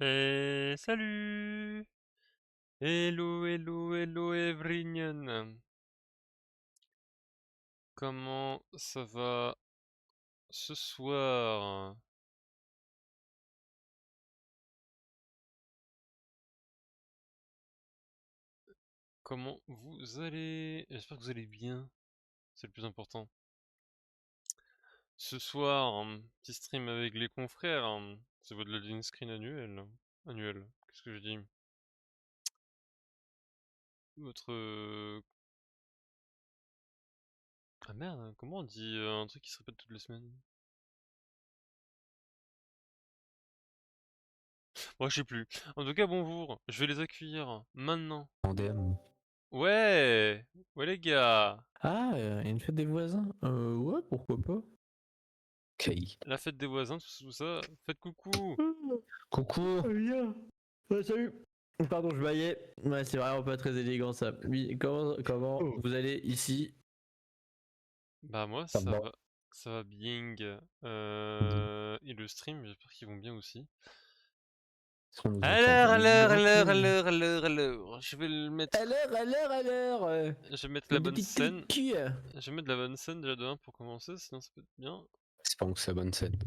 Et salut! Hello, hello, hello everyone! Comment ça va ce soir? Comment vous allez? J'espère que vous allez bien, c'est le plus important. Ce soir, petit stream avec les confrères, c'est votre loading screen annuel. Annuel, qu'est-ce que je dis? Votre... Ah merde, comment on dit un truc qui se répète toutes les semaines? Moi je sais plus. En tout cas, bonjour, je vais les accueillir maintenant. En DM. Ouais! Ouais les gars! Ah, une fête des voisins? Ouais, pourquoi pas. Ok. La fête des voisins, tout ça, faites coucou! Coucou. Bien. Ouais, salut. Pardon, je baillais. Ouais, c'est vraiment pas très élégant ça. Oui, comment Oh. vous allez ici? Bah moi Ça va. ça va bien. Et le stream, j'espère qu'ils vont bien aussi. Est-ce qu'on nous entend? Alors, je vais le mettre, À l'heure. je vais mettre la Des bonne petites scène. cliquis. Je vais mettre la bonne scène déjà de 1 pour commencer, sinon ça peut être bien. Espérons que c'est la bonne scène.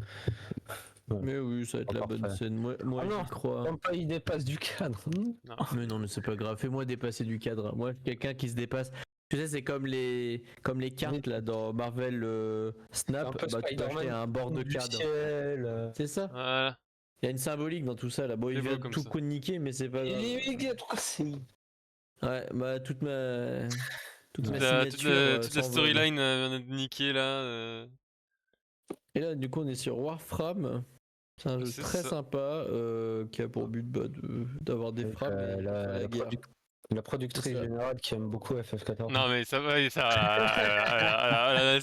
Ouais. Mais oui, ça va être la bonne Parfait. scène. Moi Ah non, j'y crois. même pas, il dépasse du cadre. Non. Mais non, mais c'est pas grave. Fais-moi dépasser du cadre. Moi, quelqu'un qui se dépasse. Tu sais, c'est comme les cartes là dans Marvel Snap. Un peu Bah, tu peux acheter Spider-Man un bord de du cadre. ciel. C'est ça. Voilà, Il y a une symbolique dans tout ça là. Bon, c'est il beau vient comme tout ça. niquer, mais c'est pas grave. Il a tout cassé. Ouais, bah toute ma Toute signature toute la s'envole. storyline vient d'être niquée là. Et là, du coup, on est sur Warframe. C'est un jeu C'est très ça. sympa qui a pour but d'avoir des Donc, frappes et de faire la guerre. la productrice C'est ça. générale qui aime beaucoup FF14. Non mais ça va, c'est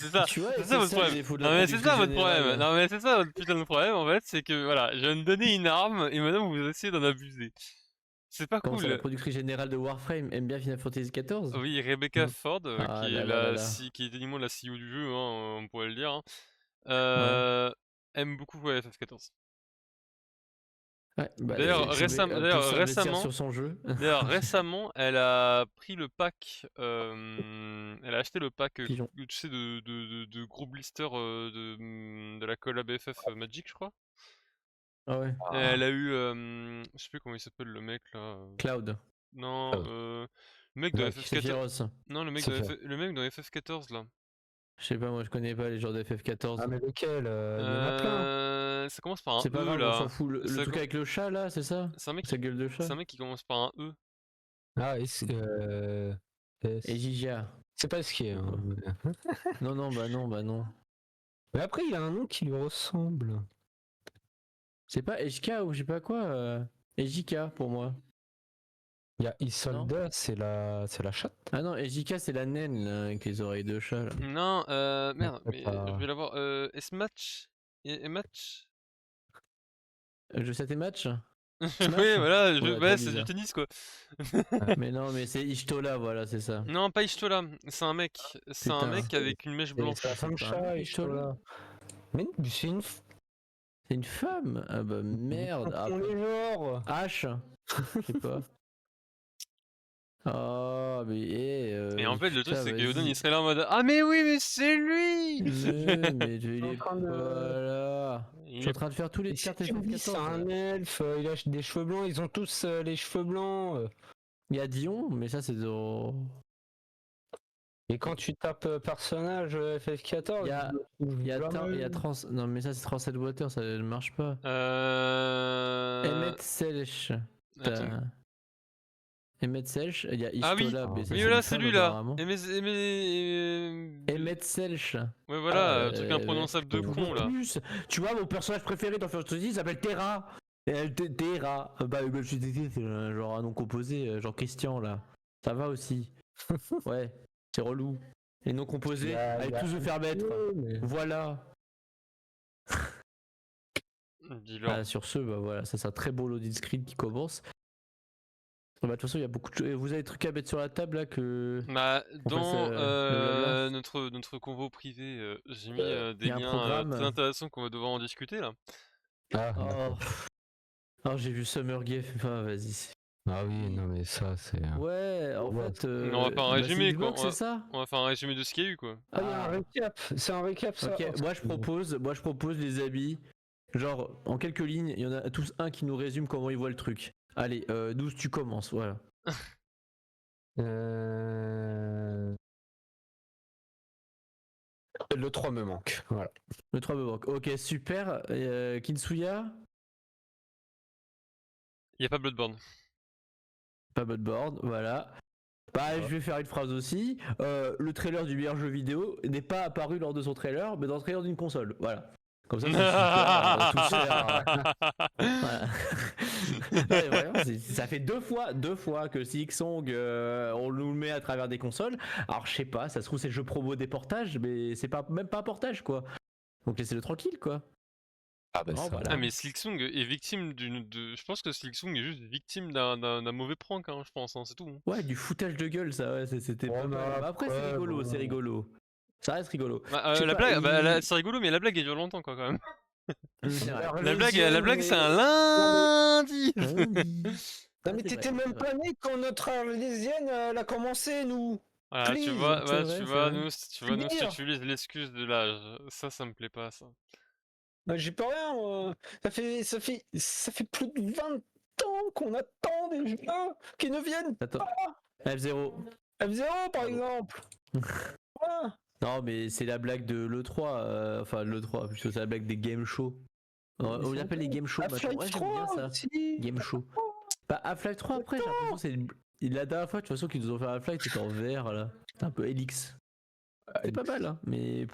ça, Tu vois, c'est et ça c'est votre ça le problème. défaut de Non la mais c'est ça productrice votre problème. générale. Non mais c'est ça votre putain de problème en fait, c'est que voilà, je viens de donner une arme et maintenant vous essayez d'en abuser. C'est pas Comment ça, la cool. productrice générale de Warframe aime bien Final Fantasy XIV? Oui, Rebecca Ford, Ah qui est là là là là. qui est techniquement la CEO du jeu, hein, on pourrait le dire, hein, Ouais. aime beaucoup ouais, FF14. Ouais, bah, D'ailleurs, elle peut s'investir sur son jeu. récemment, elle a pris le pack, elle a acheté le pack, Pigeon. tu sais, de gros blisters de la collab FF Magic, je crois. Ah ouais. Et elle a eu, je sais plus comment il s'appelle le mec là. Cloud. Non, le mec de Mec, FF14. Sephiroth. Non, c'est fait. le mec dans FF14 là. Je sais pas, moi je connais pas les genres de FF14. Ah, mais lequel? Il y en a plein. Ça commence par un C'est pas E grave, on s'en là. fout. Le Ça truc com- avec le chat là, c'est ça? C'est un mec Sa gueule de chat? c'est un mec qui commence par un E. Ah, Et Gigia. c'est pas ce qui est. Hein. Non, non, bah non, bah non. Mais après, il a un nom qui lui ressemble. C'est pas Ejka ou je sais pas quoi. Ejika pour moi. Il y a Isolde, c'est la chatte. Ah non, Ejika c'est la naine là, avec les oreilles de chat là. Non, merde, c'est mais pas- je vais l'avoir. S-Match? Et match? Je sais tes matchs? Oui, Smash? voilà, Ouais, bah, très c'est du bizarre. tennis quoi. Mais non, mais c'est Ishtola, voilà, c'est ça. Non, pas Ishtola, c'est un mec. C'est un Putain. mec avec une mèche C'est la blanche. femme pas un chat, mec, Ishtola. Mais c'est une C'est une femme? Ah bah merde. Ah, on les genres. H? Je sais pas. Oh, mais Et en fait, le truc, putain, c'est que Yoden, il vas-y. serait là en mode ah, mais oui, mais c'est lui! Mais il en est train pas de- là. Je Il suis en est- train de faire tous les Et si cartes tu me dis c'est FF14 un là. elfe, il a des cheveux blancs, ils ont tous les cheveux blancs. Il y a Dion, mais ça c'est dans... Et quand tu tapes personnage FF14, Il y a trans... Non mais ça c'est Translate Water, ça ne marche pas. Emmet Selch. Attends. Emmet Selch, il y a Ah oui, Ishtola, mais ça oui, c'est voilà, une c'est femme lui là. apparemment. Emmet... Emmet Selch. Ouais, voilà, truc Ouais. imprononçable de con là. Plus, tu vois, mon personnage préféré dans Final Fantasy s'appelle Terra. Terra. Bah, je suis désolé, c'est genre un nom composé, genre Christian là. Ça va aussi. Ouais, c'est relou. Les noms composés, allez tous se faire mettre. Voilà. Dis-leur. Ah, sur ce, bah voilà, ça c'est un très beau loading screen qui commence. Bah, de toute façon, il y a beaucoup de choses. Vous avez des trucs à mettre sur la table là que. Bah, On fasse, dans le blabla. notre convo privé, j'ai mis Il des y a un liens programme. très intéressants qu'on va devoir en discuter là. Ah, Oh, d'accord. Alors j'ai vu Summer Game, enfin vas-y. Ah oui, non, mais ça, c'est. Ouais, en Ouais. fait, On va faire un c'est résumé, quoi. Xbox, c'est ça? On va faire un résumé de ce qu'il y a eu, quoi. Ah, il y a un Ah. récap. C'est un récap, ça. Ok, Oh, moi je propose les amis, genre en quelques lignes, il y en a tous un qui nous résume comment il voit le truc. Allez, 12 tu commences, voilà. Le 3 me manque. Voilà. Le 3 me manque. Ok, super. Kinsuya, Il y a pas Bloodborne. pas Bloodborne, voilà. Bah, je vais faire une phrase aussi. Le trailer du meilleur jeu vidéo n'est pas apparu lors de son trailer, mais dans le trailer d'une console. Voilà. Comme ça, c'est super. Tout cher. Voilà. Non, mais vraiment, ça fait deux fois que Silksong, on nous le met à travers des consoles. Alors je sais pas, ça se trouve c'est le jeu promo des portages, mais c'est pas même pas un portage quoi. Donc laissez-le tranquille quoi. Ah, bah Non, ça. voilà. Ah mais Silksong est victime Je pense que Silksong est juste victime d'un mauvais prank, hein, je pense, hein, c'est tout. Hein. Ouais, du foutage de gueule ça, ouais, c'était Oh, pas mais mal. Bah, après c'est après, rigolo, c'est bon. rigolo. Ça reste rigolo. Bah, Je sais la pas, blague, c'est rigolo, mais la blague elle dure longtemps, quoi, quand même. C'est vrai. La blague c'est un lundi. Non, mais t'étais même pas né quand notre Arlésienne elle a commencé, nous. Voilà, tu Please. vois, C'est ouais, vrai, tu c'est vois, vrai. nous, tu Dire. utilises l'excuse de l'âge. Ça me plaît pas, ça. Bah, j'ai pas rien, moi. Ça fait plus de 20 ans qu'on attend des jeux qui ne viennent Attends. F0. F0 par Pardon. exemple. Voilà. Non, mais c'est la blague de l'E3, enfin l'E3, plutôt c'est la blague des game shows. On appelle les game shows maintenant. Ouais, Half-Life j'aime bien 3 ça. aussi. Game show. Bah, Half-Life 3 après, j'ai l'impression que c'est la dernière fois, de toute façon, qu'ils nous ont fait Half-Life, c'était en VR là. C'était un peu Helix. C'est pas mal, hein, mais.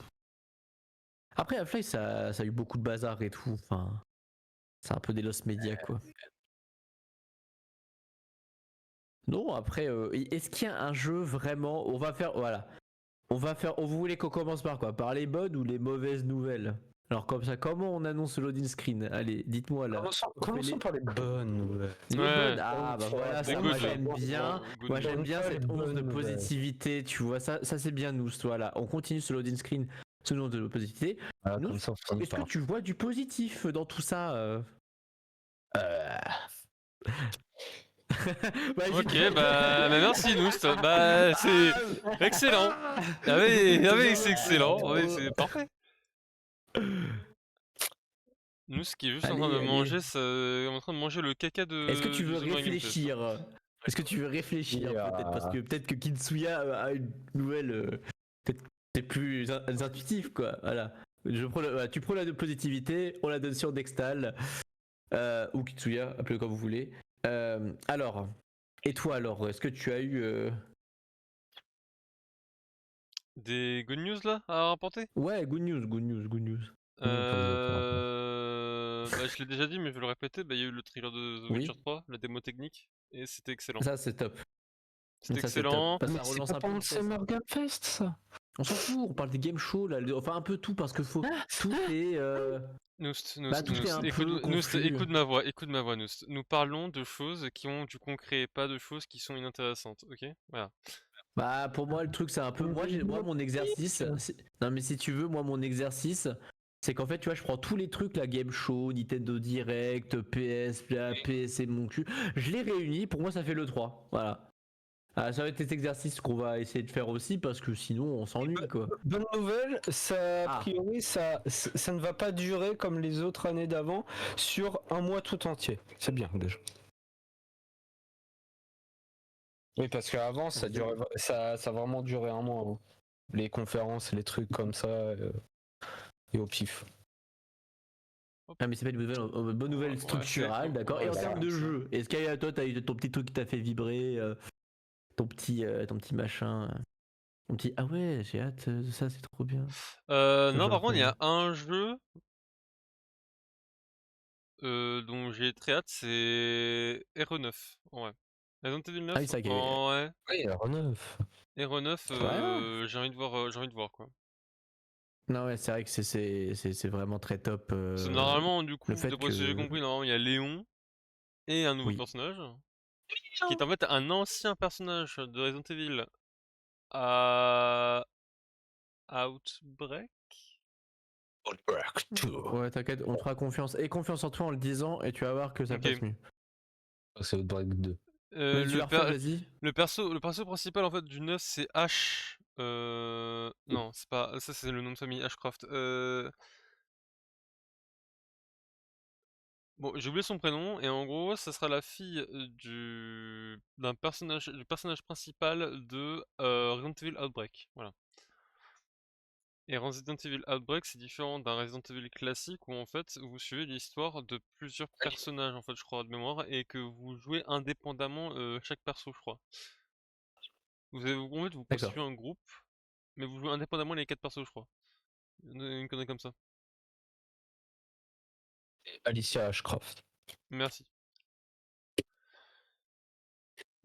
Après, Half-Life, ça a eu beaucoup de bazar et tout. Enfin, c'est un peu des lost media quoi. Non, après, est-ce qu'il y a un jeu vraiment. On va faire. Voilà. Vous voulez qu'on commence par quoi? Par les bonnes ou les mauvaises nouvelles? Alors comme ça, comment on annonce le loading screen? Allez, dites-moi là. Commençons par les bonnes nouvelles. Les Ouais. bonnes. Ah bah voilà, C'est ça good. moi j'aime bien. Good Moi news. j'aime bien Bonne cette once de nouvelle. positivité, tu vois. Ça c'est bien nous, voilà. On continue ce loading screen, ce once de positivité. Ah, Nous, comme ça, on finit est-ce que par. tu vois du positif dans tout ça Bah, Ok, bah merci Noust. Bah c'est excellent. Ah oui, c'est excellent. Oui, c'est parfait. Noust qui est juste en train de Allez, allez. manger, en train de manger le caca Est-ce que tu du veux The Game Test. réfléchir? Est-ce que tu veux réfléchir peut-être? Parce que peut-être que Kinsuya a une nouvelle peut-être plus intuitive quoi. Voilà. Voilà, tu prends la de positivité, on la donne sur Dextal ou Kitsuya, appelez-le comme vous voulez. Alors, et toi alors, est-ce que tu as eu Des good news là à rapporter? Ouais, good news, good news, good news. Bah, je l'ai déjà dit, mais je vais le répéter. Bah, il y a eu le trailer de The Witcher Oui, 3, la démo technique, et c'était excellent. ça c'est top. C'était Ça c'est top. excellent. Parce que Mais ça c'est relance pas un peu pendant le le test. Summer Game Fest, ça. On s'en fout, on parle des game shows là, enfin un peu tout parce que faut tout est Noust, bah tout est un peu confus. écoute ma voix, Noust. Nous parlons de choses qui ont du concret, pas de choses qui sont inintéressantes, ok? Voilà. Bah pour moi le truc c'est un peu moi mon exercice non mais si tu veux moi mon exercice c'est qu'en fait tu vois je prends tous les trucs la game show Nintendo Direct PS PS et mon cul je les réunis pour moi ça fait le 3 voilà. Ça va être cet exercice qu'on va essayer de faire aussi parce que sinon on s'ennuie quoi. Bonne nouvelle, ça, a Ah. priori, ça ne va pas durer comme les autres années d'avant sur un mois tout entier. C'est bien déjà. Oui, parce qu'avant, ça a vraiment duré un mois. Hein. Les conférences, les trucs comme ça, et au pif. Ah mais c'est pas une bonne nouvelle Ouais, structurale, c'est- d'accord. ouais, Et en c'est termes comme de ça. jeu, est-ce qu'à toi t'as eu ton petit truc qui t'a fait vibrer, ton petit machin, ton petit ah ouais j'ai hâte de ça c'est trop bien. Non, Genre par contre, il y quoi a un jeu dont j'ai très hâte, c'est RE9. Ouais. Resident Evil Ah oui 9, ça qui est... ouais. Oui, R9. RE9, Ouais. j'ai envie de voir quoi. Non ouais c'est vrai que c'est vraiment très top. Parce que normalement, du coup, Le fait d'après ce que j'ai que compris, normalement, il y a Léon et un nouveau oui. personnage, qui est en fait un ancien personnage de Resident Evil à Outbreak. Ouais, t'inquiète, on te fera confiance. Et confiance en toi en le disant, et tu vas voir que ça Ok. passe mieux. C'est Outbreak 2. Mais tu Le, la refais, per- vas-y. le perso principal en fait du 9 c'est Ash. Non, c'est pas. Ça c'est le nom de famille, Ashcroft. Bon, j'ai oublié son prénom, et en gros, ça sera la fille du personnage principal de Resident Evil Outbreak. Voilà. Et Resident Evil Outbreak, c'est différent d'un Resident Evil classique où en fait vous suivez l'histoire de plusieurs personnages, en fait, je crois, de mémoire, et que vous jouez indépendamment chaque perso, je crois. En fait, vous D'accord. constituez un groupe, mais vous jouez indépendamment les 4 persos, je crois. Une connerie comme ça. Alicia Ashcroft. Merci.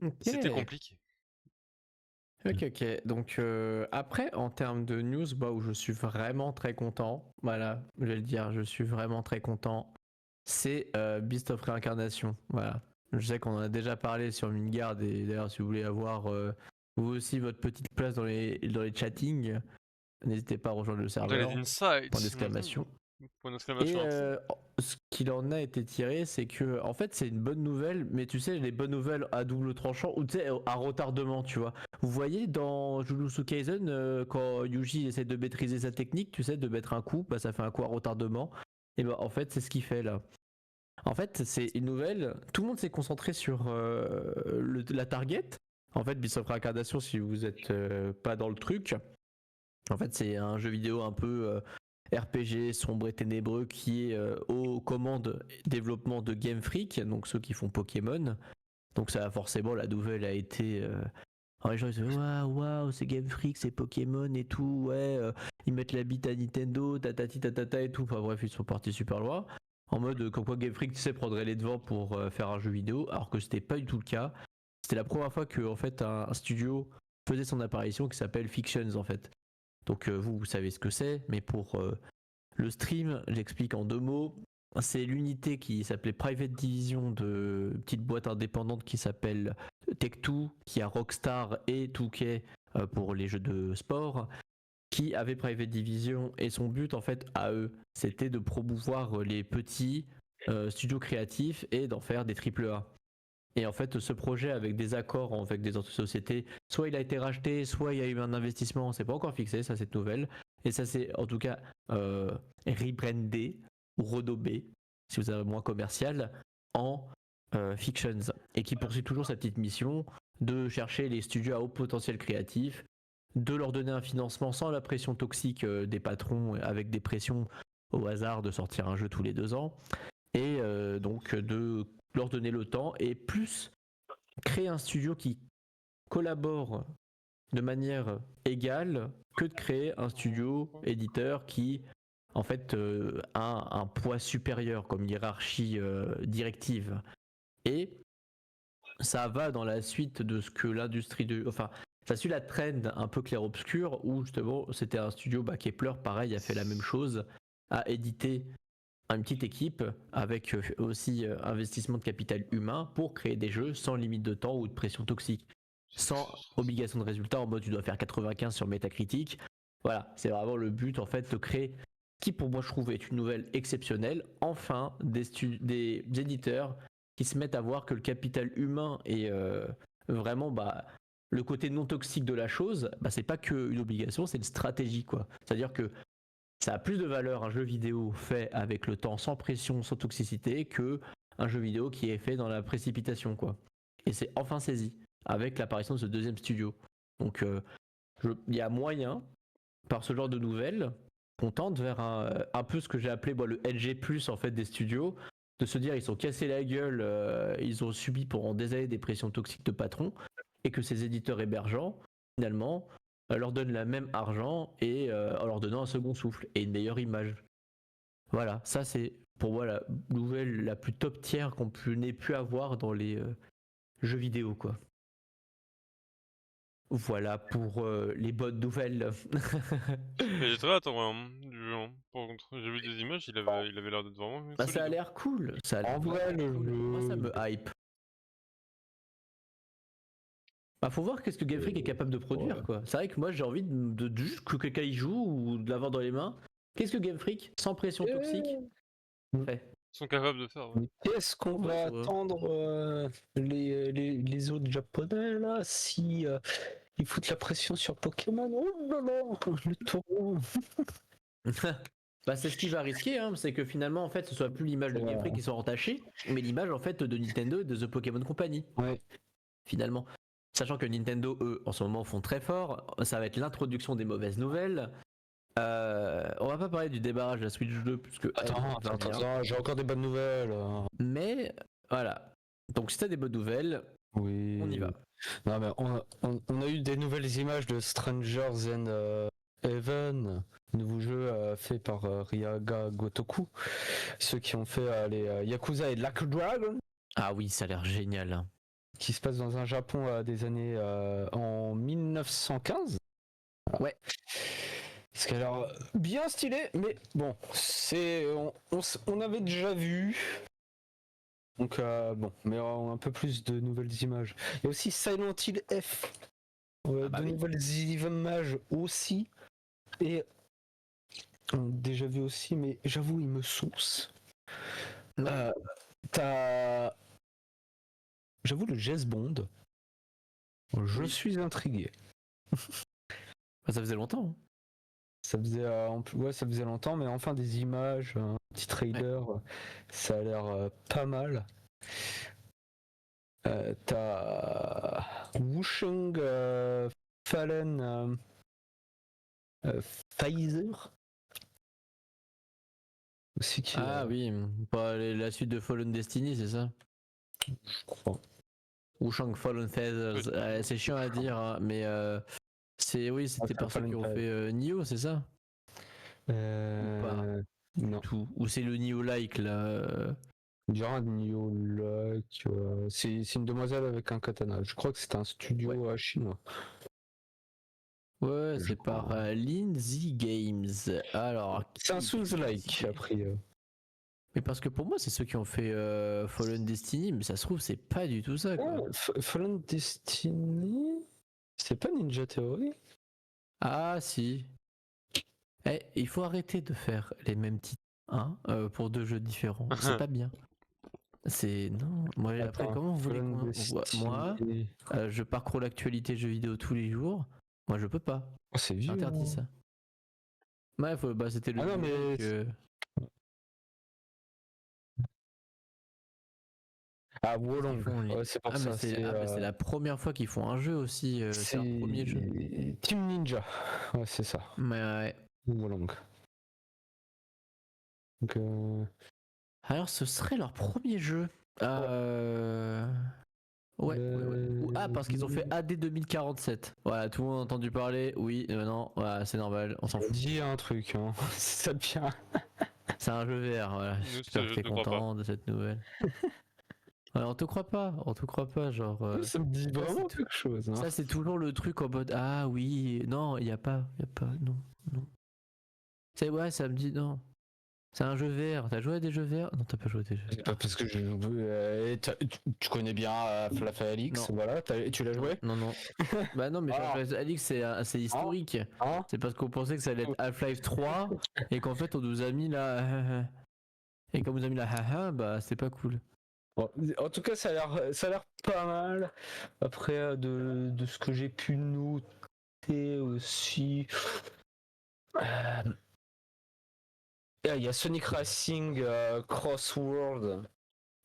Ok. C'était compliqué. Ok, ok. Donc après, en termes de news, bah, où je suis vraiment très content, voilà, je vais le dire, je suis vraiment très content, c'est Beast of Reincarnation. Voilà. Je sais qu'on en a déjà parlé sur Midgard, et d'ailleurs, si vous voulez avoir vous aussi votre petite place dans les chattings, n'hésitez pas à rejoindre le Dans les serveur. Point insights. d'exclamation. Point d'exclamation. Et ce qu'il en a été tiré, c'est que en fait c'est une bonne nouvelle, mais tu sais les bonnes nouvelles à double tranchant ou tu sais à retardement, tu vois. Vous voyez dans Jujutsu Kaisen quand Yuji essaie de maîtriser sa technique, tu sais de mettre un coup, bah ça fait un coup à retardement. Et bah en fait c'est ce qu'il fait là. En fait c'est une nouvelle. Tout le monde s'est concentré sur la target. En fait Beast of Reincarnation, si vous êtes pas dans le truc, en fait c'est un jeu vidéo un peu RPG sombre et ténébreux qui est aux commandes développement de Game Freak, donc ceux qui font Pokémon. Donc ça forcément la nouvelle a été alors les gens ils se disent waouh c'est Game Freak, c'est Pokémon et tout, ouais ils mettent la bite à Nintendo, tatati tatata et tout. Enfin bref, ils sont partis super loin. En mode comme quoi Game Freak tu sais prendrait les devants pour faire un jeu vidéo, alors que c'était pas du tout le cas. C'était la première fois que en fait un studio faisait son apparition qui s'appelle Fictions en fait. Donc vous savez ce que c'est, mais pour le stream, j'explique en 2 mots. C'est l'unité qui s'appelait Private Division de petite boîte indépendante qui s'appelle Tech2, qui a Rockstar et 2K pour les jeux de sport, qui avait Private Division et son but en fait à eux, c'était de promouvoir les petits studios créatifs et d'en faire des AAA. Et en fait, ce projet avec des accords avec des autres sociétés, soit il a été racheté, soit il y a eu un investissement, c'est pas encore fixé, ça cette nouvelle. Et ça c'est en tout cas rebrandé ou redobé, si vous avez moins commercial, en Fictions. Et qui poursuit toujours sa petite mission de chercher les studios à haut potentiel créatif, de leur donner un financement sans la pression toxique des patrons, avec des pressions au hasard de sortir un jeu tous les 2 ans. Et donc de leur donner le temps et plus créer un studio qui collabore de manière égale que de créer un studio éditeur qui en fait a un poids supérieur comme hiérarchie directive. Et ça va dans la suite de ce que l'industrie de... Enfin, ça suit la trend un peu clair-obscur où justement c'était un studio Kepler, pareil, a fait la même chose, a édité une petite équipe avec aussi investissement de capital humain pour créer des jeux sans limite de temps ou de pression toxique, sans obligation de résultat en mode tu dois faire 95 sur Metacritic. Voilà, c'est vraiment le but en fait de créer ce qui pour moi je trouve est une nouvelle exceptionnelle, enfin des éditeurs qui se mettent à voir que le capital humain est vraiment le côté non toxique de la chose, c'est pas qu'une obligation, c'est une stratégie quoi. C'est-à-dire que ça a plus de valeur un jeu vidéo fait avec le temps sans pression, sans toxicité que un jeu vidéo qui est fait dans la précipitation quoi. Et c'est enfin saisi avec l'apparition de ce deuxième studio. Donc il y a moyen par ce genre de nouvelles qu'on tente vers un peu ce que j'ai appelé le LG+ en fait des studios, de se dire ils sont cassés la gueule, ils ont subi pendant des années des pressions toxiques de patrons et que ces éditeurs hébergeants finalement leur donnent la même argent et en leur donnant un second souffle et une meilleure image. Voilà, ça c'est pour moi la nouvelle la plus top tier qu'on n'ait pu avoir dans les jeux vidéo quoi. Voilà pour les bonnes nouvelles. Mais j'ai très hâte en vrai, du jeu, hein. Par contre, j'ai vu des images, il avait l'air d'être vraiment Ça solide, a hein. l'air cool. Ça a l'air En vrai, le cool. Moi ça jeu. me hype. Faut voir qu'est-ce que Game Freak est capable de produire quoi. C'est vrai que moi j'ai envie de juste que quelqu'un y joue ou de l'avoir dans les mains Qu'est-ce que Game Freak, sans pression toxique, fait? Ils sont capables de faire, ouais. Mais qu'est-ce qu'on Ouais, va c'est vrai. attendre les autres japonais là si ils foutent la pression sur Pokémon? Oh là là, le taureau. Bah c'est ce qui va risquer, hein, c'est que finalement en fait ce soit plus l'image de Game Freak qui soit entachée, mais l'image en fait de Nintendo et de The Pokémon Company. Ouais. Finalement. Sachant que Nintendo, eux, en ce moment font très fort, ça va être l'introduction des mauvaises nouvelles. On va pas parler du débarrage de la Switch 2 puisque Attends, j'ai encore des bonnes nouvelles. mais voilà. Donc si t'as des bonnes nouvelles, Oui. on y va. Non mais on a eu des nouvelles images de Strangers and Heaven, nouveau jeu fait par Ryaga Gotoku, ceux qui ont fait les Yakuza et Like a Dragon, Ah oui, ça a l'air génial, hein. qui se passe dans un Japon des années en 1915. Voilà. Ouais. Ce qui a l'air bien stylé, mais bon, on avait déjà vu. Donc bon, mais un peu plus de nouvelles images. Il y a aussi Silent Hill F. Ah bah de oui. nouvelles images aussi. Et déjà vu aussi, mais j'avoue, il me sauce. Ouais. T'as. J'avoue, le James Bond. Je Oui. suis intrigué. Bah, ça faisait longtemps, hein. Ça faisait, ouais, ça faisait longtemps, mais enfin des images, un petit trailer, ça a l'air pas mal. T'as Wusheng Fallen Pfizer aussi qui Ah oui, bah, la suite de Fallen Destiny, c'est ça? je crois. Ou Shang Fallen Feathers. C'est chiant à dire, hein, mais oui, c'était par ceux qui ont fait Nioh, c'est ça? Ou pas Non. du tout. Ou c'est le Nioh-like là. On dirait un Nioh Like. C'est une demoiselle avec un katana. Je crois que c'est un studio chinois. Ouais, Je c'est par crois. Lindsay Games. Alors, C'est un qui écrit Souls-like, Lindsay Games? après. Mais parce que pour moi, c'est ceux qui ont fait Fallen Destiny, mais ça se trouve, c'est pas du tout ça, quoi. Fallen Destiny. C'est pas Ninja Theory? Ah, si. Eh, il faut arrêter de faire les mêmes titres, hein, pour deux jeux différents. C'est pas bien. C'est. Non. Moi, après, Attends, comment vous voulez Fallen qu'on. Moi, Destiny. je parcours l'actualité jeux vidéo tous les jours. Moi, je peux pas. Oh, c'est C'est vieux. interdit, ça. Ouais, bah, c'était le. Ah non, mais. Ah, Wolong. Ouais, c'est pour Ah, mais ça. c'est la première fois qu'ils font un jeu aussi. C'est leur premier jeu. Team Ninja. Ouais, c'est ça. Ouais. Wolong. Donc, Alors, ce serait leur premier jeu. Ouais. Ah, parce qu'ils ont fait AD 2047. Voilà, tout le monde a entendu parler. Oui, non, voilà, c'est normal, on s'en fout. Dis un truc, hein. Ça devient. C'est un jeu VR, voilà. Nous, J'espère que je t'es ne crois pas. content de cette nouvelle. Ouais, on te croit pas, genre. Ça me dit vraiment c'est quelque chose. Hein. Ça, c'est toujours le truc en mode ah oui, non, y a pas, non. C'est ouais, ça me dit non. C'est un jeu VR. T'as joué à des jeux VR? Non, t'as pas joué à des jeux C'est VR. pas parce que tu connais bien Half-Life Alyx, Non. voilà, tu l'as joué? Non. Bah non, mais Ah. Half-Life Alyx, c'est historique. Hein? C'est parce qu'on pensait que ça allait être Half-Life 3 et qu'en fait on nous a mis là. Et comme on nous a mis là, bah c'est pas cool. Bon, en tout cas, ça a l'air pas mal. Après, de ce que j'ai pu noter aussi. Il y a Sonic Racing Crossworld,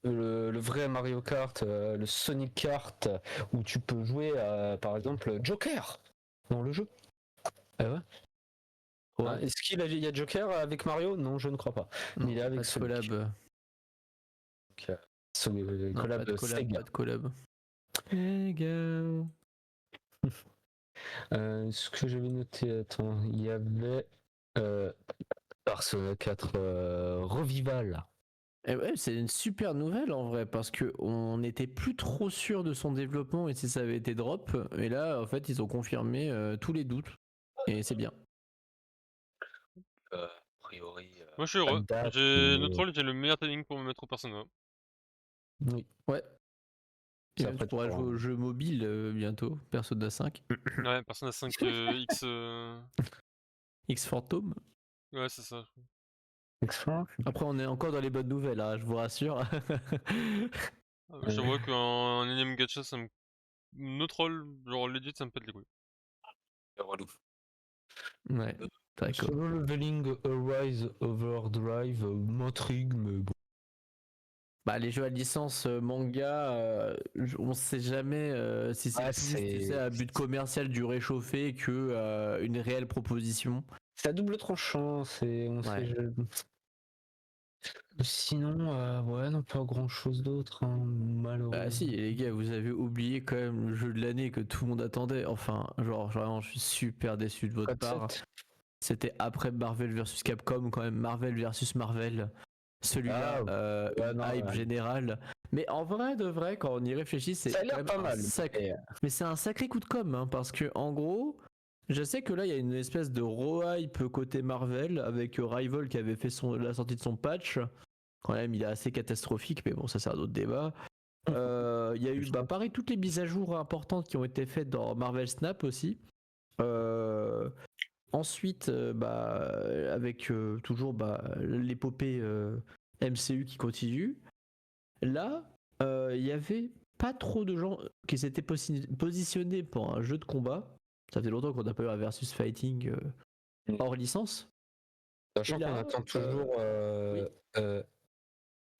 le vrai Mario Kart, le Sonic Kart, où tu peux jouer par exemple Joker dans le jeu. Ah ouais. Ouais. Hein, est-ce qu'il y a Joker avec Mario? Non, je ne crois pas. Non, Mais il est avec pas de Sonic. collab. Non, Collab pas de collab, Sega. pas de collab. Hey girl. Ce que j'avais noté, attends, il y avait Persona 4 Revival. Et ouais, c'est une super nouvelle en vrai parce que on n'était plus trop sûr de son développement et si ça avait été drop. Et là, en fait, ils ont confirmé tous les doutes et c'est bien. A priori. Moi, je suis heureux. date, J'ai mais- notre rôle, j'ai le meilleur timing pour me mettre au Persona. Oui. Ouais. Et C'est même, tu après pourras toi, jouer hein. au jeu mobile bientôt, Persona 5. Ouais, Persona 5 X. X Phantom. Ouais, c'est ça. Expansion. Après, on est encore dans les bonnes nouvelles, hein, je vous rassure. Je t'avoue qu'un énième gacha, ça me. No troll, genre legit, ça me pète les couilles. Relou. Ouais, d'accord. Solo Leveling Arise Overdrive m'intrigue, mais bon. Bah, les jeux à licence manga, on sait jamais si c'est Ah, plus, tu sais, c'est à but commercial du réchauffé que une réelle proposition. à double tranchant, on Ouais. sait sinon, ouais, non, pas grand chose d'autre, hein, malheureusement. Bah si, les gars, vous avez oublié quand même le jeu de l'année que tout le monde attendait. Enfin, genre, vraiment, je suis super déçu de votre Code part. 7. C'était après Marvel vs Capcom, quand même, Marvel versus Marvel. Celui-là, ouais, une non, hype ouais. générale. Mais en vrai, de vrai, quand on y réfléchit, c'est Ça a quand l'air même pas mal. mais c'est un sacré coup de com', hein, parce que en gros, je sais que là, il y a une espèce de re-hype côté Marvel avec Rival qui avait fait la sortie de son patch. Quand même, il est assez catastrophique, mais bon, ça c'est un autre débat. Il y a eu, bah, pareil, toutes les mises à jour importantes qui ont été faites dans Marvel Snap aussi. Ensuite, bah, avec toujours bah, l'épopée MCU qui continue. Là, il y avait pas trop de gens qui s'étaient positionnés pour un jeu de combat. Ça fait longtemps qu'on n'a pas eu un versus fighting hors licence. Sachant Et qu'on là, attend toujours oui.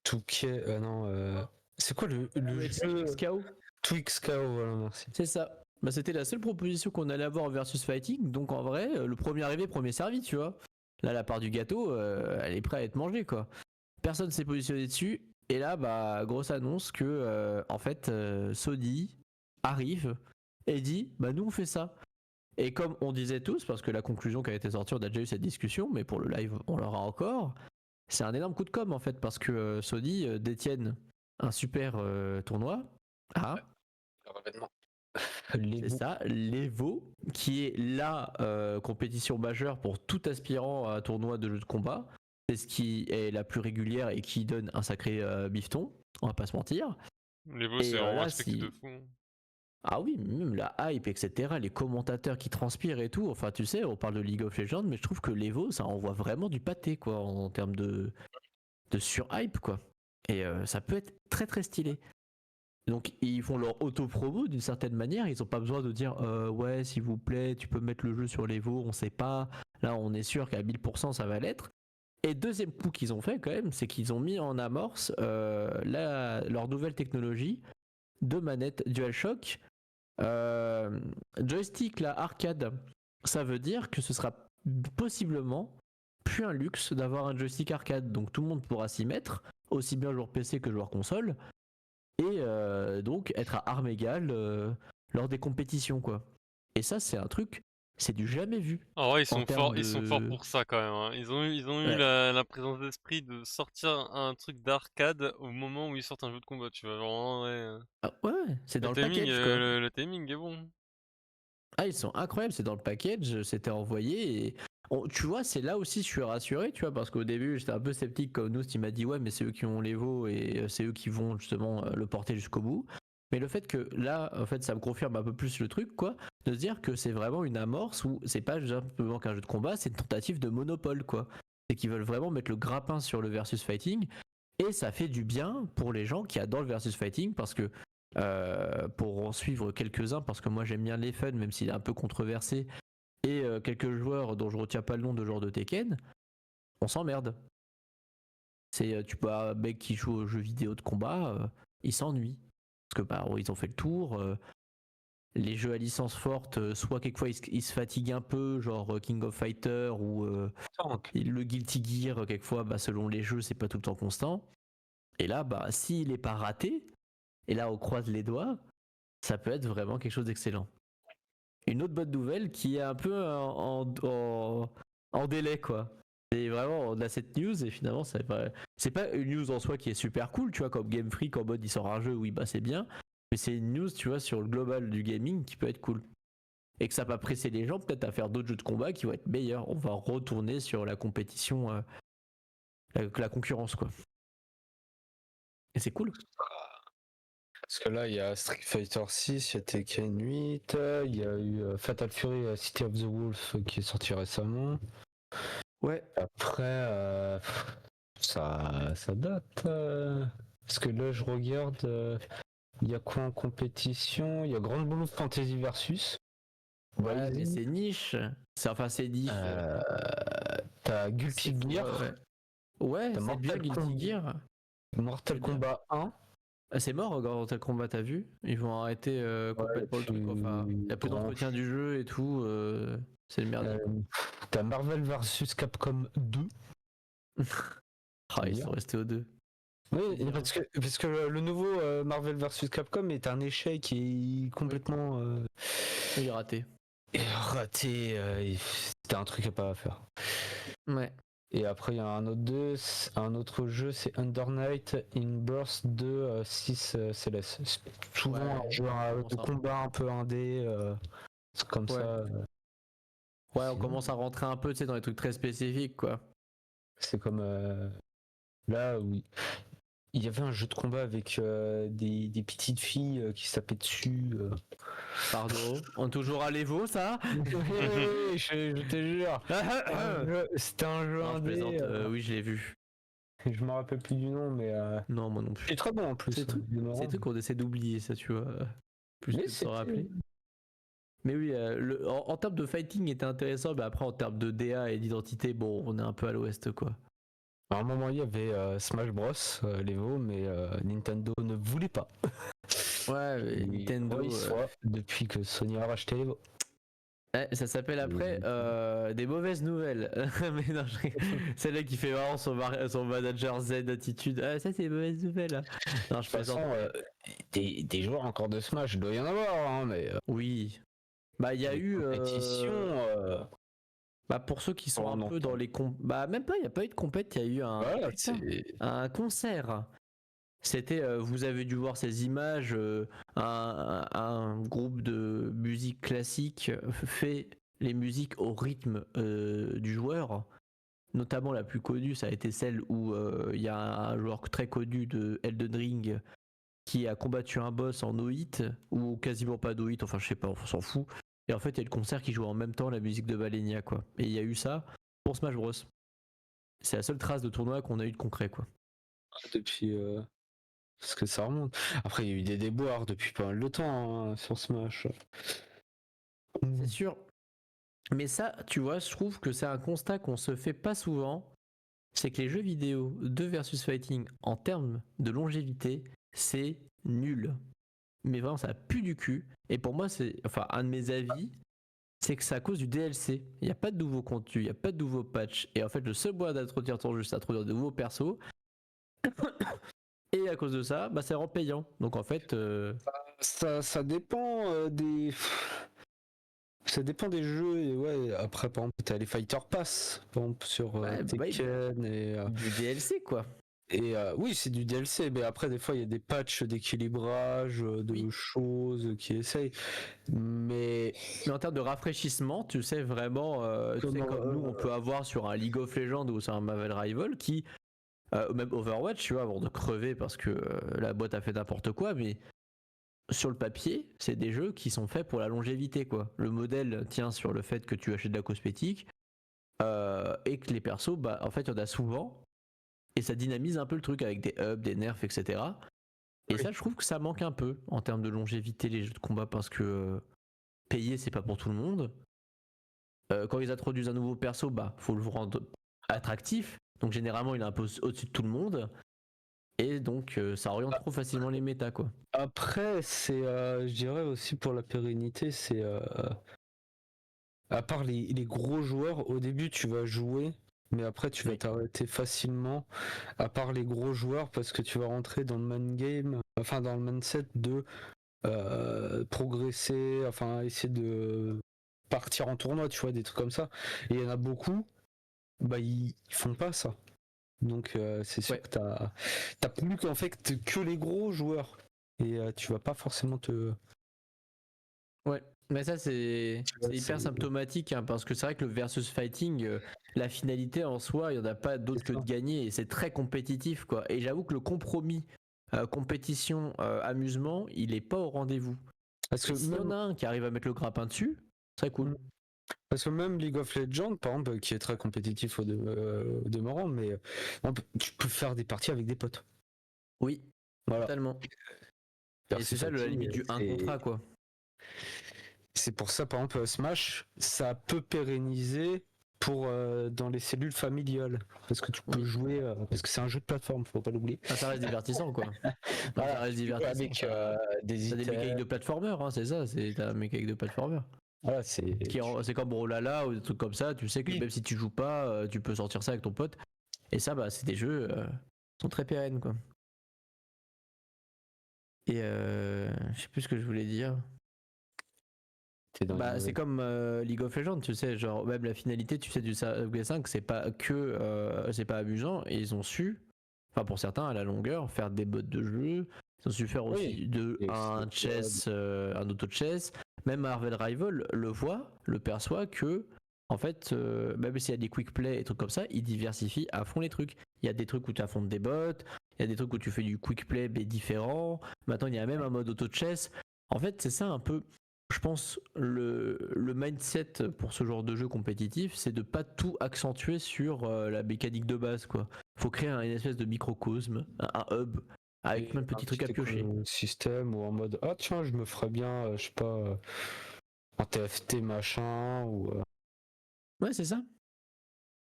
2K, non, c'est quoi le jeu XKO. Twix KO, voilà, merci. C'est ça. Bah, c'était la seule proposition qu'on allait avoir en versus fighting. Donc en vrai, le premier arrivé, premier servi, tu vois. Là, la part du gâteau, elle est prête à être mangée, quoi. Personne s'est positionné dessus. Et là, bah, grosse annonce que, en fait, Sony arrive et dit, bah, nous, on fait ça. Et comme on disait tous, parce que la conclusion qui a été sortie, on a déjà eu cette discussion, mais pour le live, on l'aura encore. C'est un énorme coup de com', en fait, parce que Sony détiennent un super tournoi. Ah, c'est ça, l'Evo, qui est la compétition majeure pour tout aspirant à un tournoi de jeu de combat. C'est ce qui est la plus régulière et qui donne un sacré bifton, on va pas se mentir. L'Evo, Et c'est vraiment là, respecté de si. fou. Ah oui, même la hype, etc., les commentateurs qui transpirent et tout. Enfin, tu sais, on parle de League of Legends, mais je trouve que l'Evo, ça envoie vraiment du pâté, quoi, en termes de sur-hype, quoi. Et ça peut être très très stylé. Donc ils font leur auto-promo d'une certaine manière, ils ont pas besoin de dire ouais s'il vous plaît tu peux mettre le jeu sur l'Evo, on sait pas, là on est sûr qu'à 1000% ça va l'être. Et deuxième coup qu'ils ont fait quand même, c'est qu'ils ont mis en amorce leur nouvelle technologie de manette DualShock. Joystick là arcade, ça veut dire que ce sera possiblement plus un luxe d'avoir un joystick arcade, donc tout le monde pourra s'y mettre, aussi bien joueur PC que joueur console et donc être à armes égales lors des compétitions quoi. Et ça c'est un truc, c'est du jamais vu En vrai, en termes ils sont forts de pour ça quand même, hein. Ils ont eu ouais. la présence d'esprit de sortir un truc d'arcade au moment où ils sortent un jeu de combat, tu vois. Genre, ouais, Ah, ouais, c'est dans le package quoi. le timing est bon. Ah ils sont incroyables, c'est dans le package, c'était envoyé et tu vois c'est là aussi je suis rassuré tu vois parce qu'au début j'étais un peu sceptique comme nous il m'a dit ouais mais c'est eux qui ont l'Evo et c'est eux qui vont justement le porter jusqu'au bout. Mais le fait que là, en fait, ça me confirme un peu plus le truc, quoi, de se dire que c'est vraiment une amorce où c'est pas simplement qu'un jeu de combat, c'est une tentative de monopole, quoi. C'est qu'ils veulent vraiment mettre le grappin sur le versus fighting, et ça fait du bien pour les gens qui adorent le versus fighting, parce que pour en suivre quelques-uns, parce que moi j'aime bien les fun, même s'il est un peu controversé, et quelques joueurs dont je retiens pas le nom de genre de Tekken, on s'emmerde. C'est tu peux avoir un mec qui joue aux jeux vidéo de combat, il s'ennuie. Parce que bah, ils ont fait le tour. Les jeux à licence forte, soit quelquefois ils se fatiguent un peu, genre King of Fighter ou le Guilty Gear, quelquefois bah, selon les jeux c'est pas tout le temps constant. Et là, bah, s'il est pas raté, et là on croise les doigts, ça peut être vraiment quelque chose d'excellent. Une autre bonne nouvelle qui est un peu en délai quoi. Et vraiment, on a cette news et finalement, c'est pas une news en soi qui est super cool, tu vois, comme Game Freak en mode il sort un jeu, oui, bah c'est bien, mais c'est une news, tu vois, sur le global du gaming qui peut être cool. Et que ça va presser les gens peut-être à faire d'autres jeux de combat qui vont être meilleurs. On va retourner sur la compétition, la concurrence, quoi. Et c'est cool. Parce que là, il y a Street Fighter 6, il y a Tekken 8, il y a eu Fatal Fury City of the Wolf qui est sorti récemment. Ouais. Après, ça date. Parce que là, je regarde, il y a quoi en compétition? Il y a Grand Blue Fantasy Versus. Ouais, mais Rising. c'est niche. C'est niche. T'as Guilty C'est Gear. ouais. Ouais, T'as c'est bien Guilty Gear. Mortal C'est bien. Kombat 1. Ah, c'est mort, Mortal Kombat, t'as vu? Ils vont arrêter Ouais, complètement le truc. Enfin, il y a plus d'entretien du jeu et tout. C'est le merdier. T'as Marvel vs Capcom 2. Ah, ils sont restés aux deux. Oui, C'est bien. parce que le nouveau Marvel vs Capcom est un échec et complètement Oui, raté. raté. C'était un truc à pas faire. Ouais. Et après, il y a un autre jeu, c'est Under Night in Burst 2 6 Céleste. C'est souvent Ouais, un jeu bon, de ça. combat un peu indé, c'est comme Ouais. ça. Ouais, on Sinon, commence à rentrer un peu, tu sais, dans les trucs très spécifiques, quoi. c'est comme là où il y avait un jeu de combat avec des petites filles qui se tapaient dessus. Pardon. On est toujours à l'Evo, ça? Je te jure. C'était un jeu Non, je indé. plaisante. Oui, je l'ai vu. Je me rappelle plus du nom, mais Non, moi non plus. c'est très bon en plus. C'est des Demeurant. trucs qu'on essaie d'oublier, ça, tu vois. Plus Mais que de s'en c'était. rappeler. Mais oui, en termes de fighting, il était intéressant, mais après, en termes de DA et d'identité, bon, on est un peu à l'ouest, quoi. À un moment, il y avait Smash Bros, l'Evo, mais Nintendo ne voulait pas. Ouais, mais Et Nintendo. ouais, soit depuis que Sony a racheté l'Evo. Ouais, ça s'appelle après des mauvaises nouvelles. Mais non, c'est là qui fait vraiment son manager Z attitude. Ah, ça, c'est des mauvaises nouvelles. Hein. Non, De je toute façon, plaisante. des joueurs encore de Smash, il doit y en avoir, hein, mais Oui. Bah, il y a les eu. compétitions, Bah, pour ceux qui sont on un en peu dans entend. les. Bah, même pas, il n'y a pas eu de compète, il y a eu un. Voilà, Putain, un concert. C'était, vous avez dû voir ces images, un groupe de musique classique fait les musiques au rythme du joueur. Notamment la plus connue, ça a été celle où il y a un joueur très connu de Elden Ring qui a combattu un boss en no hit ou quasiment pas no hit, enfin je sais pas, on s'en fout. Et en fait, il y a le concert qui joue en même temps la musique de Balenia, quoi. Et il y a eu ça pour Smash Bros. C'est la seule trace de tournoi qu'on a eu de concret, quoi. depuis. Parce que ça remonte. Après, il y a eu des déboires depuis pas mal de temps hein, sur Smash. C'est sûr. Mais ça, tu vois, je trouve que c'est un constat qu'on se fait pas souvent. C'est que les jeux vidéo 2 versus fighting en termes de longévité, c'est nul. Mais vraiment, ça pue du cul. Et pour moi, c'est, enfin, un de mes avis, c'est que c'est à cause du DLC. Il n'y a pas de nouveau contenu, il n'y a pas de nouveau patch. Et en fait, le seul moyen d'introduire ton jeu, c'est d'introduire de nouveaux persos. Et à cause de ça, bah, c'est rend payant. Donc en fait, Ça dépend des. Ça dépend des jeux et ouais, après par exemple t'as les Fighter Pass, par exemple sur Tekken du DLC quoi. et oui c'est du DLC mais après des fois il y a des patchs d'équilibrage, de Oui. choses qui essayent mais en termes de rafraîchissement, tu sais vraiment, tu sais, comme nous on peut avoir sur un League of Legends ou sur un Marvel Rival qui, même Overwatch, tu vois, avant de crever parce que la boîte a fait n'importe quoi, mais sur le papier, c'est des jeux qui sont faits pour la longévité quoi. Le modèle tient sur le fait que tu achètes de la cosmétique et que les persos, bah en fait il y en a souvent et ça dynamise un peu le truc avec des ups, des nerfs, etc. Et oui. ça, je trouve que ça manque un peu en termes de longévité les jeux de combat parce que payer c'est pas pour tout le monde. Quand ils introduisent un nouveau perso, bah faut le rendre attractif. Donc généralement il est un peu au-dessus de tout le monde. Et donc ça oriente trop facilement les méta quoi. Après c'est je dirais aussi pour la pérennité c'est à part les gros joueurs au début tu vas jouer mais après tu vas Oui. t'arrêter facilement à part les gros joueurs parce que tu vas rentrer dans le main game enfin dans le mindset de progresser, enfin essayer de partir en tournoi, tu vois, des trucs comme ça. Et il y en a beaucoup, bah ils font pas ça. Donc c'est sûr Ouais. que t'as plus qu'en fait que les gros joueurs. Et tu vas pas forcément te. Ouais. Mais ça Tu vois, c'est hyper symptomatique hein, parce que c'est vrai que le versus fighting, la finalité en soi, il n'y en a pas d'autre que de gagner et c'est très compétitif quoi. Et j'avoue que le compromis compétition amusement, il est pas au rendez-vous. Parce que Et s'il y en même, a un qui arrive à mettre le grappin dessus, très cool. Parce que même League of Legends, par exemple, qui est très compétitif au demeurant, mais tu peux faire des parties avec des potes. Oui, Voilà. totalement. Faire Et ses c'est ça la parties, limite du 1 contre 1, quoi. c'est pour ça, par exemple, Smash, ça peut pérenniser pour dans les cellules familiales. Parce que tu peux Oui. jouer, parce que c'est un jeu de plateforme, faut pas l'oublier. Ah, ça reste divertissant, quoi. Non, Voilà, ça reste tu peux jouer divertissant. avec des T'as des mécaniques items. de platformer, hein, c'est ça, t'as des mécaniques de platformer. Voilà, c'est. C'est comme Brawlhalla ou des trucs comme ça, tu sais que Oui. même si tu joues pas, tu peux sortir ça avec ton pote. Et ça, bah, c'est des jeux qui sont très pérennes, quoi. Et je sais plus ce que je voulais dire. T'es dans Bah, une c'est comme League of Legends, tu sais, genre même la finalité, tu sais, du Subway 5, c'est pas que c'est pas amusant, et ils ont su, enfin pour certains à la longueur, faire des modes de jeu, ils ont su faire Oui. aussi Et un chess, un auto chess, même Marvel Rival le voit, le perçoit que en fait, même s'il y a des quick play et trucs comme ça, ils diversifient à fond les trucs. Il y a des trucs où tu affrontes des bots, il y a des trucs où tu fais du quick play mais différent. Maintenant, il y a même un mode auto chess. En fait, c'est ça un peu, je pense, le mindset pour ce genre de jeu compétitif, c'est de pas tout accentuer sur la mécanique de base, quoi. Faut créer une espèce de microcosme, un hub, avec plein de un petits trucs petit à piocher. écosystème ou en mode ah tiens je me ferais bien je sais pas un TFT machin ou Ouais, c'est ça.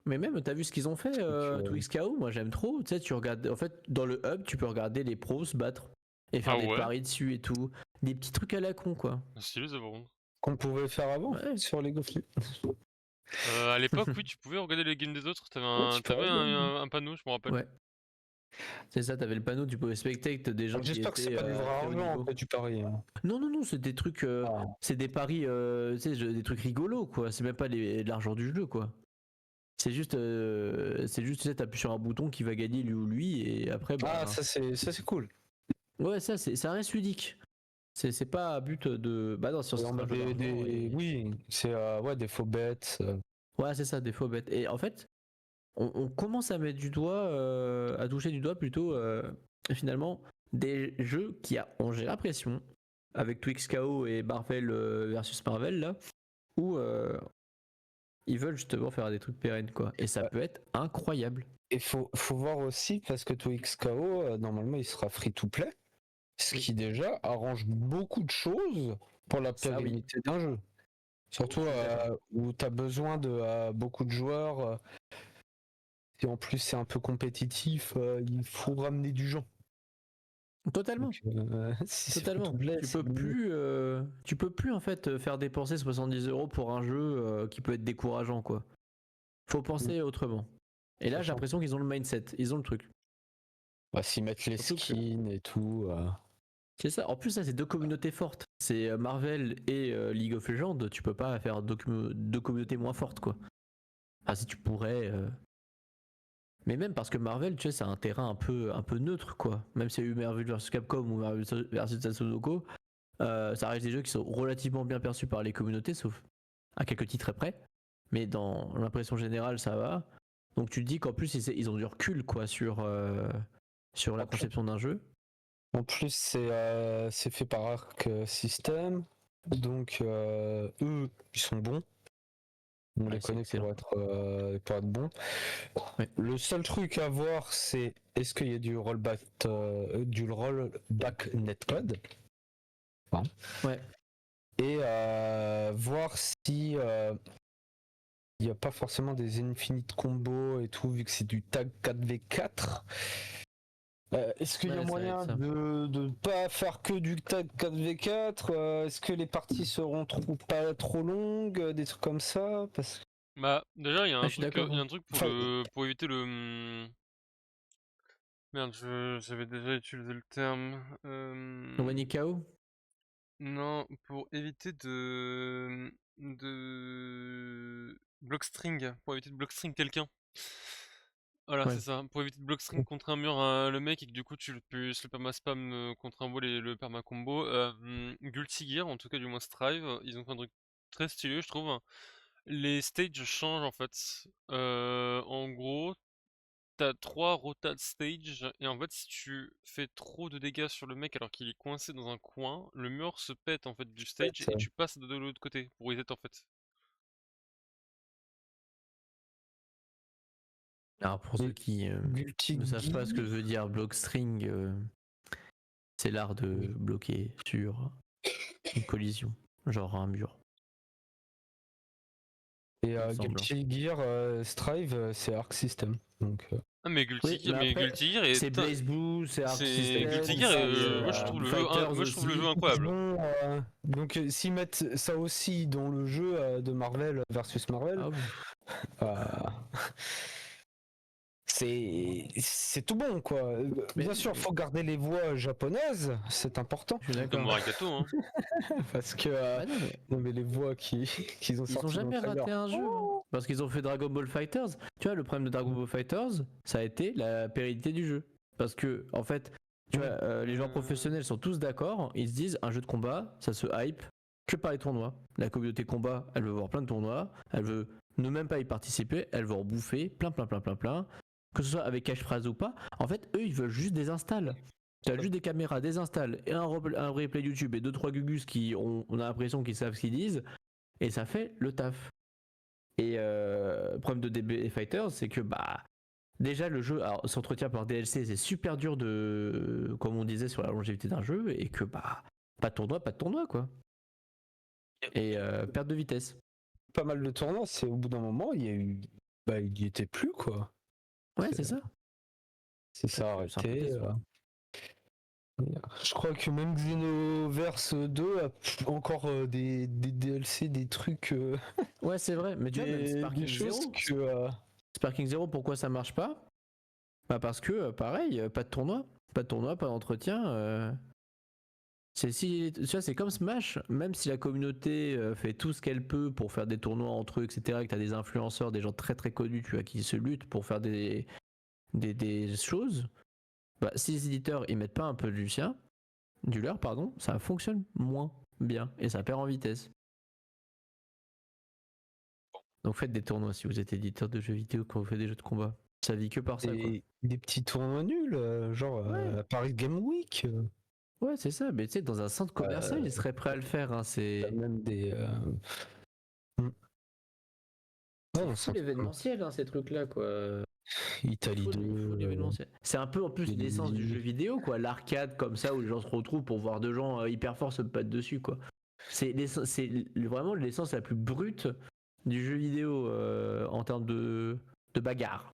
Mais même, t'as vu ce qu'ils ont fait, truc, 2XKO, moi j'aime trop. Tu sais, tu regardes, en fait, dans le hub, tu peux regarder les pros se battre et Ah faire des ouais? paris dessus et tout. Des petits trucs à la con, quoi. Stylé ça par contre. qu'on pouvait faire avant Ouais, sur Lego Flip. À l'époque, oui, tu pouvais regarder les games des autres, Ouais, tu peux t'avais regarder. un panneau, je me rappelle. ouais. C'est ça, t'avais le panneau, tu pouvais spectate des gens qui J'espère que c'est étaient pas du vrai très haut argent niveau. que tu paries. Hein. Non, non, non, c'est des trucs, Ah, c'est des paris, tu sais, des trucs rigolos, quoi. C'est même pas l'argent du jeu, quoi. C'est juste, tu sais, t'appuies sur un bouton qui va gagner lui ou lui, et après, ah, bah, ça c'est cool. ouais, ça reste ludique. C'est pas à but de, bah non, si Et c'est on un a jeu d'argent et, oui, c'est ouais des faux bêtes. ouais, c'est ça, des faux bêtes. Et en fait, on commence à mettre du doigt, à toucher du doigt plutôt, finalement, des jeux j'ai l'impression, avec Twix KO et Marvel versus Marvel là, où ils veulent justement faire des trucs pérennes, quoi. Et ça Ouais. peut être incroyable. Et faut voir aussi parce que 2XKO normalement il sera free to play, ce Oui. qui déjà arrange beaucoup de choses pour la Ça, oui. pérennité d'un jeu. Surtout Je suis d'accord. où tu as besoin de beaucoup de joueurs. Et en plus c'est un peu compétitif, il faut ramener du gens. Totalement. Donc si c'est free to Totalement. play, c'est mieux. Tu peux plus en fait faire dépenser 70 € pour un jeu qui peut être décourageant, quoi. Faut penser autrement. Et là, j'ai Sachant l'impression qu'ils ont le mindset, ils ont le truc. s'ils mettent les Surtout que skins et tout. c'est ça. En plus, ça, c'est deux communautés fortes. C'est Marvel et League of Legends. Tu peux pas faire deux communautés moins fortes, quoi. Ah, si tu pourrais. Mais même parce que Marvel, tu sais, c'est un terrain un peu neutre, quoi. Même s'il y a eu Marvel vs Capcom ou Marvel vs Tatsunoko, ça reste des jeux qui sont relativement bien perçus par les communautés, sauf à quelques titres près. Mais dans l'impression générale, ça va. Donc tu te dis qu'en plus, ils ont du recul, quoi, sur la conception d'un jeu. En plus, c'est fait par Arc System, donc eux, ils sont bons. On Ouais, les c'est connaît excellent. pour être bons. Ouais. Le seul truc à voir, c'est est-ce qu'il y a du rollback netcode Ouais. et voir si il n'y a pas forcément des infinite combos et tout, vu que c'est du tag 4v4. Est-ce qu'il y a Ouais, ça va être moyen ça. de ne pas faire que du tag 4v4 Est-ce que les parties seront pas trop longues des trucs comme ça Bah, déjà, Ah, je suis d'accord, il y a hein. un truc Enfin, pour éviter le... Merde, j'avais déjà utilisé le terme. Le One KO. Non, pour éviter de blockstring, pour éviter de blockstring quelqu'un. Voilà, c'est Ouais. ça. Pour éviter de blockstring contre un mur le mec et que du coup tu le puisses le perma spam contre un wall et le perma combo. Guilty Gear, en tout cas du moins Strive, ils ont fait un truc très stylé, je trouve. Les stages changent en fait. En gros, t'as 3 rotas de stage et en fait si tu fais trop de dégâts sur le mec alors qu'il est coincé dans un coin, le mur se pète en fait du stage et tu passes de l'autre côté pour reset en fait. Alors pour ceux qui Guilty ne savent pas ce que Gear. veut dire blockstring, c'est l'art de bloquer sur une collision, genre un mur. Et il me semble. Guilty Gear Strive, c'est Arc System. Donc, Ah, mais Guilty Oui, Gear, mais après, Guilty Gear est. c'est Blaze Blue, c'est Arc C'est System, Guilty Gear, c'est moi je trouve le jeu, Fighters moi je trouve le jeu aussi. incroyable. bon, donc s'ils mettent ça aussi dans le jeu de Marvel versus Marvel, Ah oui. c'est tout bon quoi. Mais- Bien sûr, faut garder les voix japonaises, c'est important. Je suis Comme d'accord. Morikato, hein. Parce que Bah non, mais non, mais les voix qu'ils ont ils ont sorties dans le jamais trailer. raté un jeu. Hein. Parce qu'ils ont fait Dragon Ball Fighters. Tu vois, le problème de Dragon Ball Fighters, ça a été la pérennité du jeu. Parce que, en fait, tu vois, les joueurs professionnels sont tous d'accord. Ils se disent, un jeu de combat, ça se hype que par les tournois. La communauté combat, elle veut voir plein de tournois. Elle veut ne même pas y participer. Elle veut en bouffer plein. Que ce soit avec cache phrase ou pas. En fait, eux, ils veulent juste des installs. Tu as juste des caméras, des installs et un replay YouTube et 2-3 gugus qui on a l'impression qu'ils savent ce qu'ils disent. Et ça fait le taf. Et le problème de DB Fighters, c'est que bah déjà le jeu s'entretient par DLC, c'est super dur de, comme on disait, sur la longévité d'un jeu, et que bah pas de tournoi quoi. Et perte de vitesse. Pas mal de tournois, c'est au bout d'un moment, il y a eu. Bah, il y était plus quoi. Ouais, c'est ça. C'est ça C'est un peu arrêté. décevant. Je crois que même Xenoverse 2 a encore des DLC, des trucs. Ouais, c'est vrai. Mais tu vois, même Des Sparking choses Zero, que. Sparking Zero, pourquoi ça marche pas? Bah parce que pareil, pas de tournoi, pas d'entretien. Tu vois, c'est comme Smash, même si la communauté fait tout ce qu'elle peut pour faire des tournois entre eux, etc., et que t'as des influenceurs, des gens très très connus, tu vois, qui se luttent pour faire des choses, bah, si les éditeurs ils mettent pas un peu du leur, pardon, ça fonctionne moins bien et ça perd en vitesse. Donc faites des tournois si vous êtes éditeur de jeux vidéo quand vous faites des jeux de combat. Ça vit que par ça, quoi. des petits tournois nuls, genre Ouais. Paris Game Week. Ouais, c'est ça, mais tu sais, dans un centre commercial, ils seraient prêts à le faire. Hein. T'as même des. C'est Non, fou l'événementiel, hein, ces trucs-là, quoi. Italie Il faut 2. l'événementiel. C'est un peu en plus l'essence du jeu vidéo, quoi. L'arcade comme ça où les gens se retrouvent pour voir deux gens hyper forts se battre dessus, quoi. C'est vraiment l'essence la plus brute du jeu vidéo en termes de bagarre.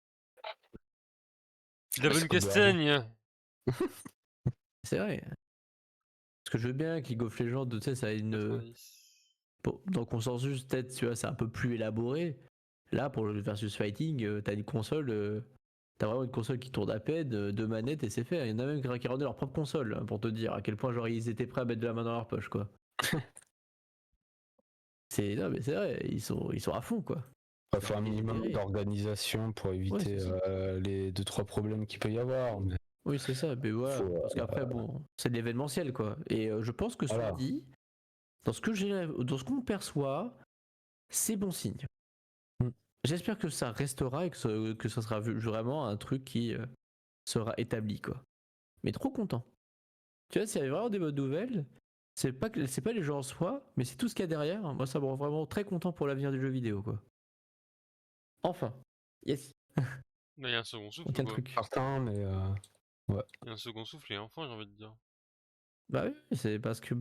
La bonne castagne. C'est vrai. Parce que je veux bien qu'League of Legends, tu sais, ça a une. 90. Bon, dans le consensus, peut-être, tu vois, c'est un peu plus élaboré. Là, pour le versus fighting, t'as une console. T'as vraiment une console qui tourne à peine, deux manettes et c'est fait. Il y en a même qui rendaient leur propre console, hein, pour te dire à quel point genre ils étaient prêts à mettre de la main dans leur poche, quoi. Non mais c'est vrai, ils sont à fond, quoi. Il faut un minimum d'organisation pour éviter les 2-3 problèmes qu'il peut y avoir. Mais... Oui, c'est ça, mais voilà. Parce qu'après, bon, c'est de l'événementiel, quoi. Et je pense que cela dit, dans ce qu'on perçoit, c'est bon signe. J'espère que ça restera et que ça sera vraiment un truc qui sera établi, quoi. Mais trop content. Tu vois, s'il y avait vraiment des bonnes nouvelles, c'est pas les jeux en soi, mais c'est tout ce qu'il y a derrière. Moi, ça me rend vraiment très content pour l'avenir du jeu vidéo, quoi. Enfin, yes. Il y a un second souffle. Aucun truc. Certain, mais ouais. Il y a un second souffle et enfin, j'ai envie de dire. Bah oui, c'est parce que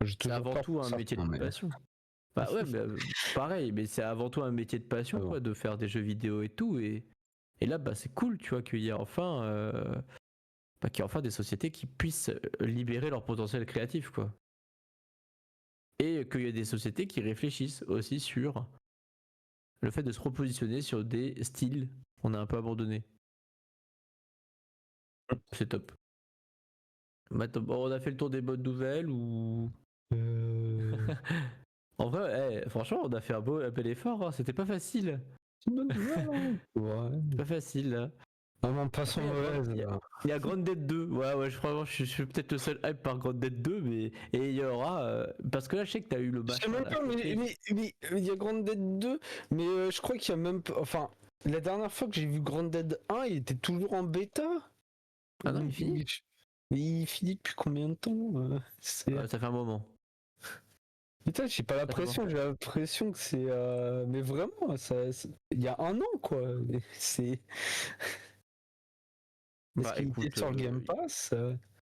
c'est avant tout un métier de passion. Bah ouais, mais, pareil, mais c'est avant tout un métier de passion, quoi, de faire des jeux vidéo et tout. Et là, bah c'est cool, tu vois, qu'il y ait enfin. Qu'il y ait enfin des sociétés qui puissent libérer leur potentiel créatif, quoi. Et qu'il y ait des sociétés qui réfléchissent aussi sur le fait de se repositionner sur des styles qu'on a un peu abandonnés. C'est top. Bon, on a fait le tour des bonnes nouvelles ou... En vrai, franchement, on a fait un bel effort, hein. C'était pas facile. Ouais. Pas facile, là. Vraiment pas sans mauvaise. Il y a Grounded 2. Ouais, je suis peut-être le seul hype par Grounded 2, mais. Et il y aura. Parce que là, je sais que t'as eu le match. Je sais même pas, mais il y a Grounded 2, mais je crois qu'il y a même pas. Enfin, la dernière fois que j'ai vu Grounded 1, il était toujours en bêta. Ah non, il finit. Il finit depuis combien de temps ça fait un moment. Putain, j'ai pas l'impression, j'ai l'impression que c'est. Mais vraiment, il y a un an, quoi. C'est. Parce Bah qu'il était écoute, sur le Game Pass,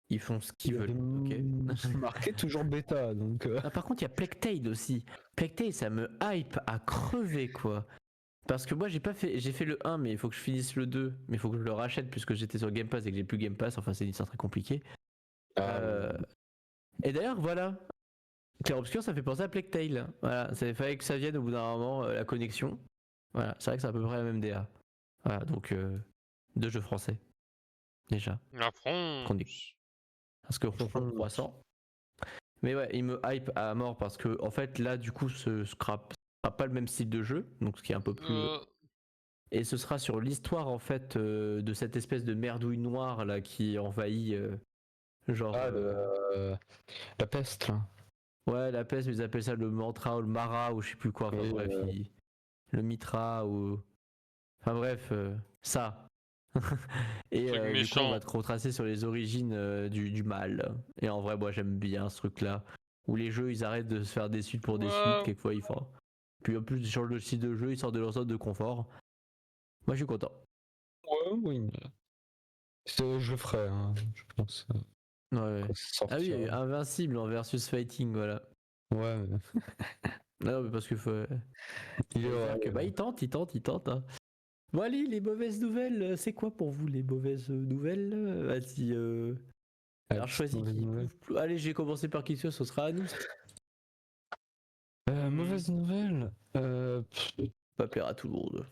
ils font ce il qu'ils y avait veulent, ok. marqué toujours bêta, donc. Ah, par contre, il y a Plague Tale aussi. Plague Tale, ça me hype à crever, quoi. Parce que moi, j'ai fait le 1, mais il faut que je finisse le 2. Mais il faut que je le rachète puisque j'étais sur Game Pass et que j'ai plus Game Pass. Enfin, c'est une histoire très compliquée. Ah, Et d'ailleurs, voilà. Clair Obscur, ça fait penser à Plague Tale. Voilà, il fallait que ça vienne au bout d'un moment, la connexion. Voilà, c'est vrai que c'est à peu près la même DA. Voilà, donc deux jeux français. Déjà. La Qu'on est... France. Parce que ronfon croissant. Mais ouais, il me hype à mort parce que, en fait, là, du coup, ce sera pas le même style de jeu. Donc, ce qui est un peu plus. Et ce sera sur l'histoire, en fait, de cette espèce de merdouille noire, là, qui envahit. Genre. Ah, la peste, là. Ouais, la peste, ils appellent ça le mantra ou le mara ou je sais plus quoi. Enfin Oui, bref, le mitra ou. Enfin bref, ça. Et Truc du coup, on va méchant. te retracer sur les origines du mal. Et en vrai, moi, j'aime bien ce truc-là. Où les jeux, ils arrêtent de se faire des suites pour des suites. Ouais. Quelquefois, ils font. Puis en plus, ils changent de style de jeu, ils sortent de leur zone de confort. Moi, je suis content. Ouais, oui. Je le ferai, hein, je pense. Ouais, ouais. Quand ça Ah oui, sortira. Invincible en versus Fighting, voilà. Ouais, Non, mais parce que faut. il est J'allais dire vrai. que bah, il tente. Hein. Bon allez, les mauvaises nouvelles, c'est quoi pour vous les mauvaises nouvelles? Vas-y, alors choisis qui. Allez, j'ai commencé par qui ce sera à nous. Mauvaise nouvelle. Pas plaire à tout le monde.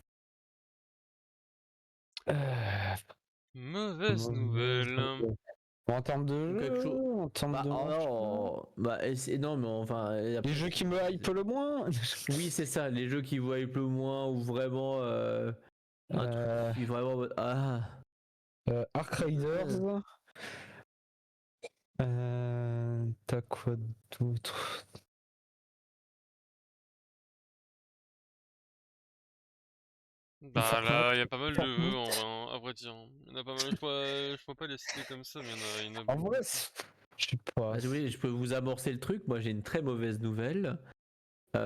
Mauvaise Mauvaise nouvelle. nouvelle. En termes de Ou quelque jeu, chose. en termes Bah, de oh machin. non, bah, non, mais enfin. Les jeux qui me hype le moins. Oui, c'est ça, les jeux qui vous hype le moins ou vraiment. Un truc Euh, qui vraiment. Ah. Ark Riders. T'as quoi d'autre? Bah là, il y a pas mal de vœux Fortnite. en vrai, hein, à vrai dire. Il y en a pas mal, je pourrais pas les citer comme ça, mais il y en a En beaucoup. vrai, je sais pas. Ah, oui, je peux vous amorcer le truc. Moi, j'ai une très mauvaise nouvelle.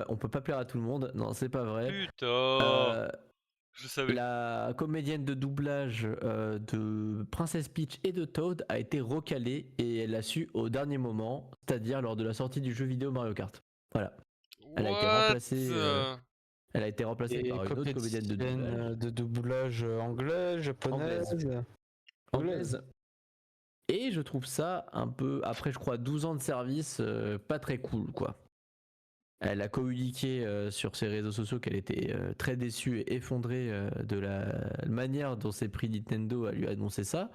On peut pas plaire à tout le monde. Non, c'est pas vrai. Putain, je savais. La comédienne de doublage de Princess Peach et de Toad a été recalée et elle l'a su au dernier moment, c'est-à-dire lors de la sortie du jeu vidéo Mario Kart. Voilà. Elle a été What? remplacée, Et par une autre comédienne de doublage de doublage anglais, japonaise. anglaise. Et je trouve ça un peu, après je crois 12 ans de service, pas très cool quoi. Elle a communiqué sur ses réseaux sociaux qu'elle était très déçue et effondrée de la manière dont s'est pris Nintendo à lui annoncer ça.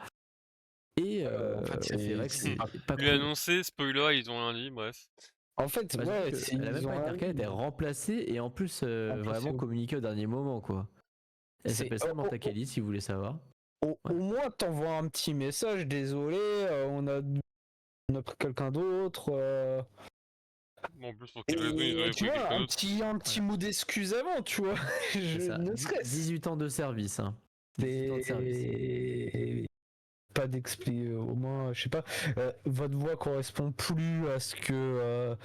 Et En fait, c'est vrai que c'est pas Lui a cool. annoncé, spoiler, ils ont rien dit, bref. En fait, Bah, ouais, elle a même ils pas ont été recalée, elle a été un- remplacée et en plus vraiment communiquée au dernier moment quoi. Elle C'est s'appelle Samantha Kelly si vous voulez savoir. au moins t'envoies un petit message, désolé, on a pris quelqu'un d'autre. Bon, en plus, pour quelle raison ils Et avaient tu pris vois, quelqu'un d'autre? un petit mot d'excuse avant, tu vois. C'est ça. Ne serait-ce. 18 ans de service. Hein. 18 ans de service. C'est pas d'expliquer, au moins, je sais pas, votre voix correspond plus à ce que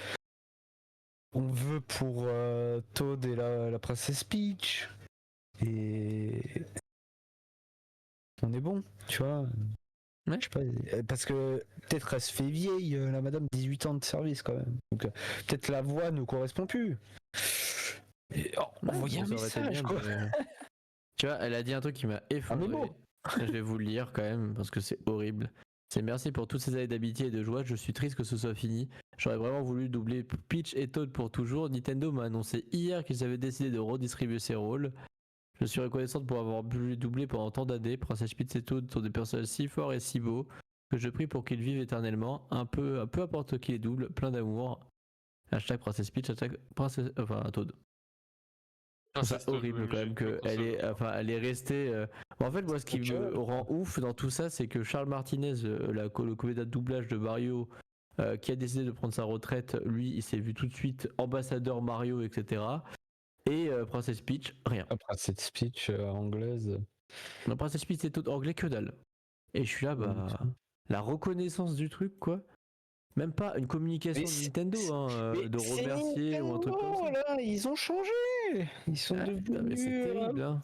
on veut pour Toad et la princesse Peach. Et on est bon, tu vois. Ouais. Je sais pas, parce que peut-être elle se fait vieille, la madame, 18 ans de service quand même. Donc peut-être la voix ne correspond plus. Et, envoyez un Ça aurait été message, bien quoi. Tu vois, elle a dit un truc qui m'a effondré. mémo. Je vais vous le lire quand même parce que c'est horrible. C'est merci pour toutes ces années d'amitié et de joie. Je suis triste que ce soit fini. J'aurais vraiment voulu doubler Peach et Toad pour toujours. Nintendo m'a annoncé hier qu'ils avaient décidé de redistribuer ses rôles. Je suis reconnaissante pour avoir pu les doubler pendant tant d'années. Princess Peach et Toad sont des personnages si forts et si beaux que je prie pour qu'ils vivent éternellement. Peu importe qui les double, plein d'amour. Hashtag Princess Peach, hashtag Princess... Enfin, Toad. Je trouve ça Princess Toad, horrible oui, quand j'ai même cru qu'elle est, enfin, elle est restée. En fait, moi, ce qui me rend ouf dans tout ça, c'est que Charles Martinez, le comédien de doublage de Mario, qui a décidé de prendre sa retraite, lui, il s'est vu tout de suite ambassadeur Mario, etc. Et Princess Peach, rien. Après cette speech anglaise. La Princess Peach, c'est tout anglais que dalle. Et je suis là, bah, la reconnaissance du truc, quoi. Même pas une communication Mais de c'est- Nintendo, hein, Mais de c'est remercier ou un truc comme Nintendo, ça. là, ils ont changé. Ils sont Ah, putain, mais c'est devenus. terrible, hein.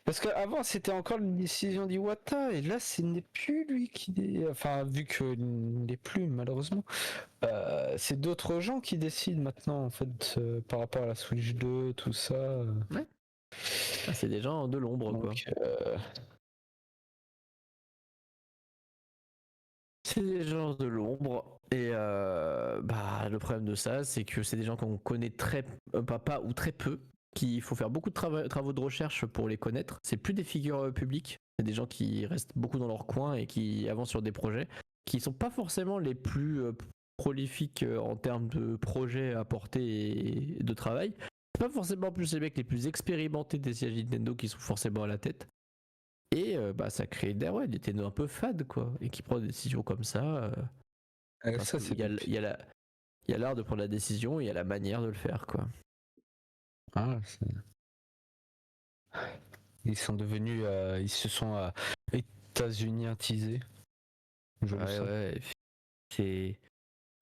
Parce qu'avant, c'était encore une décision d'Iwata, et là, ce n'est plus lui qui. Enfin, vu qu'il n'est plus, malheureusement, c'est d'autres gens qui décident maintenant, en fait, par rapport à la Switch 2, tout ça. Ah, c'est des gens de l'ombre, quoi. Donc, C'est des gens de l'ombre. Et bah, le problème de ça, c'est que c'est des gens qu'on connaît pas ou très peu, qu'il faut faire beaucoup de travaux de recherche pour les connaître. C'est plus des figures publiques, c'est des gens qui restent beaucoup dans leur coin et qui avancent sur des projets qui sont pas forcément les plus prolifiques en termes de projets à porter et de travail. C'est pas forcément plus les mecs les plus expérimentés des sièges Nintendo qui sont forcément à la tête. Et bah, ça crée des Nintendo un peu fade, quoi, et qui prend des décisions comme ça. Parce ça, qu'il y a, il y a il y a l'art de prendre la décision et il y a la manière de le faire, quoi. Ah, ils sont devenus. Ils se sont états-uniatisés. Je le Ouais, sens. ouais. C'est.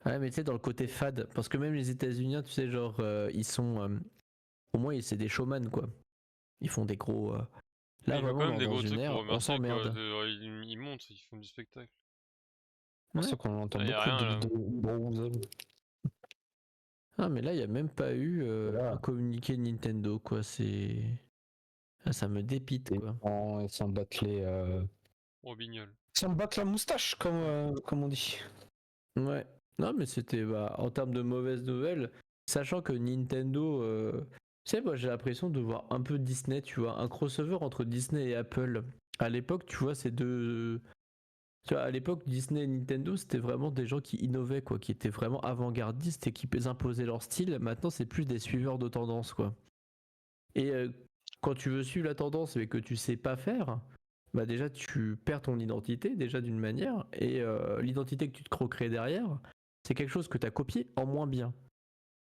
Ouais, mais tu sais, dans le côté fade, parce que même les États-Unis, tu sais, genre, ils sont. Au moins, c'est des showman, quoi. Ils font des gros. Là, Ils font quand vraiment, même des dans gros une trucs pour ère, on remercier, quoi. s'emmerde. Ils montent, ils font du spectacle. C'est pour Ouais. ça qu'on entend Ah, y a beaucoup rien, de là. vidéos Bowser. Ah, mais là, il n'y a même pas eu Voilà. un communiqué de Nintendo, quoi. C'est. Ah, ça me dépite, Et quoi. ils s'en battent les. Robignol. Ils s'en battent la moustache, comme on dit. Ouais. Non, mais c'était bah, en termes de mauvaises nouvelles, sachant que Nintendo, tu sais, moi j'ai l'impression de voir un peu Disney, tu vois, un crossover entre Disney et Apple. À l'époque, tu vois, ces deux. Tu vois, à l'époque, Disney et Nintendo, c'était vraiment des gens qui innovaient, quoi, qui étaient vraiment avant-gardistes et qui imposaient leur style. Maintenant, c'est plus des suiveurs de tendance, quoi. Et quand tu veux suivre la tendance mais que tu sais pas faire, bah déjà tu perds ton identité déjà d'une manière et l'identité que tu te recrées derrière, c'est quelque chose que tu as copié en moins bien.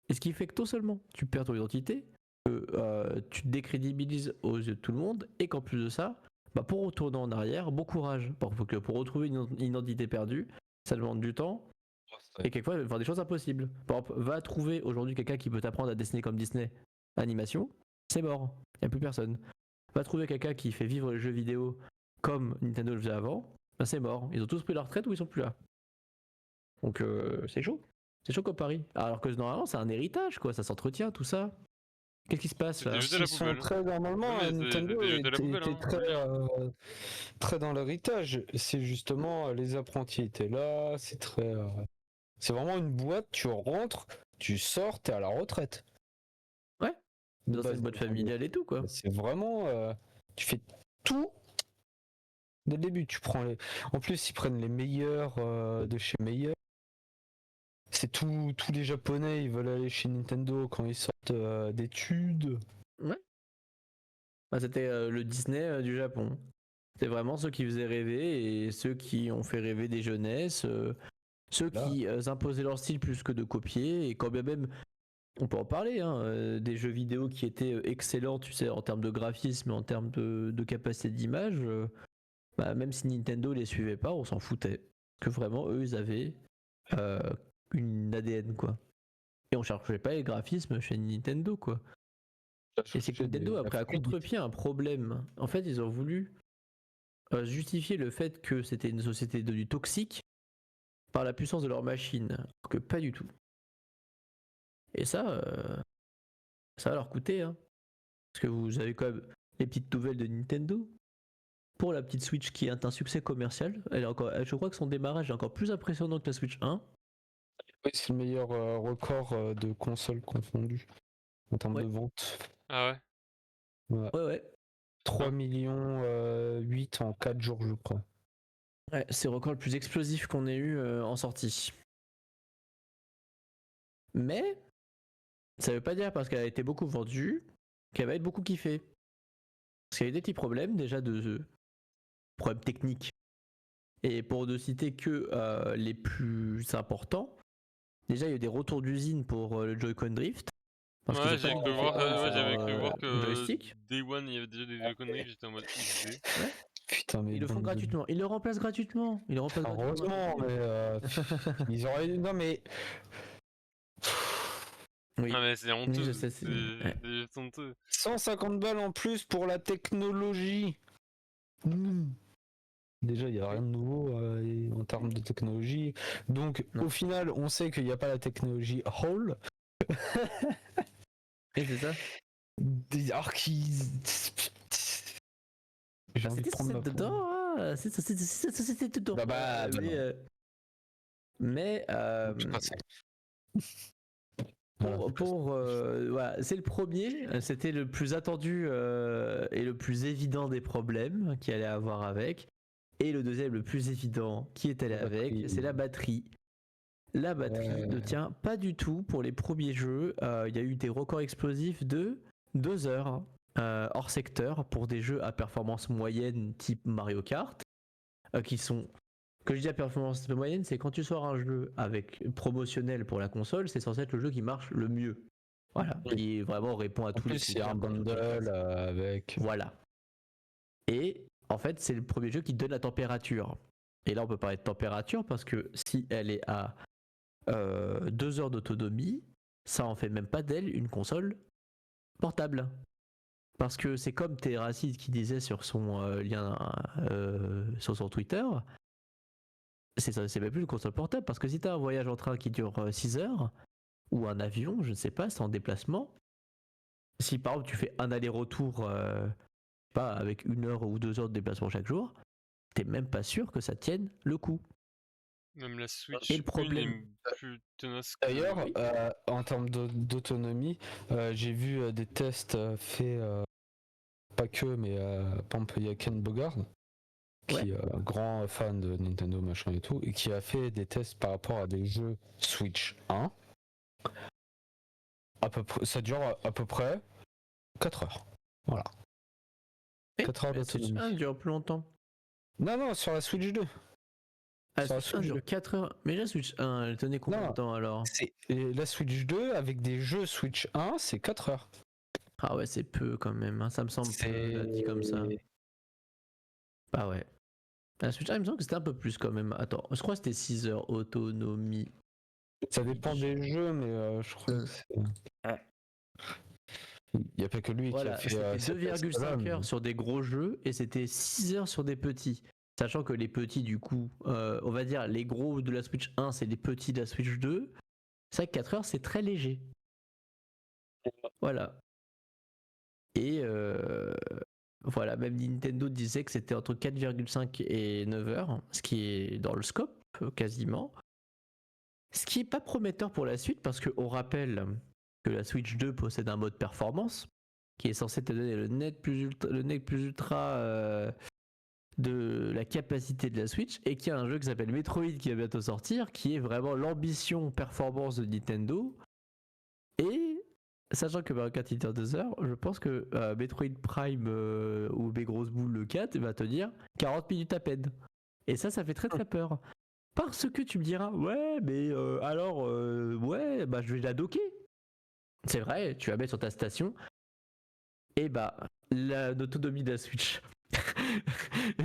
Et ce qui fait que non seulement tu perds ton identité, que tu te décrédibilises aux yeux de tout le monde et qu'en plus de ça, bah pour retourner en arrière, bon courage. Pour retrouver une identité perdue, ça demande du temps et quelquefois il va faire des choses impossibles. Par exemple, va trouver aujourd'hui quelqu'un qui peut t'apprendre à dessiner comme Disney animation, c'est mort, il n'y a plus personne. Va trouver quelqu'un qui fait vivre les jeux vidéo comme Nintendo le faisait avant, ben c'est mort. Ils ont tous pris leur retraite ou ils sont plus là. Donc c'est chaud. C'est chaud comme Paris. Alors que normalement c'est un héritage, quoi, ça s'entretient, tout ça. Qu'est-ce qui se passe C'était là? jeté à Ils la sont poubelle. très Non, normalement, mais Nintendo c'était jeté à la poubelle, était hein, faut le dire. très dans l'héritage. C'est justement les apprentis étaient là, c'est vraiment une boîte, tu rentres, tu sors, t'es à la retraite. Ouais. De Dans une base, boîte Nintendo. familiale et tout, quoi. C'est vraiment tu fais tout dès le début, tu prends les. En plus, ils prennent les meilleurs de chez meilleurs. C'est tous les Japonais, ils veulent aller chez Nintendo quand ils sortent d'études. Ouais. Bah, c'était le Disney du Japon. C'est vraiment ceux qui faisaient rêver et ceux qui ont fait rêver des jeunesses, ceux Là. qui imposaient leur style plus que de copier et quand bien même on peut en parler, hein, des jeux vidéo qui étaient excellents, tu sais, en termes de graphisme, en termes de capacité d'image, bah, même si Nintendo les suivait pas, on s'en foutait. Que vraiment, eux, ils avaient euh, une ADN, quoi. Et on cherchait pas les graphismes chez Nintendo, quoi. Et c'est que Nintendo a pris à contre-pied un problème. En fait, ils ont voulu justifier le fait que c'était une société devenue toxique par la puissance de leur machine, alors que pas du tout. Et ça va leur coûter, hein. Parce que vous avez quand même les petites nouvelles de Nintendo. Pour la petite Switch qui est un succès commercial, je crois que son démarrage est encore plus impressionnant que la Switch 1. Oui, c'est le meilleur record de consoles confondues en termes Ouais. de vente. Ah ouais? Ouais. 3 millions 8 en 4 jours, je crois. Ouais, c'est le record le plus explosif qu'on ait eu en sortie. Mais ça veut pas dire parce qu'elle a été beaucoup vendue qu'elle va être beaucoup kiffée. Parce qu'il y a eu des petits problèmes déjà de problèmes techniques. Et pour ne citer que les plus importants, déjà il y a eu des retours d'usine pour le Joy-Con Drift. Parce qu'ils Ouais, ont pas j'ai mis cru voir, Joy-Con ouais, sur j'avais cru voir que joystick. Day One, il y avait déjà des conneries, j'étais en mode XD. Ouais. Putain, mais Ils le font bande de- gratuitement. Ils le remplacent gratuitement. Ils le remplacent gratuitement. Heureusement, mais ils auraient. Non, mais. Oui. Ah mais c'est Oui, honteux, je sais. Ouais. c'est honteux. 150 balles en plus pour la technologie. Déjà, il n'y a rien de nouveau en termes de technologie. Donc, Non. au final, on sait qu'il n'y a pas la technologie Hall. Et c'est ça. Alors qu'ils. J'ai envie de C'était prendre ma peau. dedans. Hein. C'était dedans. Bah, non. Mais Je passe. voilà, c'est le premier, c'était le plus attendu et le plus évident des problèmes qu'il allait avoir avec. Et le deuxième, le plus évident qui est allé La avec, batterie. c'est la batterie. La batterie ne Ouais. tient pas du tout pour les premiers jeux. Il y a eu des records explosifs de 2 heures hors secteur pour des jeux à performance moyenne type Mario Kart, qui sont que je dis à performance moyenne, c'est quand tu sors un jeu avec promotionnel pour la console, c'est censé être le jeu qui marche le mieux. Voilà, Oui. qui vraiment répond à En tous les plus, il y a critères. un bundle avec. Voilà. Et en fait, c'est le premier jeu qui donne la température. Et là, on peut parler de température parce que si elle est à 2 heures d'autonomie, ça en fait même pas d'elle une console portable. Parce que c'est comme Terracid qui disait sur son lien sur son Twitter, c'est même plus une console portable parce que si t'as un voyage en train qui dure 6 heures ou un avion, je ne sais pas, c'est en déplacement. Si par exemple tu fais un aller-retour, pas avec 1 heure ou 2 heures de déplacement chaque jour, t'es même pas sûr que ça tienne le coup. Même la Et Switch le 1 problème, est plus tenace que... D'ailleurs, Oui. en termes d'autonomie, j'ai vu des tests faits, pas que, mais par exemple, il y a Ken Bogard, qui est grand fan de Nintendo, machin et tout, et qui a fait des tests par rapport à des jeux Switch 1. Ça dure à peu près 4 heures. Voilà. 4 heures la Switch 1 d'autonomie. dure plus longtemps. Non, sur la Switch 2. La Sur la Switch 1 Switch 2. dure 4 heures. Mais la Switch 1, elle tenait combien Non, de temps alors? et la Switch 2 avec des jeux Switch 1, c'est 4 heures. Ah ouais, c'est peu quand même, hein. Ça me semble peu là, dit comme ça. Bah ouais. La Switch 1, il me semble que c'était un peu plus quand même. Attends, je crois que c'était 6 heures autonomie. Ça dépend des jeux, mais je crois que c'est. Il n'y a pas que lui qui a Voilà, fait c'était ces tests-là, 2,5 mais- heures sur des gros jeux et c'était 6 heures sur des petits. Sachant que les petits, du coup, on va dire les gros de la Switch 1, c'est les petits de la Switch 2. C'est vrai que 4 heures, c'est très léger. Voilà. Et voilà, même Nintendo disait que c'était entre 4,5 et 9 heures, ce qui est dans le scope, quasiment. Ce qui est pas prometteur pour la suite, parce qu'on rappelle que la Switch 2 possède un mode performance, qui est censé te donner le net plus ultra de la capacité de la Switch, et qu'il y a un jeu qui s'appelle Metroid qui va bientôt sortir, qui est vraiment l'ambition performance de Nintendo. Et sachant que Mario Kart il dure 2 heures, je pense que Metroid Prime ou Mes Grosses Boules le 4 va te dire 40 minutes à peine. Et ça fait très très peur. Parce que tu me diras, ouais, mais alors, ouais, bah je vais la docker. C'est vrai, tu vas mettre sur ta station. Et bah, l'autonomie de la Switch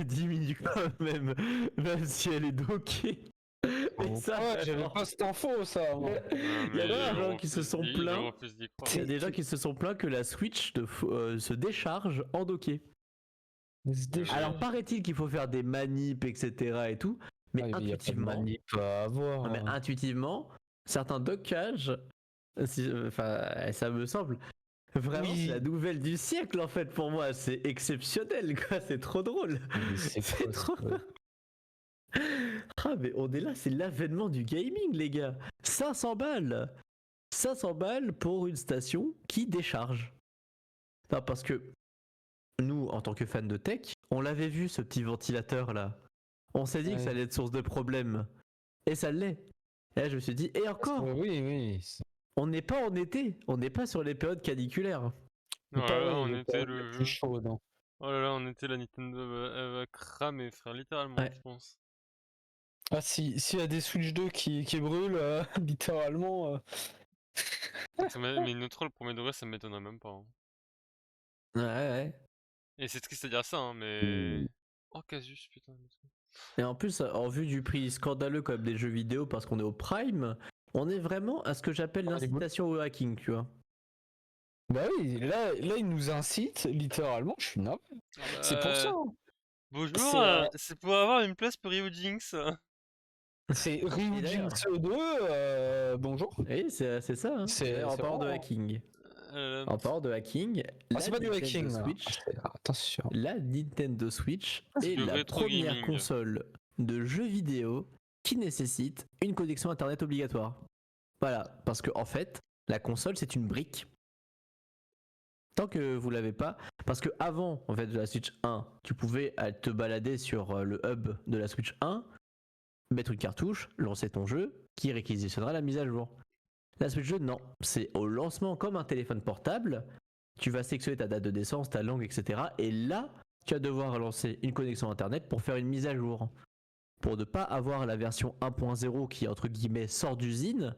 diminue quand même, même si elle est dockée. Mais ça, Ouais, j'avais pas cette info, ça. Moi. Non, il y a mais des je gens qui se refuse sont je plaints. refuse d'y croire. Il y a des gens qui se sont plaints que la Switch se décharge en docké. Alors paraît-il qu'il faut faire des manips, etc. et tout, mais Ah, il y a pas de intuitivement, manip à avoir. non, mais intuitivement, certains dockages, enfin, ça me semble vraiment Oui. c'est la nouvelle du siècle en fait pour moi. C'est exceptionnel, quoi. C'est trop drôle. Mais c'est quoi, trop. ça Ah mais on est là, c'est l'avènement du gaming, les gars. 500 balles, 500 balles pour une station qui décharge. Non, parce que nous, en tant que fans de tech, on l'avait vu ce petit ventilateur là. On s'est dit que ça allait être source de problème. Et ça l'est. Et là, je me suis dit, et encore, Oui. on n'est pas en été, on n'est pas sur les périodes caniculaires. Oh là là, on le était plus le jeu. chaud, non. Oh là là, on était la Nintendo, elle va cramer, frère, littéralement, Ouais. je pense. Ah, s'il y a des Switch 2 qui brûlent, littéralement. Mais une autre, le premier degré, ça m'étonnerait même pas. Hein. Ouais. Et c'est triste à dire ça, hein, mais Oh, Casus, putain. Et en plus, en vue du prix scandaleux comme des jeux vidéo parce qu'on est au prime, on est vraiment à ce que j'appelle Ah, les boules. l'incitation au hacking, tu vois. Bah oui, là il nous incite, littéralement, je suis navré. Ah C'est pour ça. bah, Hein. bonjour, C'est c'est pour avoir une place pour Rio Jinx. c'est Et Ryu d'ailleurs, Jinx 2, bonjour. oui, c'est ça. Hein. Et d'ailleurs, en C'est parlant de vraiment. hacking, Euh, en parlant de hacking, Ah, c'est pas du hacking là. Attention. La Nintendo Switch c'est est du la rétro première gaming. console de jeux vidéo qui nécessite une connexion internet obligatoire. Voilà, parce que en fait, la console c'est une brique. Tant que vous l'avez pas, parce que avant en fait de la Switch 1, tu pouvais te balader sur le hub de la Switch 1, mettre une cartouche, lancer ton jeu, qui réquisitionnera la mise à jour. La Switch 2, non, c'est au lancement comme un téléphone portable. Tu vas sélectionner ta date de naissance, ta langue, etc. Et là, tu vas devoir lancer une connexion internet pour faire une mise à jour. Pour ne pas avoir la version 1.0 qui entre guillemets sort d'usine,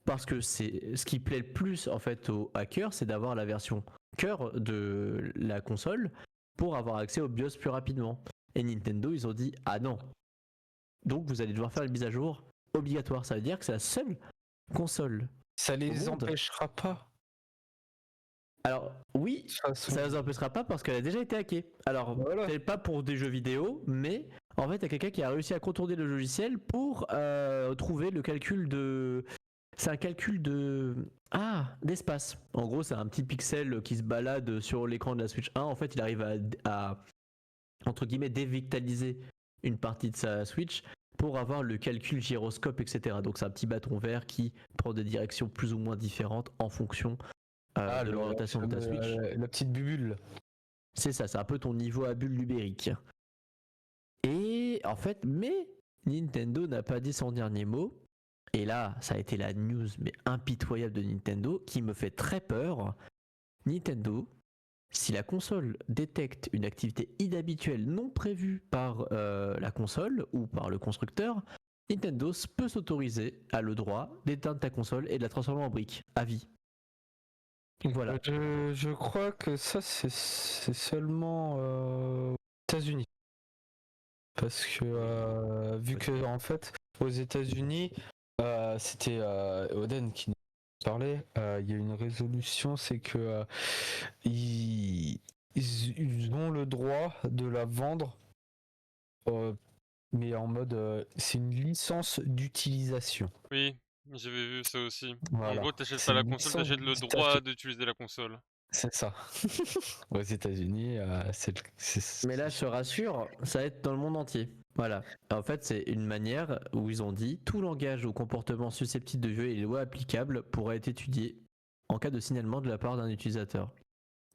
parce que c'est ce qui plaît le plus en fait aux hackers, c'est d'avoir la version cœur de la console pour avoir accès au BIOS plus rapidement. Et Nintendo, ils ont dit ah non. Donc vous allez devoir faire une mise à jour obligatoire. Ça veut dire que c'est la seule console Ça au les monde. empêchera pas. Alors oui, De toute façon. ça ne les empêchera pas parce qu'elle a déjà été hackée. Alors Voilà. peut-être pas pour des jeux vidéo, mais en fait il y a quelqu'un qui a réussi à contourner le logiciel pour trouver le calcul de... C'est un calcul de... Ah, d'espace. En gros c'est un petit pixel qui se balade sur l'écran de la Switch 1. En fait il arrive à entre guillemets dévictaliser une partie de sa Switch pour avoir le calcul gyroscope, etc. Donc c'est un petit bâton vert qui prend des directions plus ou moins différentes en fonction de l'orientation de ta Switch. La petite bubule. C'est ça, c'est un peu ton niveau à bulle numérique. Et en fait, mais Nintendo n'a pas dit son dernier mot. Et là, ça a été la news mais impitoyable de Nintendo qui me fait très peur. Nintendo, si la console détecte une activité inhabituelle non prévue par la console ou par le constructeur, Nintendo peut s'autoriser à le droit d'éteindre ta console et de la transformer en brique à vie. Donc voilà. Je crois que ça c'est seulement aux États-Unis. Parce que vu que en fait aux États-Unis c'était Oden qui nous parlait, il y a une résolution, c'est que ils ont le droit de la vendre, mais en mode c'est une licence d'utilisation. Oui, j'avais vu ça aussi. En Voilà, gros, t'achètes pas c'est la une console, licence t'achètes le droit d'utilisation. d'utiliser la console. C'est ça. Aux États-Unis, Mais là, je te rassure, ça va être dans le monde entier. Voilà. En fait, c'est une manière où ils ont dit tout langage ou comportement susceptible de violer les lois applicables pourra être étudié en cas de signalement de la part d'un utilisateur.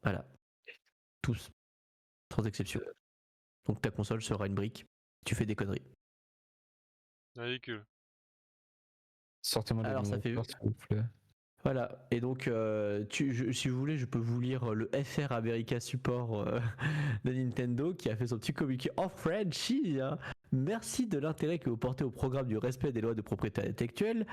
Voilà. Tous. Sans exception. Donc ta console sera une brique. Tu fais des conneries. Ridicule. Sortez-moi Alors ça fait... s'il vous plaît. Voilà. Et donc, si vous voulez, je peux vous lire le FR America Support de Nintendo qui a fait son petit communiqué en French. Hein. Merci de l'intérêt que vous portez au programme du respect des lois de propriété intellectuelle.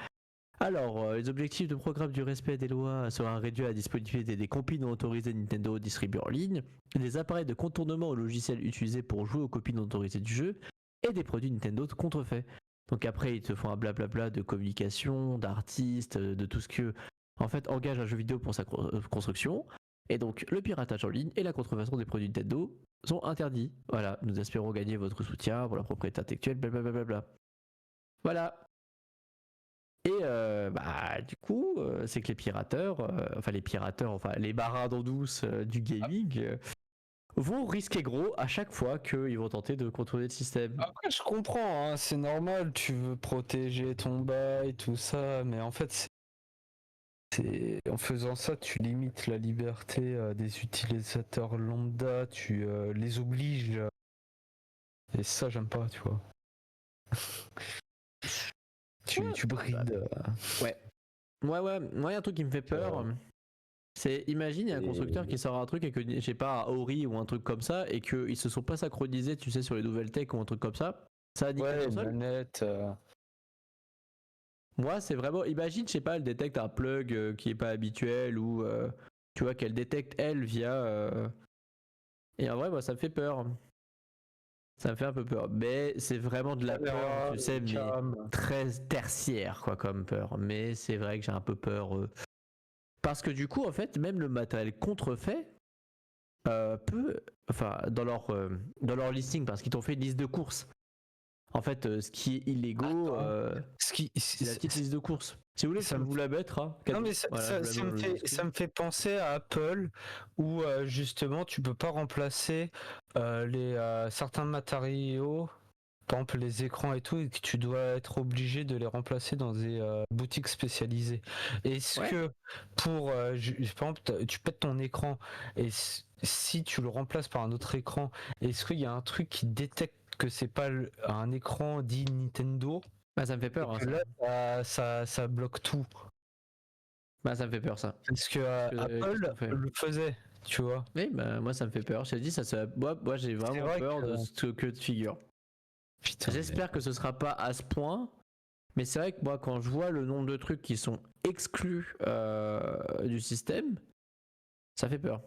Alors, les objectifs de programme du respect des lois sera réduit à la disponibilité des copies non autorisées Nintendo distribuées en ligne, des appareils de contournement au logiciel utilisés pour jouer aux copies non autorisées du jeu, et des produits Nintendo contrefaits. Donc après, ils te font un blablabla de communication, d'artistes, de tout ce que, en fait, engage un jeu vidéo pour sa construction. Et donc, le piratage en ligne et la contrefaçon des produits Nintendo sont interdits. Voilà, nous espérons gagner votre soutien pour la propriété intellectuelle, blablabla. Voilà. Et du coup, c'est que les pirateurs, les marins d'eau douce du gaming vont risquer gros à chaque fois qu'ils vont tenter de contrôler le système. Après, je comprends, hein, c'est normal, tu veux protéger ton bail, tout ça, mais en fait, en faisant ça, tu limites la liberté des utilisateurs lambda, tu les obliges. Et ça, j'aime pas, tu vois. Tu brides. Ouais. Moi, il y a un truc qui me fait peur. C'est, imagine, il y a un constructeur qui sort un truc et que, je sais pas, Ori ou un truc comme ça, et qu'ils se sont pas synchronisés, tu sais, sur les nouvelles tech ou un truc comme ça. Ça a niqué la Ouais, console. manette. Moi, c'est vraiment, imagine, je sais pas, elle détecte un plug qui est pas habituel ou, tu vois, qu'elle détecte elle via. Et en vrai, moi, ça me fait peur. Ça me fait un peu peur. Mais c'est vraiment de la peur, tu sais, mais Cam. très tertiaire, quoi, comme peur. Mais c'est vrai que j'ai un peu peur. Parce que du coup, en fait, même le matériel contrefait peut. Enfin, dans leur listing, parce qu'ils t'ont fait une liste de courses. En fait, ce qui est illégaux, Attends. Ce qui, c'est la petite liste de courses. Si vous voulez, je ça peux me vous la mettre. Hein, Non cadeau. mais Voilà, je vous la mets dans le ça screen. me fait penser à Apple où justement tu peux pas remplacer les certains matériaux, par exemple les écrans et tout, et que tu dois être obligé de les remplacer dans des boutiques spécialisées. Est-ce Ouais. que pour par exemple tu pètes ton écran et si tu le remplaces par un autre écran, est-ce qu'il y a un truc qui détecte que c'est pas un écran dit Nintendo Bah, ça me fait et peur, hein, que ça. là ça bloque tout? Bah, ça me fait peur, ça. Parce que Qu'est-ce Apple qu'on fait? le faisait, tu vois. Oui, bah, moi, ça me fait peur. Je t'ai dit, moi j'ai C'est vraiment vrai peur que. de ce que de figure. Putain, mais. J'espère que ce sera pas à ce point. Mais c'est vrai que moi, quand je vois le nombre de trucs qui sont exclus du système, ça fait peur.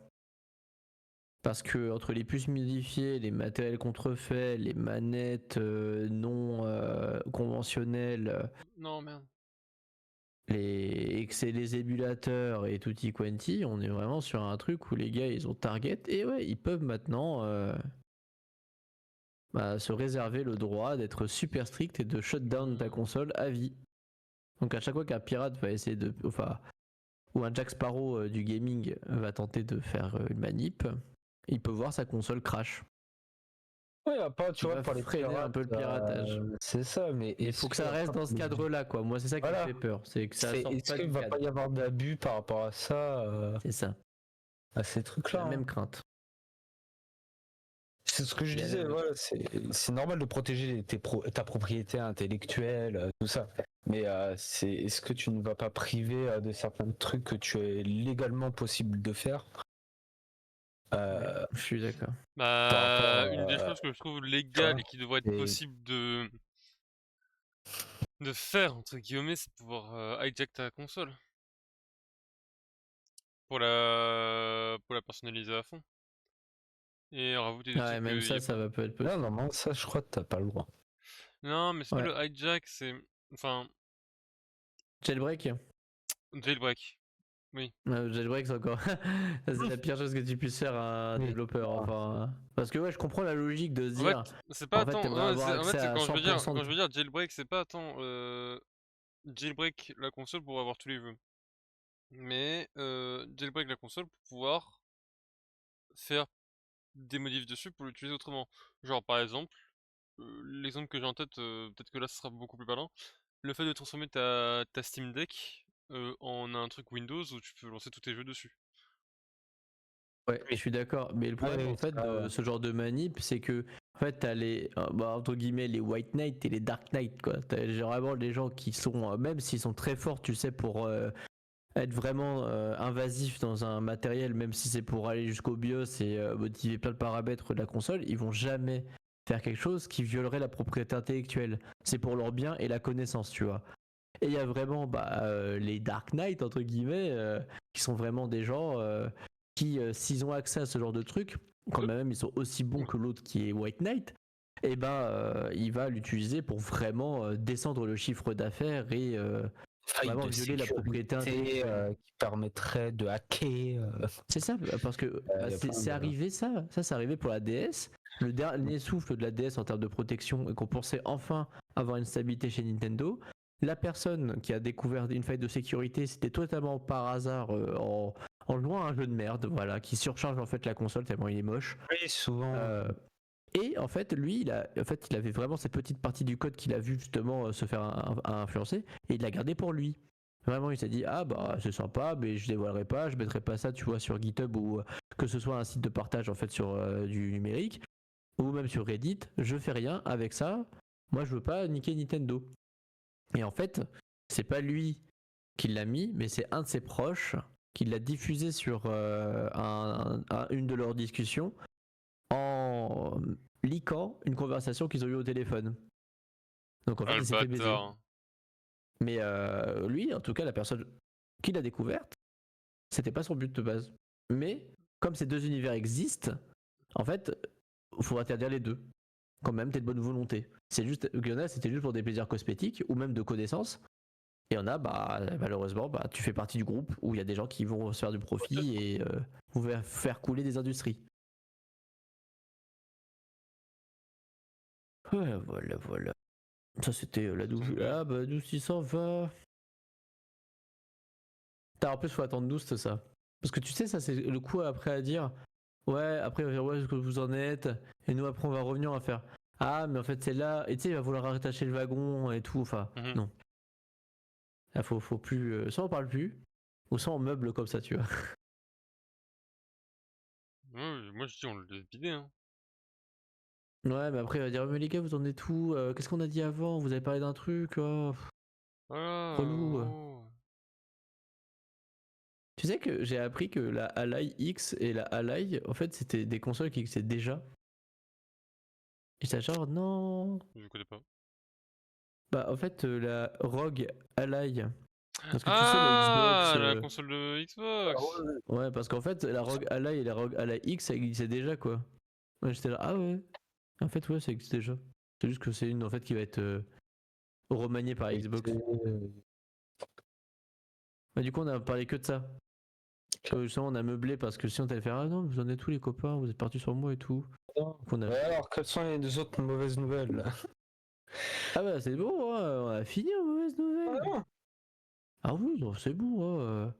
Parce que entre les puces modifiées, les matériels contrefaits, les manettes non conventionnelles, Non, merde. les émulateurs et tutti quanti, on est vraiment sur un truc où les gars ils ont target et ouais, ils peuvent maintenant se réserver le droit d'être super strict et de shutdown ta console à vie. Donc à chaque fois qu'un pirate va essayer de, enfin, ou un Jack Sparrow du gaming va tenter de faire une manip, il peut voir sa console crash. Ouais, pas, tu Il vois, va pour les freiner un pirates, peu le piratage. c'est ça, mais Mais il faut est-ce que que ça reste après, dans ce pour les- cadre-là, quoi. Moi, c'est ça qui me Voilà. fait peur, c'est que ça sorte Est-ce pas qu'il du va pas cadre. y avoir d'abus par rapport à ça, C'est ça. à ces J'ai trucs-là, la hein. même crainte. C'est ce que je J'ai la disais, même voilà, c'est normal de protéger ta propriété intellectuelle, tout ça. Mais est-ce que tu ne vas pas priver de certains trucs que tu es légalement possible de faire Ouais, je suis d'accord. par Bah, rapport une des choses que je trouve tu vois, légales et qui devrait être et possible de faire, entre guillemets, c'est pouvoir hijack ta console pour la personnaliser à fond. Et rajouter des Ouais, trucs même qu'il y ça, a ça pas. va pas être là, possible. normalement, ça, je crois que t'as pas le droit. Non, mais c'est pas Ouais. le hijack, c'est. Enfin, Jailbreak? jailbreak. Oui. Jailbreak, c'est encore. Ça, c'est la pire chose que tu puisses faire à un Oui. développeur. Enfin. Parce que, ouais, je comprends la logique de se En fait, dire. c'est pas En fait, tant. t'aimerais Non, avoir en accès fait, à 100% quand de. je veux dire jailbreak, c'est pas tant jailbreak la console pour avoir tous les jeux. Mais jailbreak la console pour pouvoir faire des modifs dessus pour l'utiliser autrement. Genre par exemple, l'exemple que j'ai en tête, peut-être que là ce sera beaucoup plus parlant, le fait de transformer ta Steam Deck en un truc Windows où tu peux lancer tous tes jeux dessus. Ouais, je suis d'accord. Mais le problème, Ouais, en fait, ça, de ce genre de manip, c'est que, en fait, t'as les, entre guillemets, les White Knight et les Dark Knight, quoi. T'as vraiment les gens qui sont, même s'ils sont très forts, tu sais, pour être vraiment invasifs dans un matériel, même si c'est pour aller jusqu'au BIOS et modifier plein de paramètres de la console, ils vont jamais faire quelque chose qui violerait la propriété intellectuelle. C'est pour leur bien et la connaissance, tu vois. Et il y a vraiment les Dark Knight, entre guillemets, qui sont vraiment des gens qui, s'ils ont accès à ce genre de truc, quand même ils sont aussi bons que l'autre qui est White Knight, et il va l'utiliser pour vraiment descendre le chiffre d'affaires et faille vraiment de violer la propriété sécurité intellectuelle. qui permettrait de hacker. C'est ça, parce que Y a plein c'est de- arrivé ça. Ça, c'est arrivé pour la DS. Le dernier souffle de la DS en termes de protection et qu'on pensait enfin avoir une stabilité chez Nintendo. La personne qui a découvert une faille de sécurité, c'était totalement par hasard en jouant à un jeu de merde, voilà, qui surcharge en fait la console tellement il est moche. Oui, souvent. Et en fait, lui, il avait vraiment cette petite partie du code qu'il a vu justement se faire influencer et il l'a gardé pour lui. Vraiment, il s'est dit ah bah c'est sympa, mais je dévoilerai pas, je mettrai pas ça, tu vois, sur GitHub ou que ce soit un site de partage en fait sur du numérique ou même sur Reddit. Je fais rien avec ça. Moi, je veux pas niquer Nintendo. Et en fait, c'est pas lui qui l'a mis, mais c'est un de ses proches qui l'a diffusé sur une de leurs discussions en leakant une conversation qu'ils ont eue au téléphone. Donc en fait, Ah le il s'est fait baiser. bâtard. Mais lui, en tout cas, la personne qui l'a découverte, c'était pas son but de base. Mais comme ces deux univers existent, en fait, il faut interdire les deux. quand même, t'es de bonne volonté. C'est juste, il y en a, c'était juste pour des plaisirs cosmétiques ou même de connaissances. Et il y en a, bah, malheureusement, bah, tu fais partie du groupe où il y a des gens qui vont se faire du profit et vont faire couler des industries. Voilà, voilà. Ça, c'était la douche. 72. Ah, bah, 12 va. En plus, faut attendre 12, ça. Parce que tu sais, ça, c'est le coup après à dire. Ouais, après, il va dire, ouais, est-ce que vous en êtes? Et nous, après, on va revenir à faire. Ah, mais en fait, c'est là. Et tu sais, il va vouloir rattacher le wagon et tout. Enfin, non. Là, faut plus. Soit on parle plus, ou soit on meuble comme ça, tu vois. Ouais, moi je dis on le laisse vider, hein. Ouais, mais après, il va dire, mais les gars, vous en êtes où? Qu'est-ce qu'on a dit avant? Vous avez parlé d'un truc? Voilà, Relou. oh. Tu sais que j'ai appris que la Ally X et la Ally, en fait, c'était des consoles qui existaient déjà. Et ça genre, non. Je connais pas. Bah, en fait, la ROG Ally. Parce que tu sais, la Xbox. Ah, la console de Xbox. Ouais, parce qu'en fait, la ROG Ally et la ROG Ally X, ça existait déjà, quoi. Ouais, j'étais là, ah ouais. En fait, ouais, ça existe déjà. C'est juste que c'est une, en fait, qui va être remaniée par Xbox. Bah, du coup, on a parlé que de ça. Justement, on a meublé parce que sinon, t'allais faire, ah non, vous en êtes tous les copains, vous êtes partis sur moi et tout. Donc, on a... Ouais, alors, quelles sont les deux autres mauvaises nouvelles là? Ah bah, c'est bon, hein, on a fini en mauvaise nouvelle. Ah oui, non, c'est bon, hein,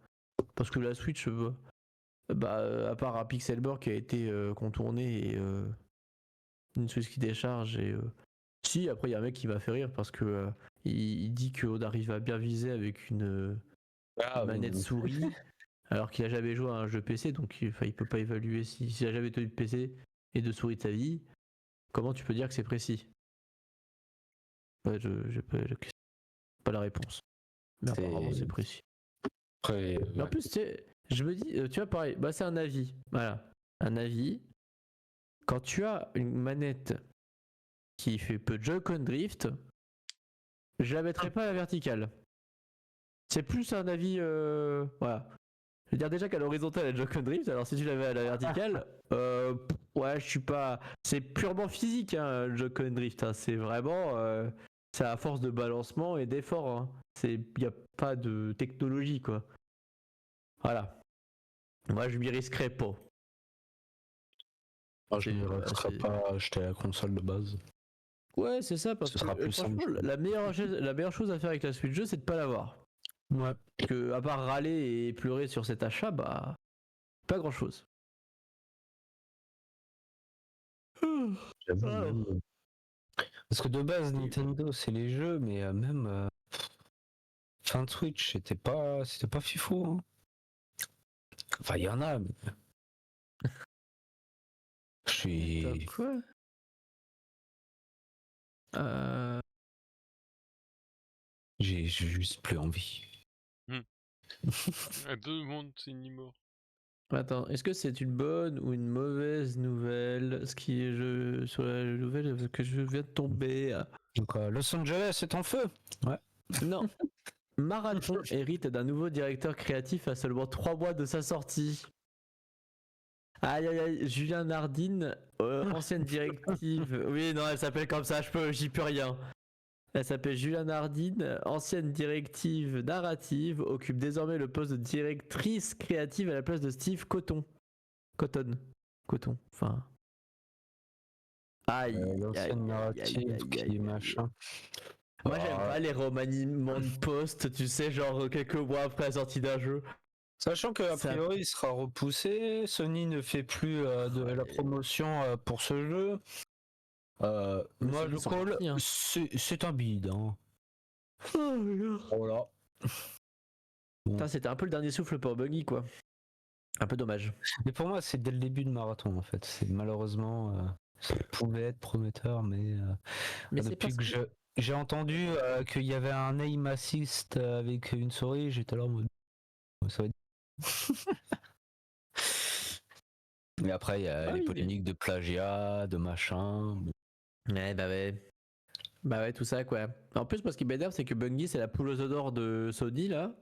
parce que la Switch, à part un Pixelburg qui a été contourné et une Switch qui décharge et si après il y a un mec qui m'a fait rire parce que il dit qu'on arrive à bien viser avec une manette souris alors qu'il a jamais joué à un jeu PC donc il peut pas évaluer s'il a jamais tenu de PC et de souris de sa vie. Comment tu peux dire que c'est précis? Ouais, j'ai pas la réponse. Mais apparemment c'est précis. Après, Mais en plus, tu sais, je me dis, tu vois, pareil, bah c'est un avis. Voilà. Un avis. Quand tu as une manette qui fait peu de Joy-Con drift, je la mettrai pas à la verticale. C'est plus un avis. Voilà. Je veux dire déjà qu'à l'horizontale, elle a Joy-Con drift, alors si tu la mets à la verticale, ouais, je suis pas. C'est purement physique, hein, le Joy-Con drift. Hein. C'est vraiment. C'est à force de balancement et d'effort. Hein. Il n'y a pas de technologie, quoi. Voilà. Moi, je m'y risquerais pas. je ne risquerai pas à acheter la console de base. Ouais, c'est ça, parce Ce sera que plus franchement, simple. la meilleure chose à faire avec la Switch 2, c'est de pas l'avoir. Ouais. Que, à part râler et pleurer sur cet achat, bah, pas grand chose. J'avoue, même. Parce que de base, Nintendo, c'est les jeux, mais même fin de Switch, c'était pas fifou. Hein. Enfin, il y en a, mais. Je suis. Quoi J'ai juste plus envie. À deux mondes, c'est ni mort. Attends, est-ce que c'est une bonne ou une mauvaise nouvelle ce qui est sur la nouvelle que je viens de tomber? Donc, Los Angeles est en feu. Ouais. Non. Marathon hérite d'un nouveau directeur créatif à seulement 3 mois de sa sortie. Aïe aïe aïe, Julien Nardine, ancienne directive. Oui, non, elle s'appelle comme ça, j'y peux rien. Elle s'appelle Julia Nardine, ancienne directive narrative, occupe désormais le poste de directrice créative à la place de Steve Cotton. Enfin. Aïe, L'ancienne narrative qui machin. Moi j'aime pas les remaniements de poste, tu sais, genre quelques mois après la sortie d'un jeu. Sachant que a priori il sera repoussé, Sony ne fait plus de la promotion pour ce jeu. Moi je colle, hein. c'est un bide. Hein. Voilà. Bon. C'était un peu le dernier souffle pour Bungie quoi. Un peu dommage. Mais pour moi c'est dès le début de marathon en fait. C'est malheureusement ça pouvait être prometteur, mais depuis que j'ai entendu qu'il y avait un aim assist avec une souris, j'étais là en mode ça va être. Mais après, il y a les polémiques de plagiat, de machin. Ouais, bah ouais. Bah ouais, tout ça quoi. En plus, parce qu'il m'énerve, c'est que Bungie, c'est la poule aux œufs d'or de Sony là.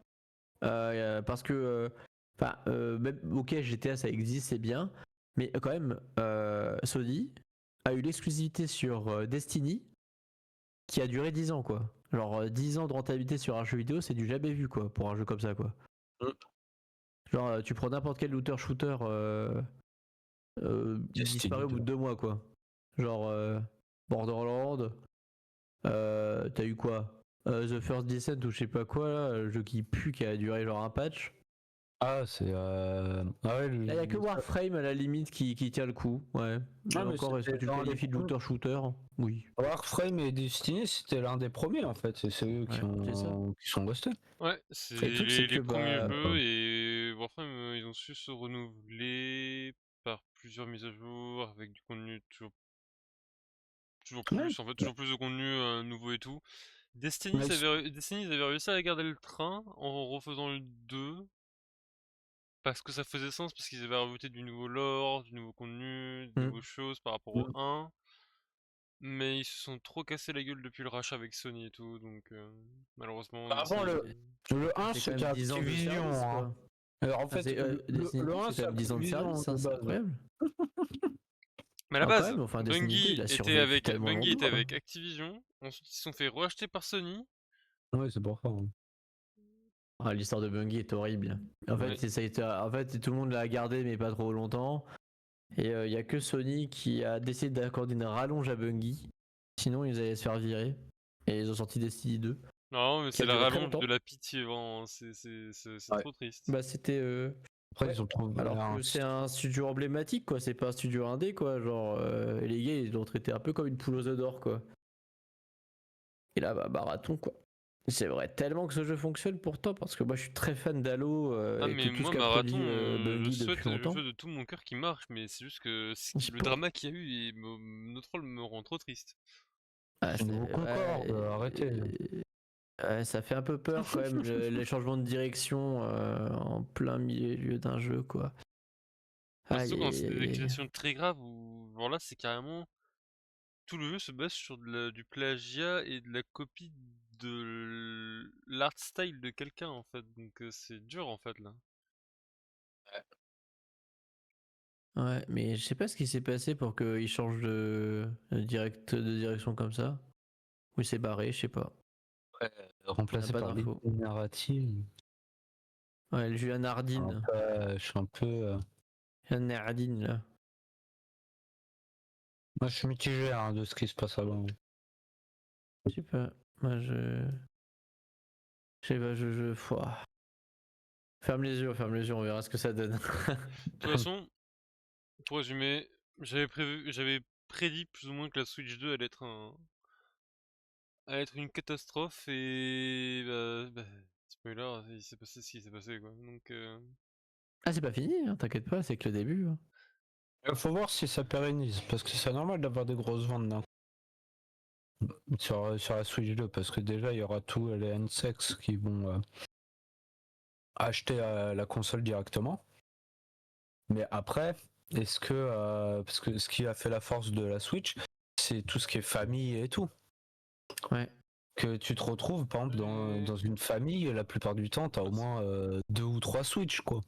Parce que. Enfin, même, ok, GTA ça existe, c'est bien. Mais quand même, Sony, a eu l'exclusivité sur Destiny qui a duré 10 ans, quoi. Genre 10 ans de rentabilité sur un jeu vidéo, c'est du jamais vu, quoi, pour un jeu comme ça, quoi. Genre, tu prends n'importe quel looter-shooter, il Destiny disparaît au bout de 2 mois, quoi. Genre, Borderlands, t'as eu quoi? The First Descent ou je sais pas quoi, là, le jeu qui pue, qui a duré genre un patch. Ah, c'est. Ah ouais, Là, y a que Warframe à la limite qui tient le coup, ouais. Ah, mais Encore, est-ce que c'était tu le l'un des qualifies de premiers. looter-shooter? Oui. Warframe et Destiny, c'était l'un des premiers en fait. C'est eux Ouais, c'est ça. qui sont restés. Ouais, c'est Et le truc, c'est les que, premiers bah, jeux et Warframe, ils ont su se renouveler par plusieurs mises à jour avec du contenu toujours Ouais. plus, en fait, toujours plus de contenu nouveau et tout. Ouais, ils sont- Destiny, ils avaient réussi à garder le train en refaisant le 2 parce que ça faisait sens, parce qu'ils avaient rajouté du nouveau lore, du nouveau contenu, de hmm. nouvelles choses par rapport au Mm. 1. Mais ils se sont trop cassé la gueule depuis le rachat avec Sony et tout, donc malheureusement, Avant, Destiny. le Ça 1, fait quand c'était même 10 ans de Activision. service, Hein. quoi. Alors en Ah, fait, Destiny le 2, 1, c'est quand c'est même 10 ans de Activision service, hein, de c'est base. incroyable. Mais à la Ah, quand base, même, enfin, Destiny 2, il a survécu tellement Bungie était longtemps, quoi. avec Activision, ensuite ils se sont fait racheter par Sony. Ouais, c'est pour ça. Hein. Ah, l'histoire de Bungie est horrible. En fait, Ouais. ça a été, en fait, tout le monde l'a gardé, mais pas trop longtemps. Et il y a que Sony qui a décidé d'accorder une rallonge à Bungie. Sinon, ils allaient se faire virer. Et ils ont sorti Destiny 2, Non, mais qui c'est a la duré très rallonge de longtemps. la pitié, vraiment, c'est Ouais. trop triste. Bah, c'était. Après, Ouais. ils ont trouvé Alors un. que c'est un studio emblématique, quoi. C'est pas un studio indé, quoi. Genre, les gars, ils l'ont traité un peu comme une poule aux œufs d'or, quoi. Et là, bah, marathon, quoi. C'est vrai tellement que ce jeu fonctionne pourtant, parce que moi, je suis très fan d'Halo Ah, et mais tout ce moi, qu'a Marathon, produit je Bungie depuis souhaite, je longtemps. veux de tout mon cœur qu'il marche, mais c'est juste que J'ai le pas- drama qu'il y a eu et notre rôle me rend trop triste. Ah, C'est nouveau Concorde, arrêtez. ouais, ça fait un peu peur quand même, les changements de direction en plein milieu d'un jeu, quoi. Bah, surtout Aïe, quand aïe, c'est des aïe. accusations très graves où, voilà, c'est carrément. Tout le jeu se base sur du plagiat et de la copie de l'art style de quelqu'un en fait, donc c'est dur en fait là. Ouais, mais je sais pas ce qui s'est passé pour qu'il change de direction comme ça. Ou il s'est barré, je sais pas. Ouais, On n'a remplacé pas par les d'infos. narratives. Ouais, le Julien Un Nardine. peu, je suis un peu. Julien Nardine, là. Moi, je suis mitigé hein, de ce qui se passe avant. Je sais pas. Moi, je sais pas, Pouah. Ferme les yeux, on verra ce que ça donne. De toute façon, pour résumer, j'avais prédit plus ou moins que la Switch 2 allait être une catastrophe et spoiler, il s'est passé ce qui s'est passé quoi. Donc Ah, c'est pas fini, hein, t'inquiète pas, c'est que le début, hein. Il faut voir si ça pérennise, parce que c'est normal d'avoir des grosses ventes d'un coup sur la Switch 2, parce que déjà il y aura tous les N-Sex qui vont acheter la console directement. Mais après, est-ce que. Parce que ce qui a fait la force de la Switch, c'est tout ce qui est famille et tout. Ouais. Que tu te retrouves, par exemple, dans une famille, la plupart du temps, t'as au moins 2 ou 3 Switch, quoi.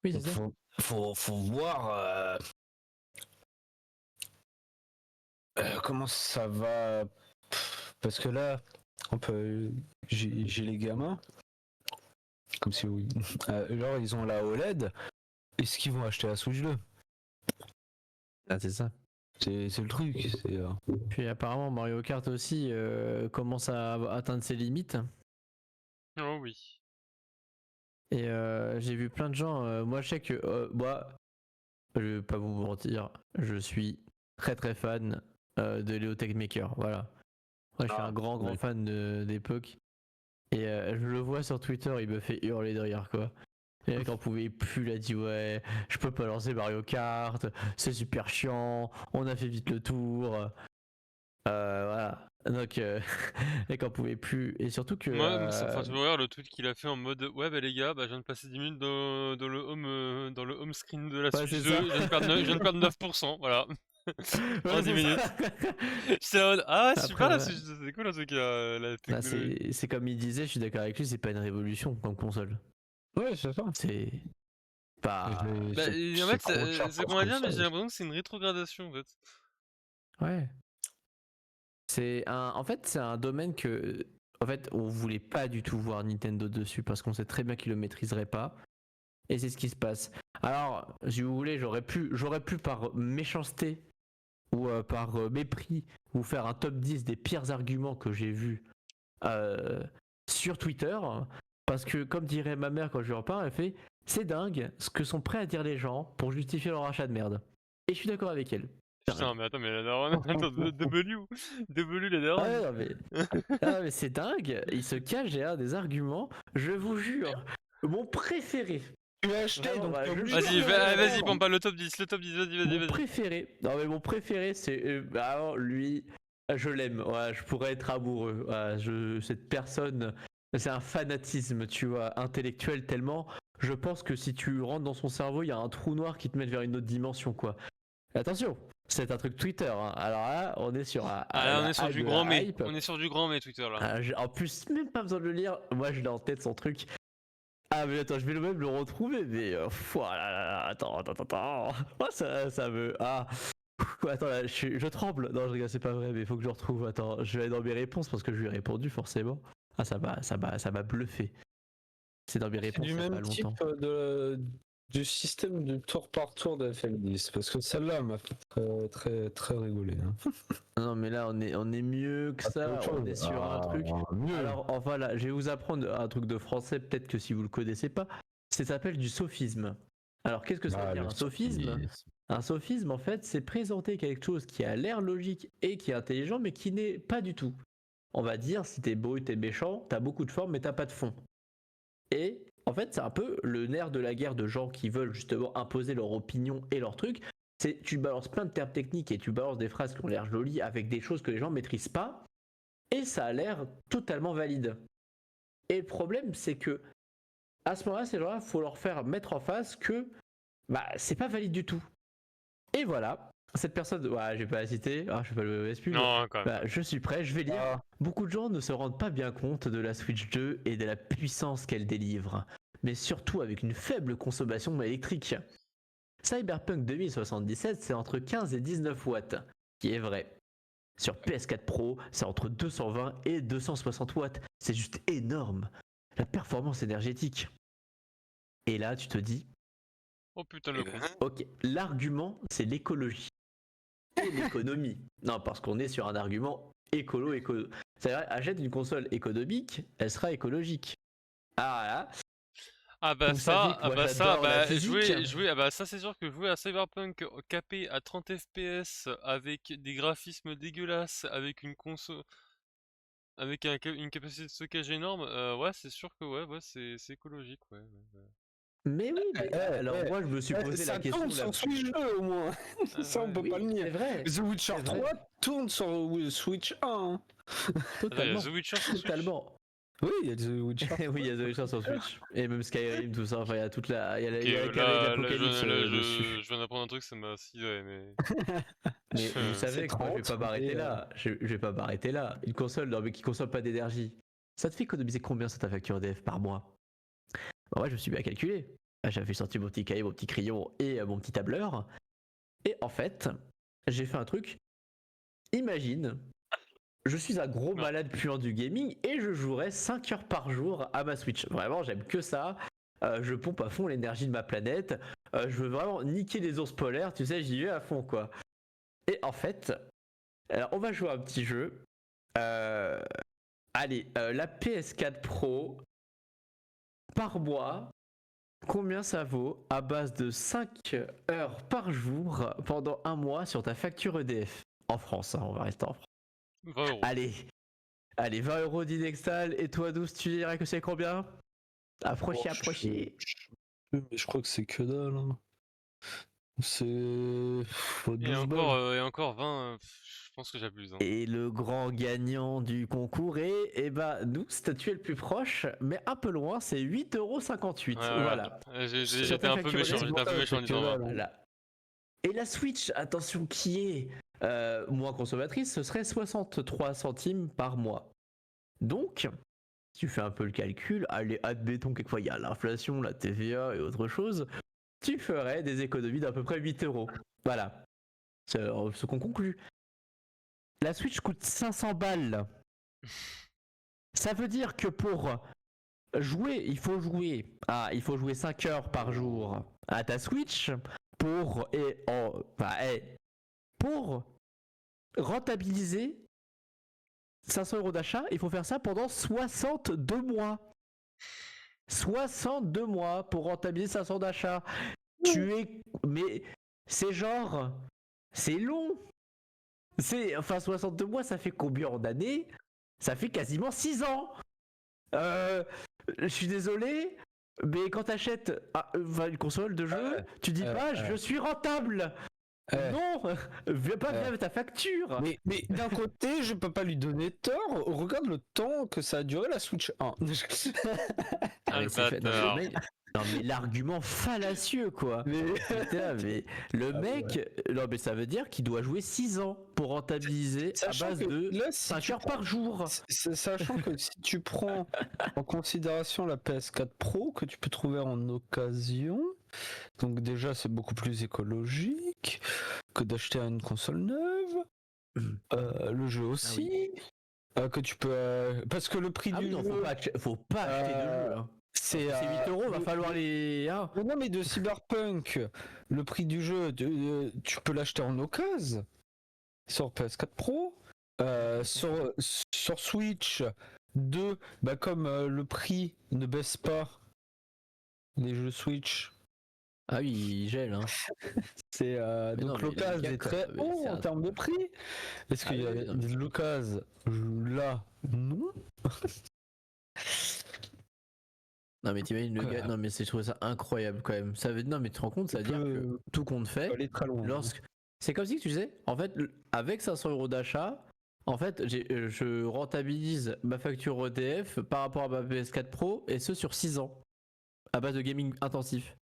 Oui, c'est Donc ça. faut voir comment ça va. Parce que là, j'ai les gamins, comme si oui. Genre, ils ont la OLED. Est-ce qu'ils vont acheter la Switch 2? Ah, c'est ça. C'est le truc. Puis apparemment, Mario Kart aussi commence à atteindre ses limites. oh oui. Et j'ai vu plein de gens. Moi, je sais que moi, je vais pas vous mentir, je suis très fan de Leo Techmaker. Voilà. Moi, je suis un grand ouais. fan d'époque. Et je le vois sur Twitter, il me fait hurler de rire, quoi. Le mec en pouvait plus, il a dit ouais, je peux pas lancer Mario Kart, c'est super chiant, on a fait vite le tour. Voilà. Donc, le mec en pouvait plus. Et surtout que. Moi, ça me fait toujours rire le tweet qu'il a fait en mode ouais bah les gars, bah je viens de passer 10 minutes dans le home screen de la Ouais, Switch c'est 2, ça. je viens de perdre 9%, voilà, en Ouais, 10 c'est minutes. ça. J'étais en mode ah Après, super la ouais. Switch 2, c'est cool en tout cas la Bah, technologie. c'est comme il disait, je suis d'accord avec lui, c'est pas une révolution comme console. Ouais, c'est ça. C'est Bah, Bah, et en fait, c'est qu'on va dire, mais j'ai ça. l'impression que c'est une rétrogradation en fait. ouais. En fait, c'est un domaine que, en fait, on voulait pas du tout voir Nintendo dessus parce qu'on sait très bien qu'ils le maîtriseraient pas. Et c'est ce qui se passe. Alors, si vous voulez, j'aurais pu par méchanceté ou par mépris vous faire un top 10 des pires arguments que j'ai vus sur Twitter. Parce que, comme dirait ma mère quand je lui en parle, elle fait c'est dingue ce que sont prêts à dire les gens pour justifier leur achat de merde. Et je suis d'accord avec elle. Putain, mais attends, mais la daronne, attends, W la Ah daronne. ouais, non, mais c'est dingue, il se cache derrière des arguments, je vous jure. Mon préféré. Tu l'as acheté, Vraiment, donc bah, t'es je obligé jure. Vas-y, de vas-y, répondre. Pampa, le top 10, vas-y, Mon vas-y. préféré. Non mais mon préféré c'est alors, lui, je l'aime. Ouais, je pourrais être amoureux. Ouais, cette personne, c'est un fanatisme, tu vois, intellectuel tellement. Je pense que si tu rentres dans son cerveau, il y a un trou noir qui te met vers une autre dimension, quoi. Attention, c'est un truc Twitter. Hein. Alors là, on est sur Ah là, on la est sur hype du de grand la mais. hype. On est sur du grand mais Twitter là. En plus, même pas besoin de le lire. Moi, je l'ai en tête son truc. Ah mais attends, je vais même le retrouver, mais voilà, attends. Moi ça me attends là, je tremble. Non, je rigole, c'est pas vrai, mais il faut que je le retrouve. Attends, je vais aller dans mes réponses parce que je lui ai répondu forcément. Ah ça m'a bluffé. C'est dans mes C'est réponses du il y a pas même type longtemps. du système du tour par tour de FL10, parce que celle-là m'a fait très rigoler. Hein. Non mais là on est mieux que ça, on est sur un truc. Mieux. Alors enfin là, je vais vous apprendre un truc de français, peut-être que si vous le connaissez pas, ça s'appelle du sophisme. Alors qu'est-ce que ça veut dire le un sophisme? Un sophisme, en fait, c'est présenter quelque chose qui a l'air logique et qui est intelligent, mais qui n'est pas du tout. On va dire, si t'es beau et t'es méchant, t'as beaucoup de forme, mais t'as pas de fond. Et en fait, c'est un peu le nerf de la guerre de gens qui veulent justement imposer leur opinion et leur truc. C'est tu balances plein de termes techniques et tu balances des phrases qui ont l'air jolies avec des choses que les gens maîtrisent pas, et ça a l'air totalement valide. Et le problème, c'est que à ce moment-là, ces gens-là, faut leur faire mettre en face que bah c'est pas valide du tout. Et voilà, cette personne, ouais, je vais pas la citer, je vais pas le pub. Non, quand même. Bah, je suis prêt, je vais lire. Beaucoup de gens ne se rendent pas bien compte de la Switch 2 et de la puissance qu'elle délivre, mais surtout avec une faible consommation électrique. Cyberpunk 2077, c'est entre 15 et 19 watts, qui est vrai. Sur PS4 Pro, c'est entre 220 et 260 watts. C'est juste énorme. La performance énergétique. Et là, tu te dis, Oh putain, le con. ok, l'argument, c'est l'écologie. Et l'économie. Non, parce qu'on est sur un argument écolo. C'est-à-dire, achète une console économique, elle sera écologique. Ah Ah bah Vous ça, savez que moi, j'adore la physique. jouer, ah bah ça c'est sûr que jouer à Cyberpunk capé à 30 FPS avec des graphismes dégueulasses, avec une console, avec une capacité de stockage énorme, ouais c'est sûr que ouais c'est écologique ouais. Mais oui, mais alors moi, je me suis posé la Ça question. tourne sur Switch 2 au moins. Ça, on peut Oui, pas le nier. c'est vrai. The Witcher c'est vrai. 3 tourne sur Switch 1. Hein. Attends, il y a Totalement. The Witcher sur Switch. Totalement. Oui, il y a The Witcher. Oui, il y a The Witcher sur Switch. Et même Skyrim, tout ça. Enfin, il y a toute la. Il y a, Ok, il y a la caverne d'Apocalypse dessus. je viens d'apprendre un truc, ça m'a sidéré, mais... Mais vous savez que moi, je vais pas 30, m'arrêter mais, là. Je vais pas m'arrêter là. Une console non, mais qui consomme pas d'énergie. Ça te fait économiser combien sur ta facture EDF par mois? Bah, moi, je me suis bien calculé. J'avais sorti mon petit cahier, mon petit crayon et mon petit tableur. Et en fait, j'ai fait un truc. Imagine, je suis un gros Non. malade puant du gaming et je jouerais 5 heures par jour à ma Switch. Vraiment, j'aime que ça. Je pompe à fond l'énergie de ma planète. Je veux vraiment niquer les ours polaires, tu sais, j'y vais à fond quoi. Et en fait, alors on va jouer à un petit jeu. Allez, la PS4 Pro par mois, combien ça vaut à base de 5 heures par jour pendant un mois sur ta facture EDF? En France, hein, on va rester en France. 20 euros. Allez, 20 euros d'Inextal. Et toi, 12, tu dirais que c'est combien? Approchez. Mais je crois que c'est que dalle. Hein. C'est. Et 12 balles. et encore 20, je pense que j'abuse. Hein. Et le grand gagnant du concours est, nous, statut le plus proche, mais un peu loin, c'est 8,58 €. Ouais, Voilà. J'étais un peu méchant, en disant 20. Voilà. Et la Switch, attention, qui est moins consommatrice, ce serait 63 centimes par mois. Donc, si tu fais un peu le calcul, allez, admettons quelquefois il y a l'inflation, la TVA et autre chose, tu ferais des économies d'à peu près 8 euros. Voilà. C'est ce qu'on conclut. La Switch coûte 500 balles. Ça veut dire que pour jouer, il faut jouer 5 heures par jour à ta Switch pour rentabiliser 500 euros d'achat, il faut faire ça pendant 62 mois. 62 mois pour rentabiliser 500 d'achat. Mais c'est genre... C'est long. 62 mois, ça fait combien en années? Ça fait quasiment 6 ans. Je suis désolé, mais quand t'achètes une console de jeu, tu dis pas je suis rentable. Non, viens pas via ta facture. Mais d'un côté, je peux pas lui donner tort. Regarde le temps que ça a duré la Switch 1. Ah, le c'est fait- bâtard. Non mais l'argument fallacieux quoi. Putain, mais le mec, non mais ça veut dire qu'il doit jouer 6 ans pour rentabiliser à Sachant base que de là, si 5 tu heures prends- par jour. Sachant que si tu prends en considération la PS4 Pro que tu peux trouver en occasion, donc déjà c'est beaucoup plus écologique que d'acheter une console neuve. Le jeu aussi. Que tu peux parce que le prix Ah du oui, non, jeu faut pas acheter de jeu. Hein. c'est 8 euros, va falloir les. Ah. non mais de Cyberpunk, le prix du jeu tu peux l'acheter en occasion sur PS4 Pro, sur Switch 2, bah comme le prix ne baisse pas les jeux Switch, Ah oui, il gèle. Hein. c'est Mais non, donc mais l'occasion les gars, est très quoi, haut c'est en termes de prix. Est-ce qu'il y a oui, non, l'occasion là? Non. Non mais t'imagines le gars, non mais je trouve ça incroyable quand même. Non mais tu te rends compte, ça veut dire que tout compte fait, aller très loin. c'est comme si tu sais, en fait avec 500 euros d'achat, en fait je rentabilise ma facture EDF par rapport à ma PS4 Pro et ce sur 6 ans à base de gaming intensif.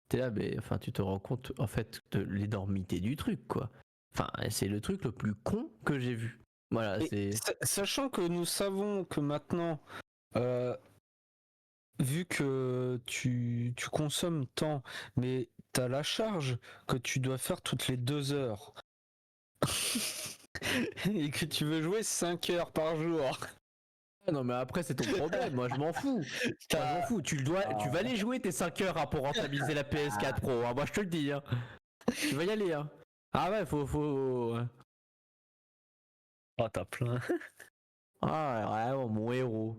T'es là, mais enfin tu te rends compte en fait de l'énormité du truc quoi. Enfin c'est le truc le plus con que j'ai vu. Voilà, Et c'est. sachant que nous savons que maintenant, vu que tu consommes tant, mais t'as la charge que tu dois faire toutes les 2 heures. Et que tu veux jouer 5 heures par jour. Ah non mais après c'est ton problème, moi je m'en fous. Moi, je m'en fous, tu vas aller jouer tes 5 heures hein, pour rentabiliser la PS4 Pro, hein. Moi je te le dis. Hein. Tu vas y aller. Hein. Ah ouais, faut... Oh, t'as plein. Ah vraiment, mon héros.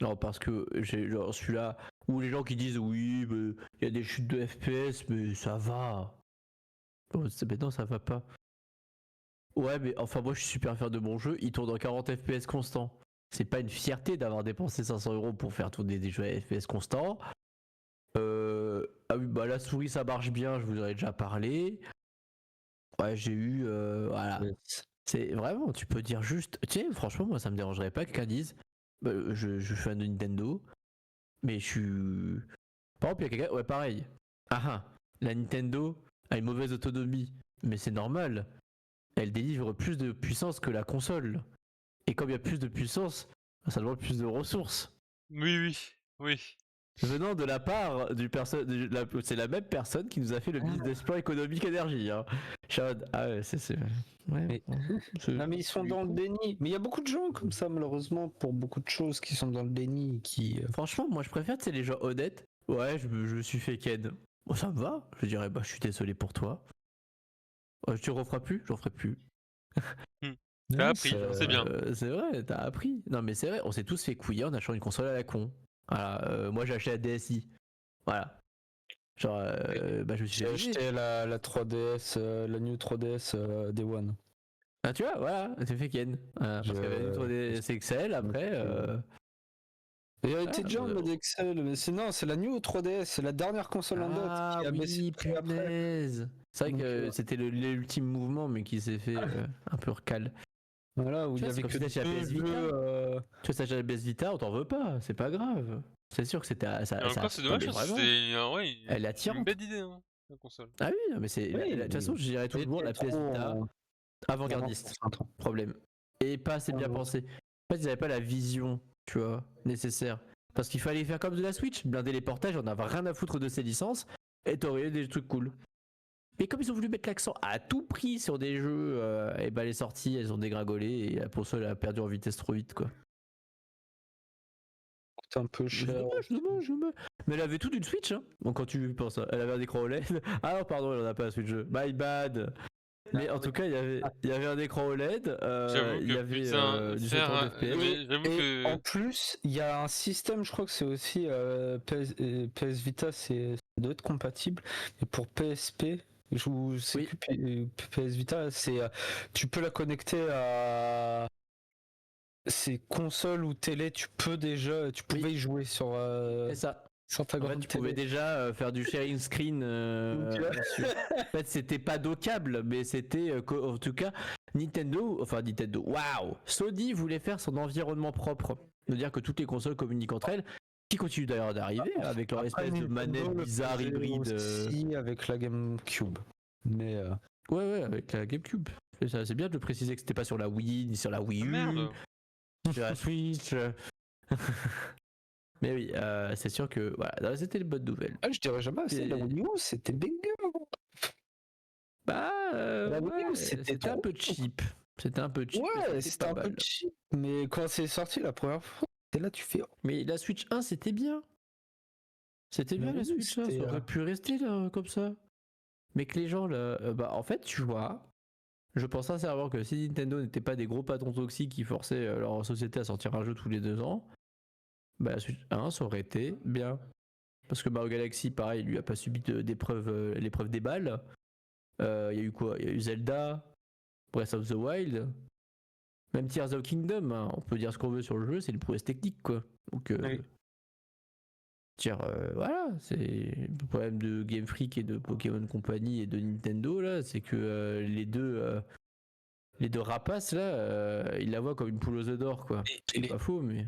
Non parce que j'ai genre celui-là, où les gens qui disent oui, il y a des chutes de FPS, mais ça va. Oh, mais non, ça va pas. Ouais mais enfin moi je suis super fier de mon jeu, il tourne en 40 FPS constant. C'est pas une fierté d'avoir dépensé 500 euros pour faire tourner des jeux à FPS constants. Ah oui, bah la souris ça marche bien, je vous en ai déjà parlé. Ouais, j'ai eu. Voilà. C'est vraiment, tu peux dire juste. Tu sais, franchement, moi ça me dérangerait pas que quelqu'un dise bah, je suis fan de Nintendo, mais je suis. Par exemple, il y a quelqu'un. Ouais, pareil. Ah ah, la Nintendo a une mauvaise autonomie, mais c'est normal. Elle délivre plus de puissance que la console. Et comme il y a plus de puissance, ça demande plus de ressources. Oui. Venant de la part c'est la même personne qui nous a fait le ministre des Sports économique énergie. Hein. Ah ouais, c'est. Ouais, non mais ils sont dans le déni. Mais il y a beaucoup de gens comme ça malheureusement pour beaucoup de choses qui sont dans le déni qui. Franchement, moi je préfère les gens honnêtes. Ouais, je me suis fait ken. Bon, ça me va. Je dirais bah je suis désolé pour toi. Tu referas plus, j'en ferai plus. T'as appris, c'est bien. C'est vrai, t'as appris. Non mais c'est vrai, on s'est tous fait couiller en achetant une console à la con. Voilà, moi j'ai acheté la DSi. Voilà. Genre, bah je me suis J'ai acheté la 3DS, la New 3DS Day One. Ah tu vois, voilà, c'est fait ken. Parce qu'il y avait une 3DS XL après. Il y a été déjà en mode Excel, mais c'est la New 3DS, c'est la dernière console en date qui a baissé oui, de prix après. C'est vrai que c'était l'ultime mouvement, mais qui s'est fait un peu recal. Voilà, où il y avait que que la PS Vita. Tu vois, ça j'ai la PS Vita, on t'en veut pas, c'est pas grave. C'est sûr que c'était. Et encore, c'est dommage parce que c'était Elle attire une belle idée, hein, la console. Ah oui, non, mais c'est. De toute façon, je dirais toujours la PS Vita avant-gardiste. Problème. Et pas assez bien pensé. En fait, ils avaient pas la vision, tu vois, nécessaire. Parce qu'il fallait faire comme de la Switch, blinder les portages, on avait rien à foutre de ces licences, et t'aurais eu des trucs cool. Mais comme ils ont voulu mettre l'accent à tout prix sur des jeux, et bah les sorties elles ont dégringolé et la console a perdu en vitesse trop vite quoi. C'est un peu C'est cher. dommage. Mais elle avait tout d'une Switch, hein. Donc quand tu penses, elle avait un écran OLED. Ah non, pardon, elle en a pas la Switch. My bad. Mais en tout cas, il y avait un écran OLED, J'avoue il y que avait putain, du faire 70 FPS. mais j'avoue Et que en plus, il y a un système, je crois que c'est aussi PS Vita, ça doit être compatible. Et pour PSP, je sais Oui. plus, PS Vita, tu peux la connecter à ces consoles ou télé, tu pouvais y jouer sur, C'est ça. sur ta En fait, grande tu télé. pouvais déjà faire du sharing screen. En fait, c'était pas dockable, mais c'était en tout cas Nintendo. Waouh! Sony voulait faire son environnement propre, c'est-à-dire que toutes les consoles communiquent entre elles, qui continuent d'ailleurs d'arriver avec leur Après, espèce de Nintendo manette le bizarre faisait hybride. aussi avec la GameCube. Mais Ouais, avec la GameCube. C'est bien de le préciser que c'était pas sur la Wii ni sur la Wii ah U, merde. sur la Switch. Mais oui, c'est sûr que voilà, c'était une bonne nouvelle. je dirais jamais assez, la Et- Wii U, c'était banger. Bah, La Wii U, ouais, c'était c'était un trop peu cheap. C'était un peu cheap, Ouais, mais c'était pas un peu mal. cheap, mais quand c'est sorti la première fois, et là tu fais. Mais la Switch 1, c'était bien. C'était bien la Oui, Switch 1, ça aurait pu rester là, comme ça. Mais que les gens là, bah en fait, tu vois, je pense sincèrement que si Nintendo n'était pas des gros patrons toxiques qui forçaient leur société à sortir un jeu tous les 2 ans, bah la Switch 1, ça aurait été bien. Parce que Mario Galaxy, pareil, lui a pas subi d'épreuve, l'épreuve des balles. Il y a eu quoi? Il y a eu Zelda, Breath of the Wild, même Tears of Kingdom, hein. On peut dire ce qu'on veut sur le jeu, c'est une prouesse technique quoi. Donc, Oui. voilà, c'est le problème de Game Freak et de Pokémon Company et de Nintendo là, c'est que les deux rapaces là, ils la voient comme une poule aux œufs d'or quoi. C'est pas faux, mais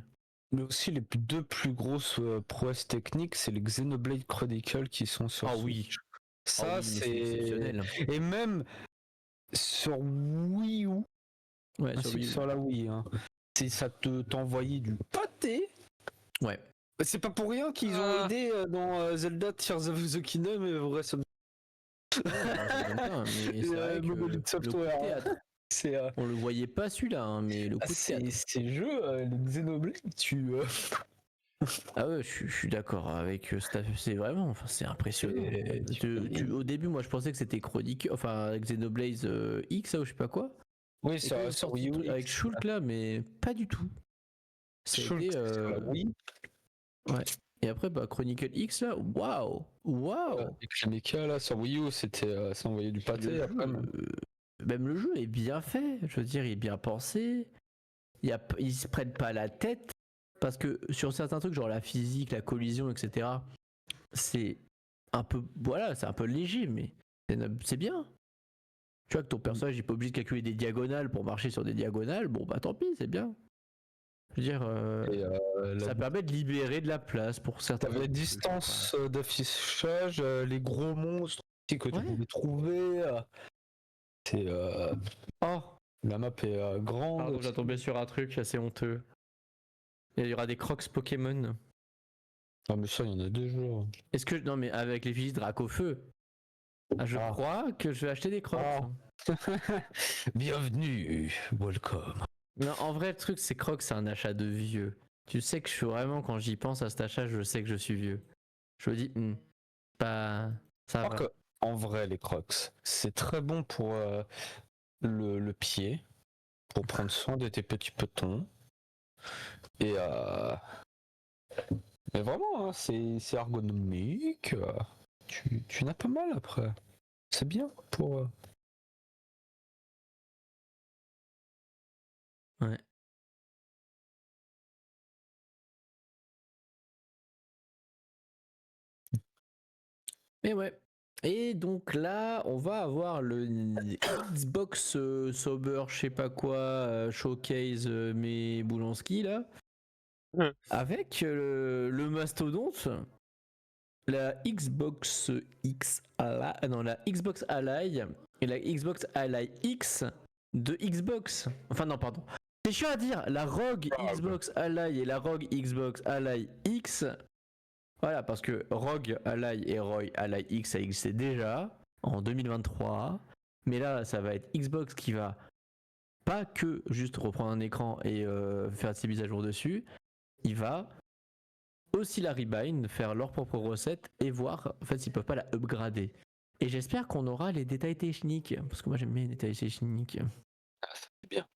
Mais aussi les deux plus grosses prouesses techniques, c'est les Xenoblade Chronicles qui sont sur Switch. Ça, mais c'est exceptionnel. Et même sur Wii U, Ouais, ainsi sur que Wii U. sur la Wii, hein. Ça t'envoyait du pâté. Ouais. C'est pas pour rien qu'ils ont aidé dans Zelda Tears of the Kingdom et Breath of Mais c'est vrai que Monolith le coup de Software. théâtre, C'est on le voyait pas celui-là, hein, mais le coup de théâtre. ces jeux, le Xenoblade, Ah ouais, je suis d'accord avec c'est vraiment, enfin c'est impressionnant. Au début, moi je pensais que c'était Chronique, enfin Xenoblade X ou je sais pas quoi. Oui, Et quand il est sur sorti Wii U. avec Shulk là, mais pas du tout. Shulk, C'était c'est sur la Wii. ouais. Et après bah Chronicle X là, waouh. Et Clinica, là, sur Wii U, ça envoyait du pâté. Après, Même le jeu est bien fait, je veux dire, il est bien pensé. Ils se prennent pas la tête parce que sur certains trucs genre la physique, la collision, etc. C'est un peu c'est un peu léger, mais c'est bien. Tu vois que ton personnage il est pas obligé de calculer des diagonales pour marcher sur des diagonales, bon bah tant pis, c'est bien. Je veux dire, ça permet de libérer de la place pour certains. T'avais la distance d'affichage, les gros monstres aussi que tu Ouais. pouvais trouver. Oh, La map est grande. pardon, j'ai tombé sur un truc assez honteux. Il y aura des crocs Pokémon. Ah, mais ça, il y en a deux jours. Est-ce que. Non, mais avec les fiches Dracofeu, je crois que je vais acheter des crocs. Bienvenue, welcome. Non, en vrai, le truc, c'est Crocs, c'est un achat de vieux. Tu sais que je suis vraiment, quand j'y pense à cet achat, je sais que je suis vieux. Je me dis, pas. Ça va. En vrai, les Crocs, c'est très bon pour le pied, pour prendre soin de tes petits petons. Et mais vraiment, hein, c'est ergonomique. Tu n'as pas mal après. C'est bien pour. Ouais. Et ouais. Et donc là, on va avoir le Xbox Sober, je sais pas quoi, Showcase mais Boulanski là. Avec le mastodonte, la Xbox X Ally, non, la Xbox Ally et la Xbox Ally X de Xbox. Enfin non, pardon. C'est chiant à dire, la ROG Xbox Ally et la ROG Xbox Ally X. Voilà, parce que ROG Ally et ROG Ally X, ça existait déjà en 2023. Mais là, ça va être Xbox qui va pas que juste reprendre un écran et faire ses mises à jour dessus. Il va aussi la rebind, faire leur propre recette et voir en fait s'ils peuvent pas la upgrader. Et j'espère qu'on aura les détails techniques, parce que moi j'aime bien les détails techniques. C'est bien.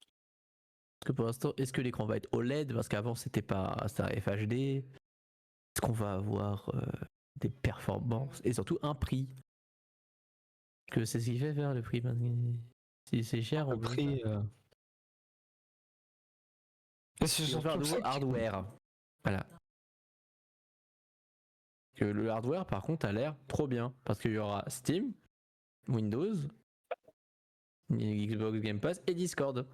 Parce que pour l'instant, est-ce que l'écran va être OLED? Parce qu'avant c'était un FHD. Est-ce qu'on va avoir des performances et surtout un prix? Parce que c'est ce qui fait faire le prix. Si c'est cher, on Le veut prix. Et c'est ils vont faire un surtout nouveau ça qui- hardware. Voilà. Que le hardware par contre a l'air trop bien. Parce qu'il y aura Steam, Windows, Xbox Game Pass et Discord.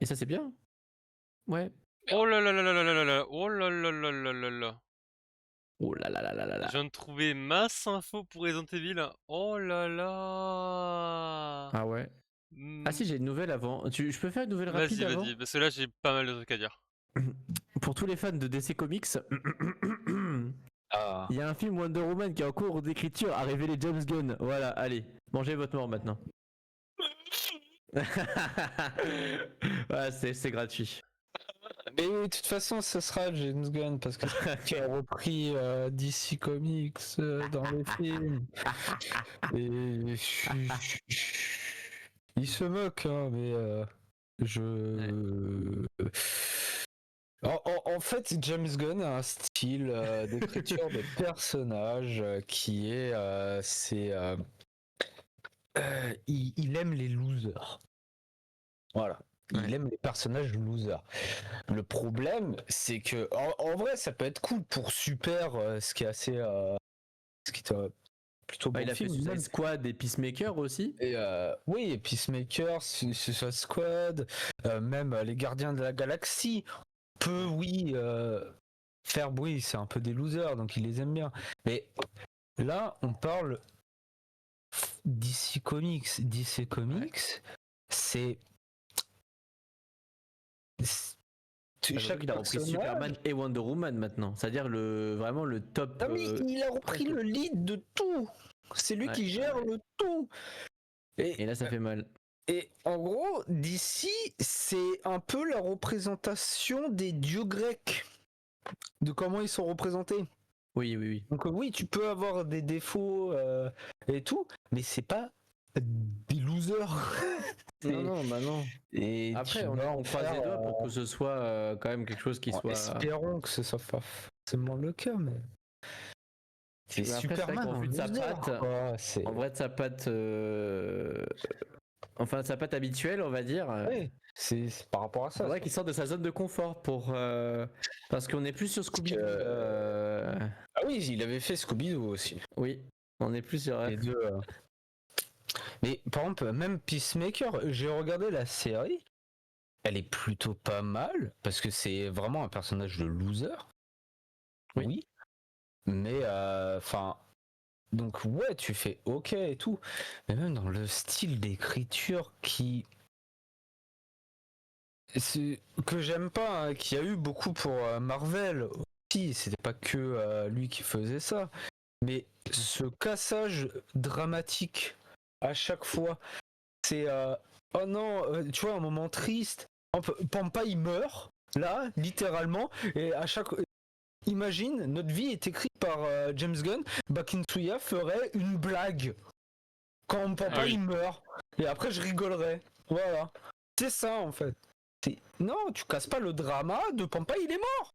Et ça c'est bien. Ouais. Oh là là là là là là là là. Oh là là là là là là. Oh là là là là là Je là. viens de trouver masse info pour Resident Evil. Oh là là. Ah ouais. Ah si, j'ai une nouvelle avant. Je peux faire une nouvelle rapide Vas-y, avant? vas-y, parce que là j'ai pas mal de trucs à dire. Pour tous les fans de DC Comics, Ah. il y a un film Wonder Woman qui est en cours d'écriture à révéler James Gunn. Voilà, allez, mangez votre mort maintenant. Ouais, c'est gratuit. Mais de toute façon, ce sera James Gunn parce que c'est lui qui a repris DC Comics dans les films. Et il se moque, hein, mais je. En fait, James Gunn a un style d'écriture de personnage qui est, il aime les losers. Voilà. Il Ouais. aime les personnages losers. Le problème, c'est que en vrai, ça peut être cool pour Super, ce qui est assez, ce qui est plutôt Bah, bon il a fait film. Suicide Même. Squad et Peacemaker aussi. Et oui, et Peacemaker, Suicide Squad, même les Gardiens de la Galaxie, peut oui faire bruit. C'est un peu des losers, donc il les aime bien. Mais là, on parle DC Comics. DC Comics, c'est Chaque il a repris personnage. Superman et Wonder Woman maintenant. C'est-à-dire vraiment le top. Non, mais il a repris le lead de tout. C'est lui Ouais, qui gère ouais. le tout. Et là, ça fait mal. Et en gros, d'ici, c'est un peu la représentation des dieux grecs, de comment ils sont représentés. Oui, oui, oui. Donc oui, tu peux avoir des défauts et tout, mais c'est pas des losers. Non, non, bah non. Et Après, tu on vas en croise les faire, doigts pour que ce soit quand même quelque chose qui soit. espérons que ce soit pas forcément le cas, mais c'est Mais après, c'est vrai Superman qu'en en vue de sa loser, patte, quoi. C'est en vrai de sa patte, enfin de sa patte habituelle, on va dire. ouais, c'est par rapport à ça. Faudrait qu'il sorte de sa zone de confort pour parce qu'on est plus sur Scooby. Ah oui, il avait fait Scooby-Doo aussi. Oui, on est plus sur. Les deux. Mais par exemple, même Peacemaker, j'ai regardé la série. Elle est plutôt pas mal parce que c'est vraiment un personnage de loser. Oui. Mais enfin. Donc ouais, tu fais ok et tout. Mais même dans le style d'écriture que j'aime pas, hein, qu'il y a eu beaucoup pour Marvel aussi. C'était pas que lui qui faisait ça. Mais ce cassage dramatique à chaque fois, c'est oh non, tu vois, un moment triste. Pampa il meurt là, littéralement, et à chaque imagine, notre vie est écrite par James Gunn. Bakinsuya ferait une blague quand Pampa il meurt, et après je rigolerais. Voilà, c'est ça en fait. Non, tu casses pas le drama de Pampa il est mort.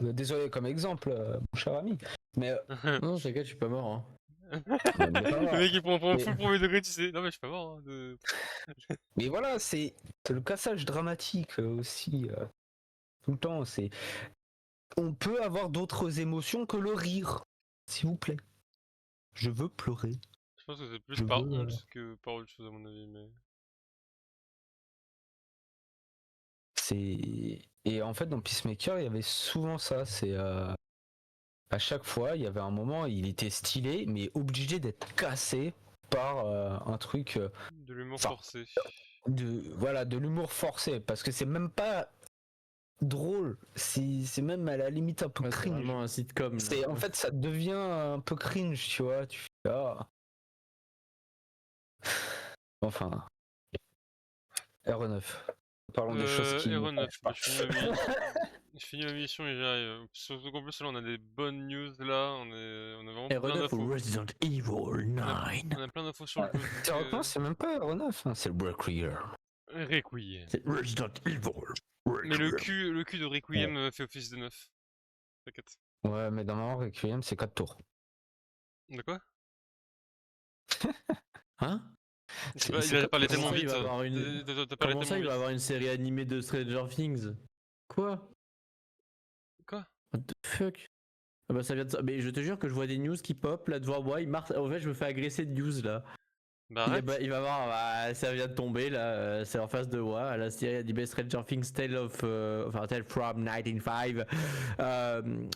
Désolé comme exemple, mon cher ami. Mais Non, t'inquiète, je suis pas mort. Hein. Le mec il prend full premier degré, tu sais. Non mais je suis pas mort. Hein, Mais voilà, c'est le cassage dramatique aussi. Tout le temps, c'est. On peut avoir d'autres émotions que le rire, s'il vous plaît. Je veux pleurer. Je pense que c'est plus par honte que par autre chose à mon avis. Mais... Et en fait, dans Peacemaker, il y avait souvent ça. C'est à chaque fois, il y avait un moment, il était stylé, mais obligé d'être cassé par un truc. De l'humour forcé. de l'humour forcé, parce que c'est même pas drôle, c'est même à la limite un peu Ouais, c'est cringe. vraiment un sitcom. Là. En fait, ça devient un peu cringe, tu vois. Tu fais, ah. Enfin, RE9. Parlons des choses qui Hero ne 9, pas. je finis ma mission et j'arrive. Surtout qu'en plus là on a des bonnes news là, on a vraiment plein RE9 ou d'infos. Resident Evil 9. On a plein d'infos sur le jeu. donc, Théoriquement, c'est même pas RE9, hein, c'est le Requiem. Requiem. C'est Resident Evil. Mais le cul de Requiem fait office de 9. T'inquiète. Ouais, mais dans ma Requiem, c'est 4 tours. De quoi? Hein? Il a parlé Comment tellement ça, il vite. va avoir T'as parlé Comment ça, tellement il va vite. avoir une série animée de Stranger Things? Quoi? Quoi? What the fuck? Ah bah ça vient de ça. Mais je te jure que je vois des news qui pop là devant moi. En fait, je me fais agresser de news là. Bah arrête. Il va voir, bah, ça vient de tomber là. C'est en face de moi. La série animée Stranger Things Tale from 1905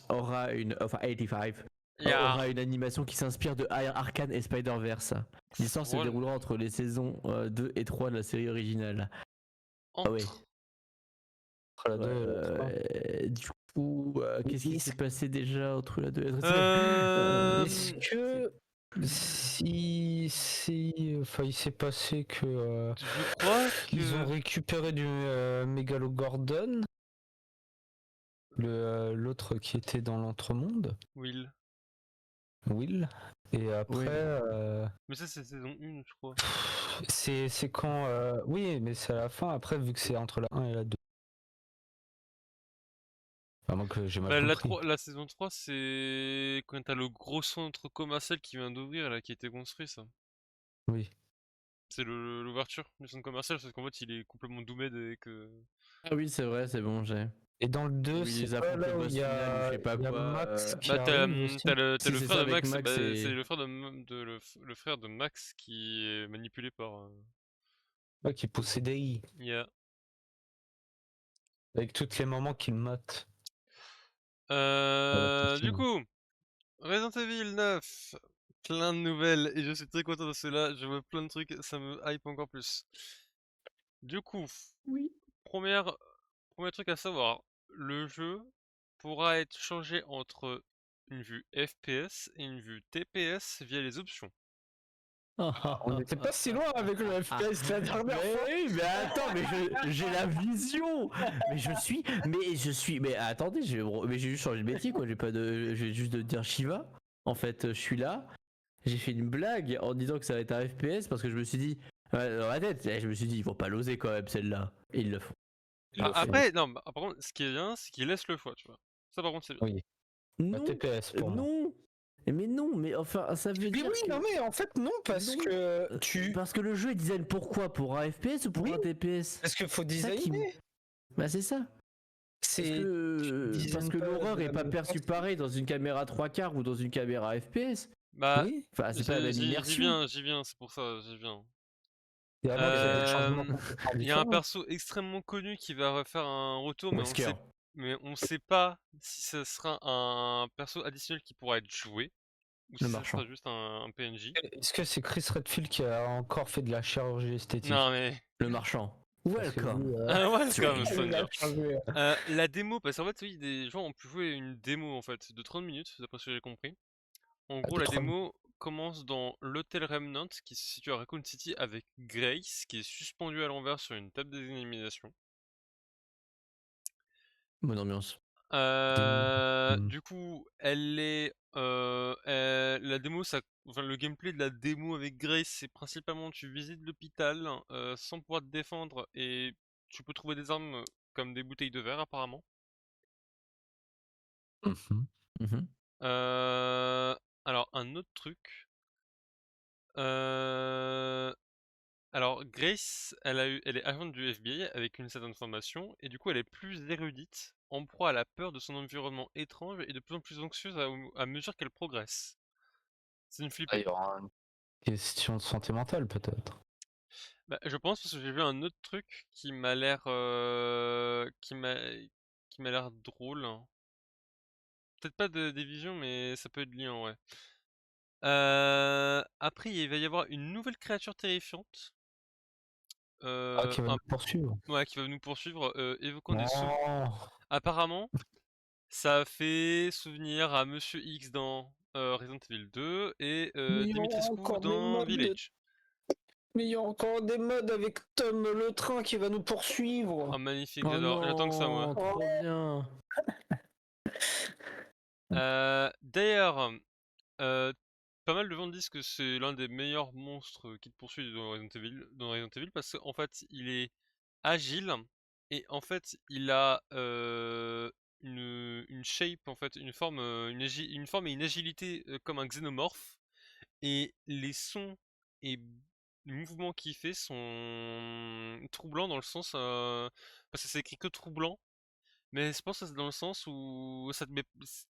aura une. Enfin, 85. Aura une animation qui s'inspire de Arcane et Spider-Verse. L'histoire se Drôle. déroulera entre les saisons 2 et 3 de la série originale. Ah ouais. Entre la 2 et la 3. Du coup, qu'est-ce qui s'est passé déjà entre la 2 et la 3? Est-ce que si enfin il s'est passé que Je crois ils ont que récupéré du Megalogordon, l'autre qui était dans l'entremonde, Will. Will, et après Mais ça c'est saison 1 je crois. c'est quand oui, mais c'est à la fin après vu que c'est entre la 1 et la 2. À moins que j'ai mal Bah, compris. la saison 3 c'est quand t'as le gros centre commercial qui vient d'ouvrir là, qui a été construit ça. Oui. C'est l'ouverture du centre commercial, parce qu'en fait il est complètement doomed et que... Ah oui, c'est vrai, c'est bon, j'ai. Et dans le 2, Où ils c'est pas affrontent le là où boss final ou je sais pas il y a quoi. Max qui Bah arrive aussi. t'as Si, le c'est frère ça de avec Max, Max bah, et- c'est le frère le frère de Max qui est manipulé par... Ouais, qui possède AI, Yeah. avec toutes les moments qu'il mate. Du coup, Resident Evil 9, plein de nouvelles et je suis très content de cela, je vois plein de trucs, ça me hype encore plus. Du coup, Oui. premier truc à savoir, le jeu pourra être changé entre une vue FPS et une vue TPS via les options. On n'était pas si loin avec le FPS la dernière Mais fois. oui, mais attends, mais j'ai la vision. Mais attendez, mais j'ai juste changé de métier quoi. Je vais juste de dire Shiva. En fait, je suis là. J'ai fait une blague en disant que ça va être un FPS parce que je me suis dit dans la tête, je me suis dit ils vont pas l'oser quand même celle-là. Et ils le font. Après, non, par contre, ce qui est bien, c'est qu'il laisse le choix, tu vois. Ça, par contre, c'est bien. Oui, la Non, TPS pour moi. non. Mais non, mais enfin, ça veut Mais dire oui, que... non mais en fait non, parce Non. que tu... Parce que le jeu est design pourquoi? Pour un FPS ou pour Oui. un TPS? Parce qu'il faut C'est ça qui designer. Bah c'est ça. C'est... Parce que pas l'horreur de est la pas même perçue façon. pareil dans une caméra 3/4 ou dans une caméra FPS. Bah, Oui. Enfin, c'est pas la même immersion. j'y viens, c'est pour ça, j'y viens. Et alors qu'il y a des changements complètement Il y a un différents. perso extrêmement connu qui va refaire un retour, Wesker. mais on sait pas si ce sera un perso additionnel qui pourra être joué, ou Le si ça marchand. sera juste un PNJ. Est-ce que c'est Chris Redfield qui a encore fait de la chirurgie esthétique? Non mais... Le marchand. Parce que Welcome. lui, Welcome, Stranger. il a Stranger. changé. La démo, parce qu'en fait, oui, des gens ont pu jouer une démo en fait, de 30 minutes, d'après ce que j'ai compris. En gros, de la 30 démo commence dans l'hôtel Remnant qui se situe à Raccoon City avec Grace qui est suspendue à l'envers sur une table d'élimination. Bonne ambiance. Du coup, la démo, enfin, le gameplay de la démo avec Grace, c'est principalement tu visites l'hôpital sans pouvoir te défendre et tu peux trouver des armes comme des bouteilles de verre apparemment. Mhm. Mhm. Alors un autre truc. Alors Grace, elle est agente du FBI avec une certaine formation et du coup elle est plus érudite, en proie à la peur de son environnement étrange et de plus en plus anxieuse à mesure qu'elle progresse. C'est une Ah, flippée. il y aura une question de santé mentale peut-être. Bah, je pense parce que j'ai vu un autre truc qui m'a l'air qui m'a l'air drôle. Peut-être pas des visions, mais ça peut être lié en vrai. Après, il va y avoir une nouvelle créature terrifiante qui va un nous poursuivre. ouais, qui va nous poursuivre, évoquant des sou Oh, apparemment, ça fait souvenir à Monsieur X dans, Resident Evil 2 et mais il y a Dimitrescu encore des dans modes. Village. Mais il y a encore des modes avec Tom le train qui va nous Oh poursuivre. magnifique, Oh j'attends que ça moi. non, trop bien. D'ailleurs, heu, pas mal de gens disent que c'est l'un des meilleurs monstres qui te poursuit dans Resident Evil parce qu'en fait, il est agile et en fait, il a, une shape en fait, une forme et une agilité, comme un xénomorphe et les sons et mouvements qu'il fait sont troublants dans le sens, parce que c'est écrit que troublant, mais je pense que c'est dans le sens où ça te met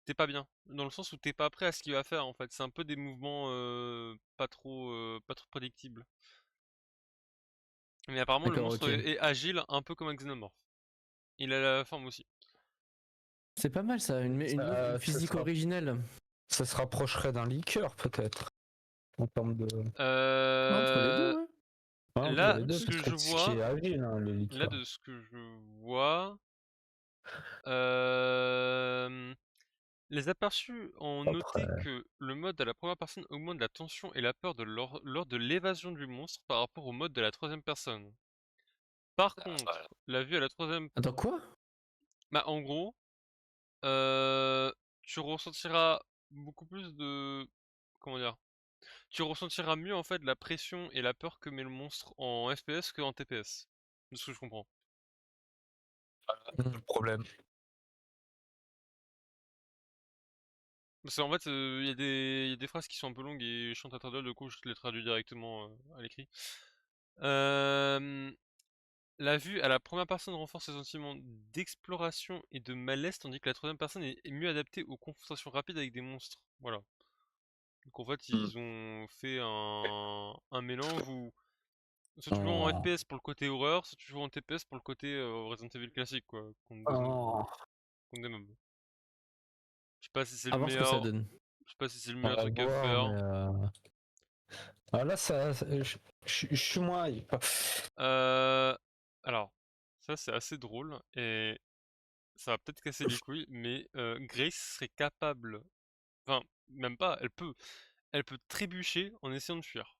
tu pas bien. Dans le sens où t'es pas prêt à ce qu'il va faire en fait. C'est un peu des mouvements, pas trop prédictibles. Mais apparemment le D'accord, monstre ok. est agile, un peu comme un xénomorphe. Il a la forme aussi. C'est pas mal ça, une physique originelle. Ça se rapprocherait d'un liqueur peut-être en termes de. Entre les deux, Heu, ouais. Entre là, les de deux, ce parce que que je ce qui est vois agile, hein, le là, liqueur. de ce que je vois, hem, les aperçus ont Après. noté que le mode à la première personne augmente la tension et la peur lors de l'évasion du monstre par rapport au mode de la troisième personne. Par contre, la vue à la troisième, Attends, quoi? bah, en gros, heu, tu ressentiras beaucoup plus de comment dire? Tu ressentiras mieux, en fait, la pression et la peur que met le monstre en FPS qu'en TPS, de ce que je comprends. Le problème. Parce qu'en fait, il y a des phrases qui sont un peu longues et chiantes à traduire, du coup, je te les traduis directement, à l'écrit. Hem, la vue à la première personne renforce les sentiments d'exploration et de malaise, tandis que la troisième personne est mieux adaptée aux confrontations rapides avec des monstres. Voilà. Donc en fait, ils ont fait un mélange où soit tu joues en Oh. FPS pour le côté horreur, soit tu joues en TPS pour le côté Resident Evil classique, quoi, Oh. contre des mobs. Je sais pas si c'est À le voir ce que ça meilleur, donne. je sais pas si c'est le On meilleur va truc à voir, faire. mais. Ah là, je suis moins hype. Euh, alors, ça c'est assez drôle et ça va peut-être casser les couilles, mais Grace serait capable, enfin même pas, elle peut trébucher en essayant de fuir.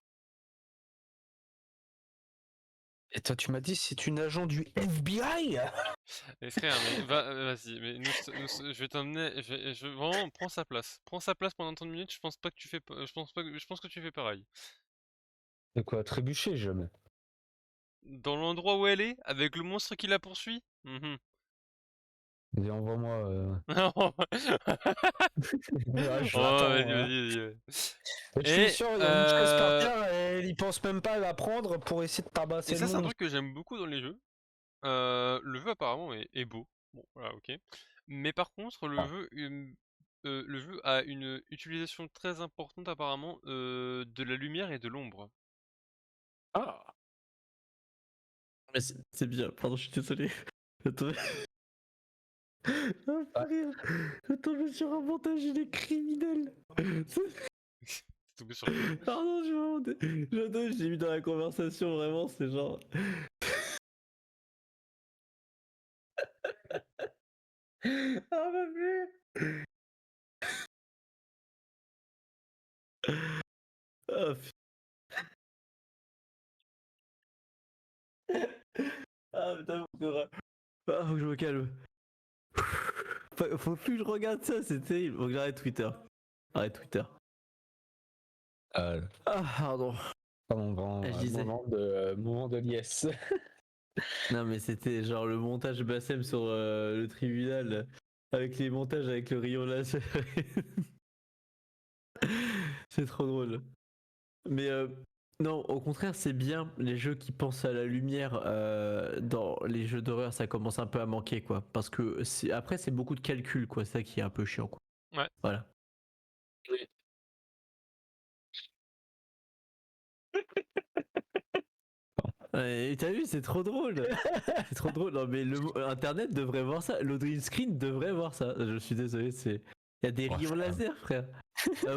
Et toi, tu m'as dit, c'est une agent du FBI? Et frère, mais vas-y, mais je vais t'emmener, vraiment prends sa place pendant 30 minutes. Je pense pas que tu fais, je pense pas, je pense que tu fais pareil. De quoi trébucher, jamais. Dans l'endroit où elle est, avec le monstre qui la poursuit. Mhm. Vas-y, envoie-moi. Ouais, je Oh, l'attends. vas-y, vas-y, vas-y. Et je suis Et, sûr, il y a une chaise par terre et il pense même pas à la prendre pour essayer de et tabasser le ça, c'est un monstre. truc que j'aime beaucoup dans les jeux. Le jeu apparemment est beau. Bon, voilà, ok. Mais par contre, le jeu a une utilisation très importante apparemment de la lumière et de l'ombre. Ah. Mais c'est bien, pardon, je suis désolé. Attends. Ah, Ah. frère. Attends, je me suis remontage, il est criminel. T'es tombé sur quoi? Pardon, je l'ai mis dans la conversation, vraiment, c'est genre. Ah, ma plus. Ah, ah putain, faut que je me calme. Faut plus que je regarde ça, c'est terrible. Faut que j'arrête Twitter. Arrête Twitter. Euh, Ah, pardon. pas mon grand Je disais. moment de liesse. Non, mais c'était genre le montage Bassem sur le tribunal. Avec les montages avec le rayon laser. C'est trop drôle. Mais non, au contraire, c'est bien les jeux qui pensent à la lumière. Dans les jeux d'horreur, ça commence un peu à manquer, quoi. Parce que après, c'est beaucoup de calcul, quoi. C'est ça qui est un peu chiant, quoi. Ouais. Voilà. Oui. Et t'as vu, c'est trop drôle. C'est trop drôle. Non, mais Internet devrait voir ça. L'Audrey Screen devrait voir ça. Je suis désolé, c'est. Il y a des Oh, rayons laser, frère.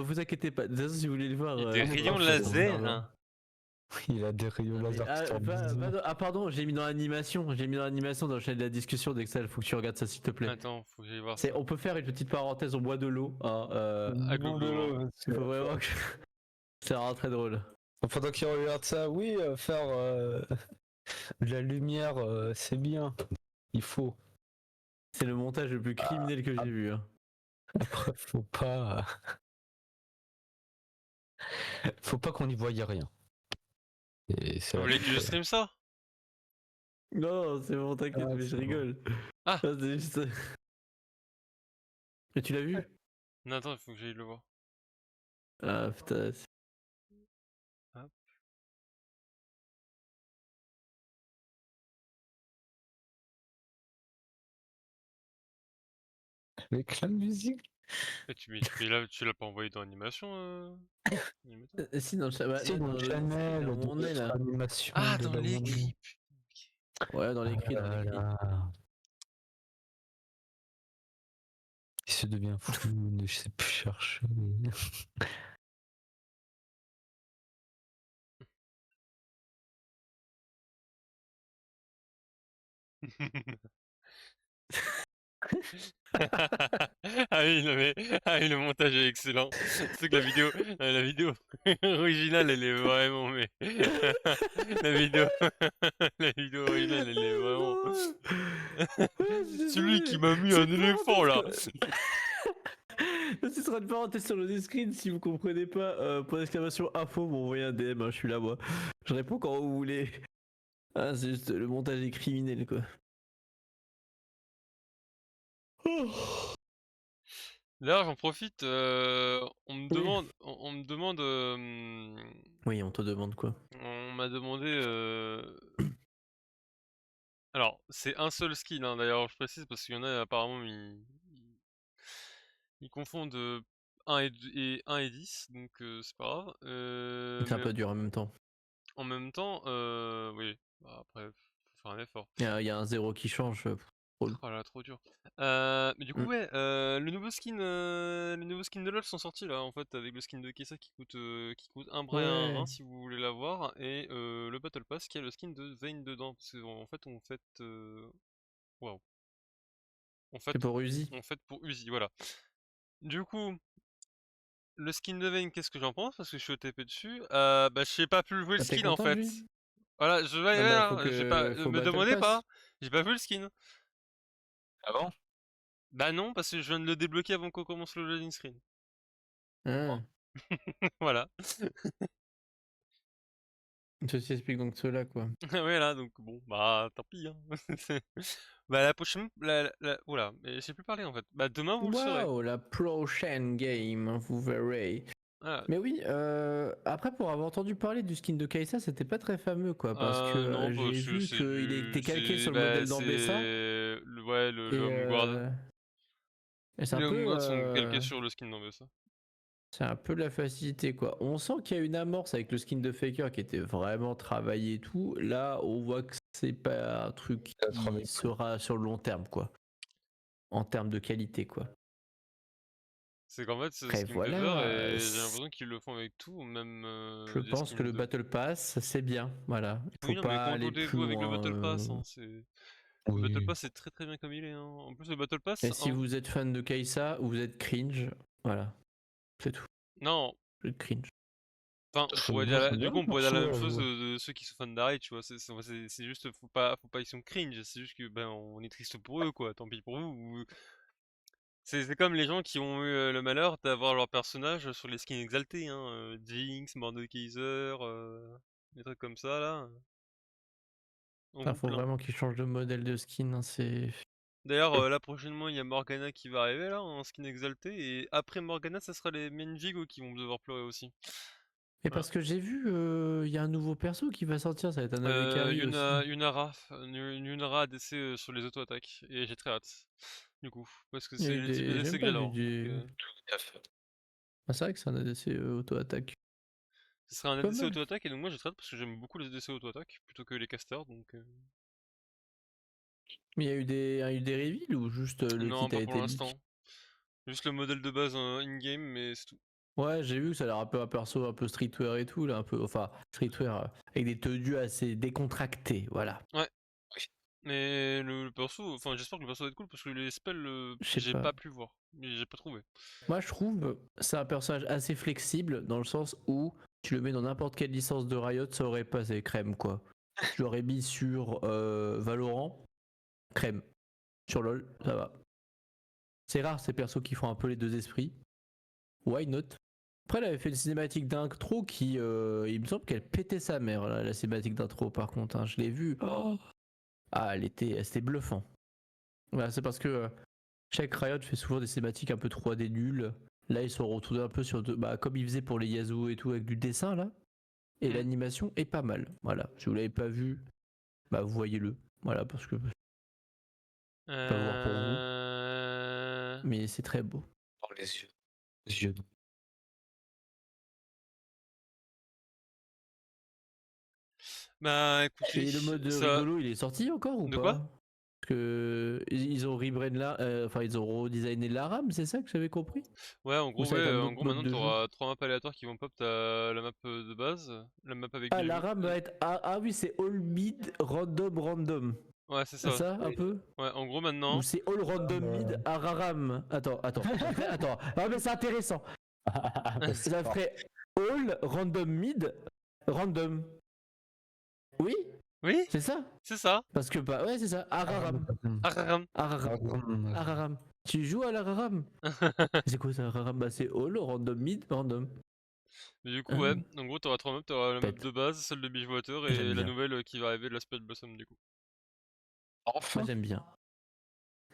Vous inquiétez pas. De toute façon, si vous voulez le voir. Il y a des rayons c'est laser, super bien. hein. Il a des rayons laser qui sortent du nez. Pardon, j'ai mis dans l'animation. J'ai mis dans l'animation dans le chaîne de la discussion d'Excel. Faut que tu regardes ça, s'il te plaît. Attends, faut que j'aille voir ça. On peut faire une petite parenthèse, on boit de l'eau. Hein, Ah, Globo, hein. il faut vraiment que. C'est vraiment très drôle. Pendant qu'il regarde ça, oui, faire de la lumière, c'est bien. Il faut. C'est le montage le plus criminel que j'ai vu. Hein. Après, faut pas qu'on y voie rien. Et c'est Vous la voulez que je fin. stream ça? Non, c'est bon, t'inquiète, Ah, mais je c'est bon. rigole. Ah. C'est juste... Mais tu l'as vu? Non, attends, il faut que j'aille le voir. Ah putain. Hop. Avec la musique. Et tu l'as pas envoyé dans l'animation animateur Si, dans le chat, C'est dans le channel où de on est là. notre animation. Ah, de dans là où on est. l'écrit. Ouais, dans l'écrit, dans l'écrit. Il se devient fou, ne sais plus chercher. Ah oui, non mais ah oui, le montage est excellent. C'est que la vidéo originale, elle est vraiment mais la vidéo la vidéo originale, elle est vraiment. Celui qui m'a mis un éléphant là. Ce sera une parenthèse sur le Discord si vous comprenez pas. Pour l'exclamation info, m'envoyez un DM, hein, je suis là moi. Je réponds quand vous voulez. Ah, c'est juste le montage est criminel quoi. D'ailleurs, j'en profite, on me demande, on me demande, Oui, on te demande quoi? on m'a demandé. Alors, c'est un seul skin, hein, d'ailleurs, je précise parce qu'il y en a apparemment ils confondent 1 et 1 et 10, donc c'est pas grave. C'est un Mais peu dur en même temps. en même temps, oui. Bah, après, faut faire un effort. Il y a un zéro qui change. Oh là, trop dur. Mais du coup, Mm. ouais, les nouveaux skins de LoL sont sortis là, en fait, avec le skin de Kessa qui coûte un bras et un rein Ouais. si vous voulez l'avoir, et le Battle Pass qui a le skin de Vayne dedans. Parce qu'en fait, waouh. En fait, C'est pour Uzi. pour Uzi, voilà. Du coup, le skin de Vayne, qu'est-ce que j'en pense? Parce que je suis au TP dessus. Bah, j'ai pas pu jouer le Ah, t'es skin en content de fait. lui? Voilà, je vais, Ah bah voilà, j'ai pas, faut me Battle demandez Pass. pas, j'ai pas vu le skin. Ah bon? Bah non, parce que je viens de le débloquer avant qu'on commence le loading screen. Ah. Voilà. Ceci explique donc cela quoi. Voilà, donc bon, bah tant pis, hein. Bah la prochaine, oula, mais j'ai plus parlé en fait. Bah demain vous le saurez. Waouh, la prochaine game, vous verrez. Voilà. Mais oui, après pour avoir entendu parler du skin de Kai'Sa, c'était pas très fameux quoi, parce que Non, bah j'ai vu c'est qu'il du, était calqué sur le bah modèle c'est d'Ambessa ouais, et, le Home Guard. c'est un Les Home peu, Guards sont calqués sur le skin ça. c'est un peu de la facilité quoi. On sent qu'il y a une amorce avec le skin de Faker qui était vraiment travaillé et tout. Là, on voit que c'est pas un truc qui sera sur le long terme quoi, en termes de qualité quoi. C'est qu'en fait c'est ce Après qu'ils me fait peur voilà, et j'ai l'impression qu'ils le font avec tout, même je des pense que skins le de. Battle Pass c'est bien, voilà. Il Oui faut non mais pas quand aller on plus dégoût avec le loin. Battle Pass, hein, c'est. Le Battle Oui. Pass c'est très très bien comme il est, hein. En plus le Battle Pass, Et si hein. vous êtes fan de Kai'Sa ou vous êtes cringe, voilà, c'est tout. Non, Vous êtes cringe. enfin, Moi, j'aime du bien coup, on le pourrait dire la même perso, chose ouais. de ceux qui sont fans d'Harry, tu vois. C'est juste, faut pas qu'ils sont cringe. C'est juste que, ben, on est triste pour eux, quoi. Tant pis pour vous. C'est comme les gens qui ont eu le malheur d'avoir leur personnage sur les skins exaltés, hein. Jinx, Mordekaiser, des trucs comme ça, là. On Il vous faut plaint. vraiment qu'ils changent de modèle de skin, hein, c'est... D'ailleurs, là, prochainement, il y a Morgana qui va arriver, là, en skin exalté. Et après Morgana, ça sera les Mendigo qui vont devoir pleurer aussi. Et Voilà. parce que j'ai vu, il y a un nouveau perso qui va sortir, ça va être un AD aussi. Yunara ADC sur les auto-attaques, et j'ai très hâte, du coup, parce que Il y a c'est eu le type des... J'ai d'ADC même que pas vu j'adore, donc des... Ah, c'est vrai que c'est un ADC auto-attaque. ce sera un Pas ADC mal. auto-attaque, et donc moi j'ai très hâte parce que j'aime beaucoup les ADC auto-attaque, plutôt que les casters, donc Mais il y a eu des reveals ou juste le non, kit a pas pour été leak? l'instant. Juste le modèle de base in-game, mais c'est tout. Ouais, j'ai vu que ça a l'air un peu un perso un peu streetwear et tout, là, un peu. Enfin, streetwear avec des tenues assez décontractées, voilà. Mais le perso, enfin j'espère que le perso va être cool parce que les spells, Je sais j'ai pas. pas pu voir, j'ai pas trouvé. Moi, je trouve c'est un personnage assez flexible dans le sens où tu le mets dans n'importe quelle licence de Riot, ça aurait passé crème, quoi. Je l'aurais mis sur Valorant, crème. Sur LoL, ça va. C'est rare ces persos qui font un peu les deux esprits. Why not? Après, elle avait fait une cinématique d'intro qui, il me semble qu'elle pétait sa mère, la cinématique d'intro, par contre, hein. Je l'ai vue. Oh, ah, c'était bluffant. Voilà, c'est parce que chaque Riot fait souvent des cinématiques un peu 3D nulles. Là, ils sont retournés un peu sur bah, comme ils faisaient pour les Yasuo et tout avec du dessin là. Et Mm. l'animation est pas mal. Voilà, si vous l'avez pas vu, bah vous voyez-le. Voilà, parce que je peux pas le voir pour vous, mais c'est très beau. Dans les yeux. Les yeux. Bah écoutez, Et le mode ça... rigolo, il est sorti encore ou De quoi? pas? Parce que ils ont rebrand là, enfin ils ont redesigné la RAM, c'est ça que j'avais compris? Ouais, Ou ça va être un en autre gros mode maintenant de jeu? t'auras 3 maps aléatoires qui vont pop, t'as la map de base, la map avec Ah, Billy la Bones. RAM va être. Ah oui, c'est all mid random random. Ouais, c'est C'est ça. ça un peu? Ouais, en gros Ou maintenant, c'est all random mid à Raram? Attends. Ah, mais c'est intéressant. Vas-y, Ça fort. ferait all random mid random. Oui, oui, c'est ça. c'est ça. Parce que, bah, ouais, c'est ça. Araram. Araram. Araram. Tu joues à l'Araram? C'est quoi ça, Araram? Bah, c'est all random mid random. Mais du coup, ouais, Hein, en gros t'auras 3 maps, t'auras la map pète. de base, celle de Beachwater J'aime et la bien. nouvelle qui va arriver de la Spirit Blossom du coup. Moi, Enfin. j'aime bien.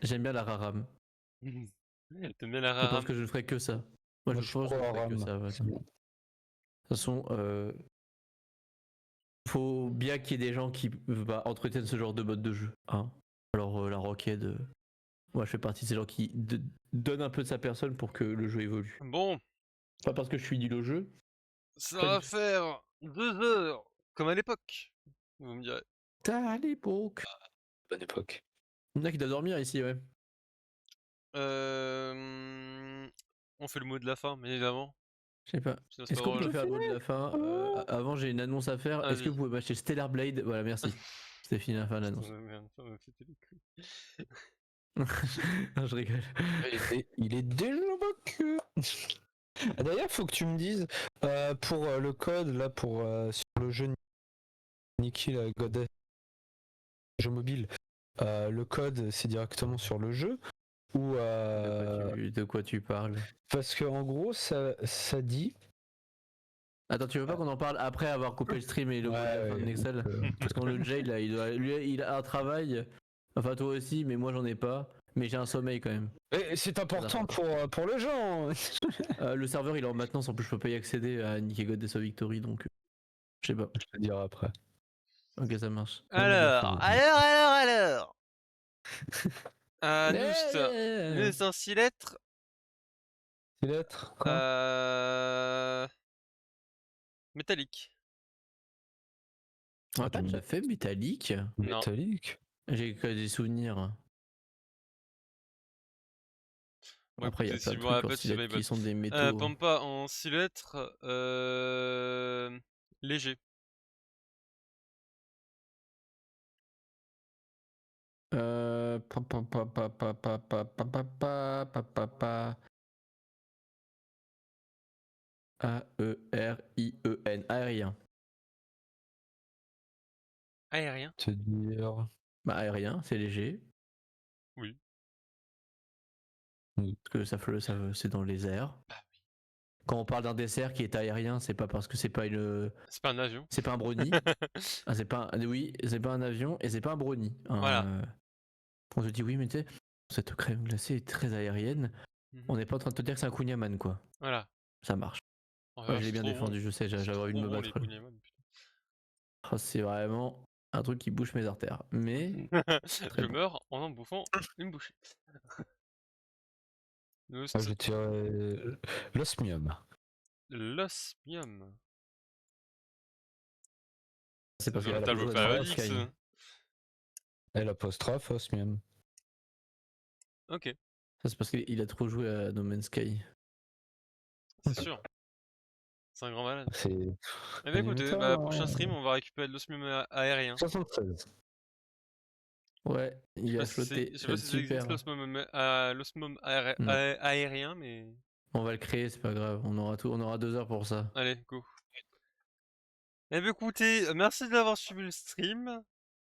J'aime bien l'Araram. T'aimes bien la Je pense Raram? que je ne ferai que ça. Moi, Moi, je je suis pense pro que je ne ferai que Aram. ça. Voilà. C'est De bon. toute façon, faut bien qu'il y ait des gens qui bah, entretiennent ce genre de mode de jeu. Hein. Alors, la Rocket, moi, je fais partie de ces gens qui donnent un peu de sa personne pour que le jeu évolue. Bon, Pas parce que je suis nul au jeu. ça Pas du va tout. faire 2 heures, comme à l'époque, vous me direz. À l'époque. Bonne époque. Il y en a qui doivent dormir ici, ouais. On fait le mot de la fin, bien évidemment. Je sais pas. Sinon c'est pas Est-ce qu'on drôle. peut faire le mot de la fin avant, j'ai une annonce à faire. Est-ce que Vas-y. vous pouvez m'acheter Stellar Blade? Voilà, merci. C'était fini la fin de Putain l'annonce. de merde, ça m'a pété les couilles. Non, je rigole. Il est déjà vaincu. D'ailleurs, faut que tu me dises pour le code là pour sur le jeu Nikki la Goddess jeu mobile. Le code c'est directement sur le jeu ou De quoi tu parles? parce que en gros ça dit Attends, tu veux pas qu'on en parle après avoir coupé le stream et le mot de la fin de Nexel? Parce qu'on le jail là, lui, il a un travail. Enfin, toi aussi, mais moi j'en ai pas. Mais j'ai un sommeil quand même. c'est important pour le jeu. Hein. Le serveur il est en maintenance, en plus je peux pas y accéder à Nick et God des Victory donc. Je sais pas. Je te dirai après. Ok, ça marche. Alors. Nous, Eh, nous ainsi lettres. C'est lettres quoi Métallique. On a pas déjà fait métallique? Non. Métallique. J'ai que des souvenirs. Bon, Après, il y a écoutez, plein si de je me trucs en rappelle, c'est my stylette bad. qui sont des métaux. Pampa en 6 lettres. Léger. Pa, pa, pa, pa, pa, pa, pa, pa, pa, pa, pa, pa, pa. A-E-R-I-E-N. Aérien. Aérien. Te dire. Bah, aérien, c'est léger. Oui. Parce que c'est dans les airs. Quand on parle d'un dessert qui est aérien, c'est pas parce que c'est pas une. C'est pas un avion. C'est pas un brownie. Ah, c'est pas oui, c'est pas un avion et c'est pas un brownie. Voilà. On se dit oui, mais tu sais, cette crème glacée est très aérienne. On n'est pas en train de te dire que c'est un kunyaman, quoi. Voilà. Ça marche. Enfin, Ouais, je l'ai c'est bien trop bon. défendu, je sais, C'est j'avais envie de trop me bon les battre. Kunyaman, putain. Oh, c'est vraiment un truc qui bouche mes artères. Mais très Je bon. meurs en bouffant une bouchée. Je dirais l'osmium. L'osmium. C'est parce Dans qu'elle le a tableau besoin de No Man's périodique, Sky. ça. L'apostrophe osmium. Ok. Ça, c'est parce qu'il a trop joué à No Man's Sky. c'est sûr. C'est un grand malade. C'est. Eh bien écoutez, Anivita, prochain stream, on va récupérer de l'osmium aérien. 76. Ouais, Je il sais va pas si flotter. je sais Ça va pas être si ça existe super. l'osmium Non. aérien, mais On va le créer, c'est pas grave. On aura 2 heures pour ça. allez, go. Eh bien écoutez, merci d'avoir suivi le stream.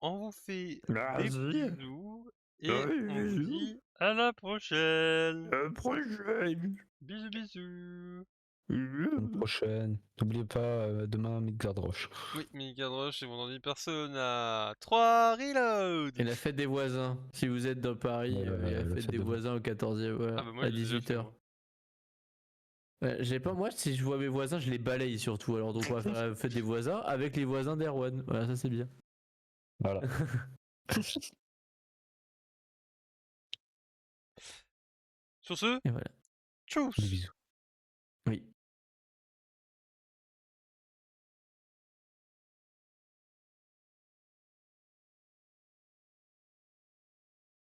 On vous fait des bisous et on vous dit à la prochaine. Prochaine. Bisous bisous. Une prochaine. N'oubliez pas, demain, Midgard Roche. Oui, Mega Rush et vendredi personne à 3 reload. Et la fête des voisins. Si vous êtes dans Paris, il y a la la fête fête des des voisins au 14e, voilà, Ah bah moi à je l'ai déjà fait 18h. moi. J'ai pas, moi, si je vois mes voisins, je les balaye surtout. Alors, donc, on va faire la fête des voisins avec les voisins d'Erwan. Voilà, ça c'est bien. Voilà. Sur ce, Et voilà. tchuss. Des bisous. Oui.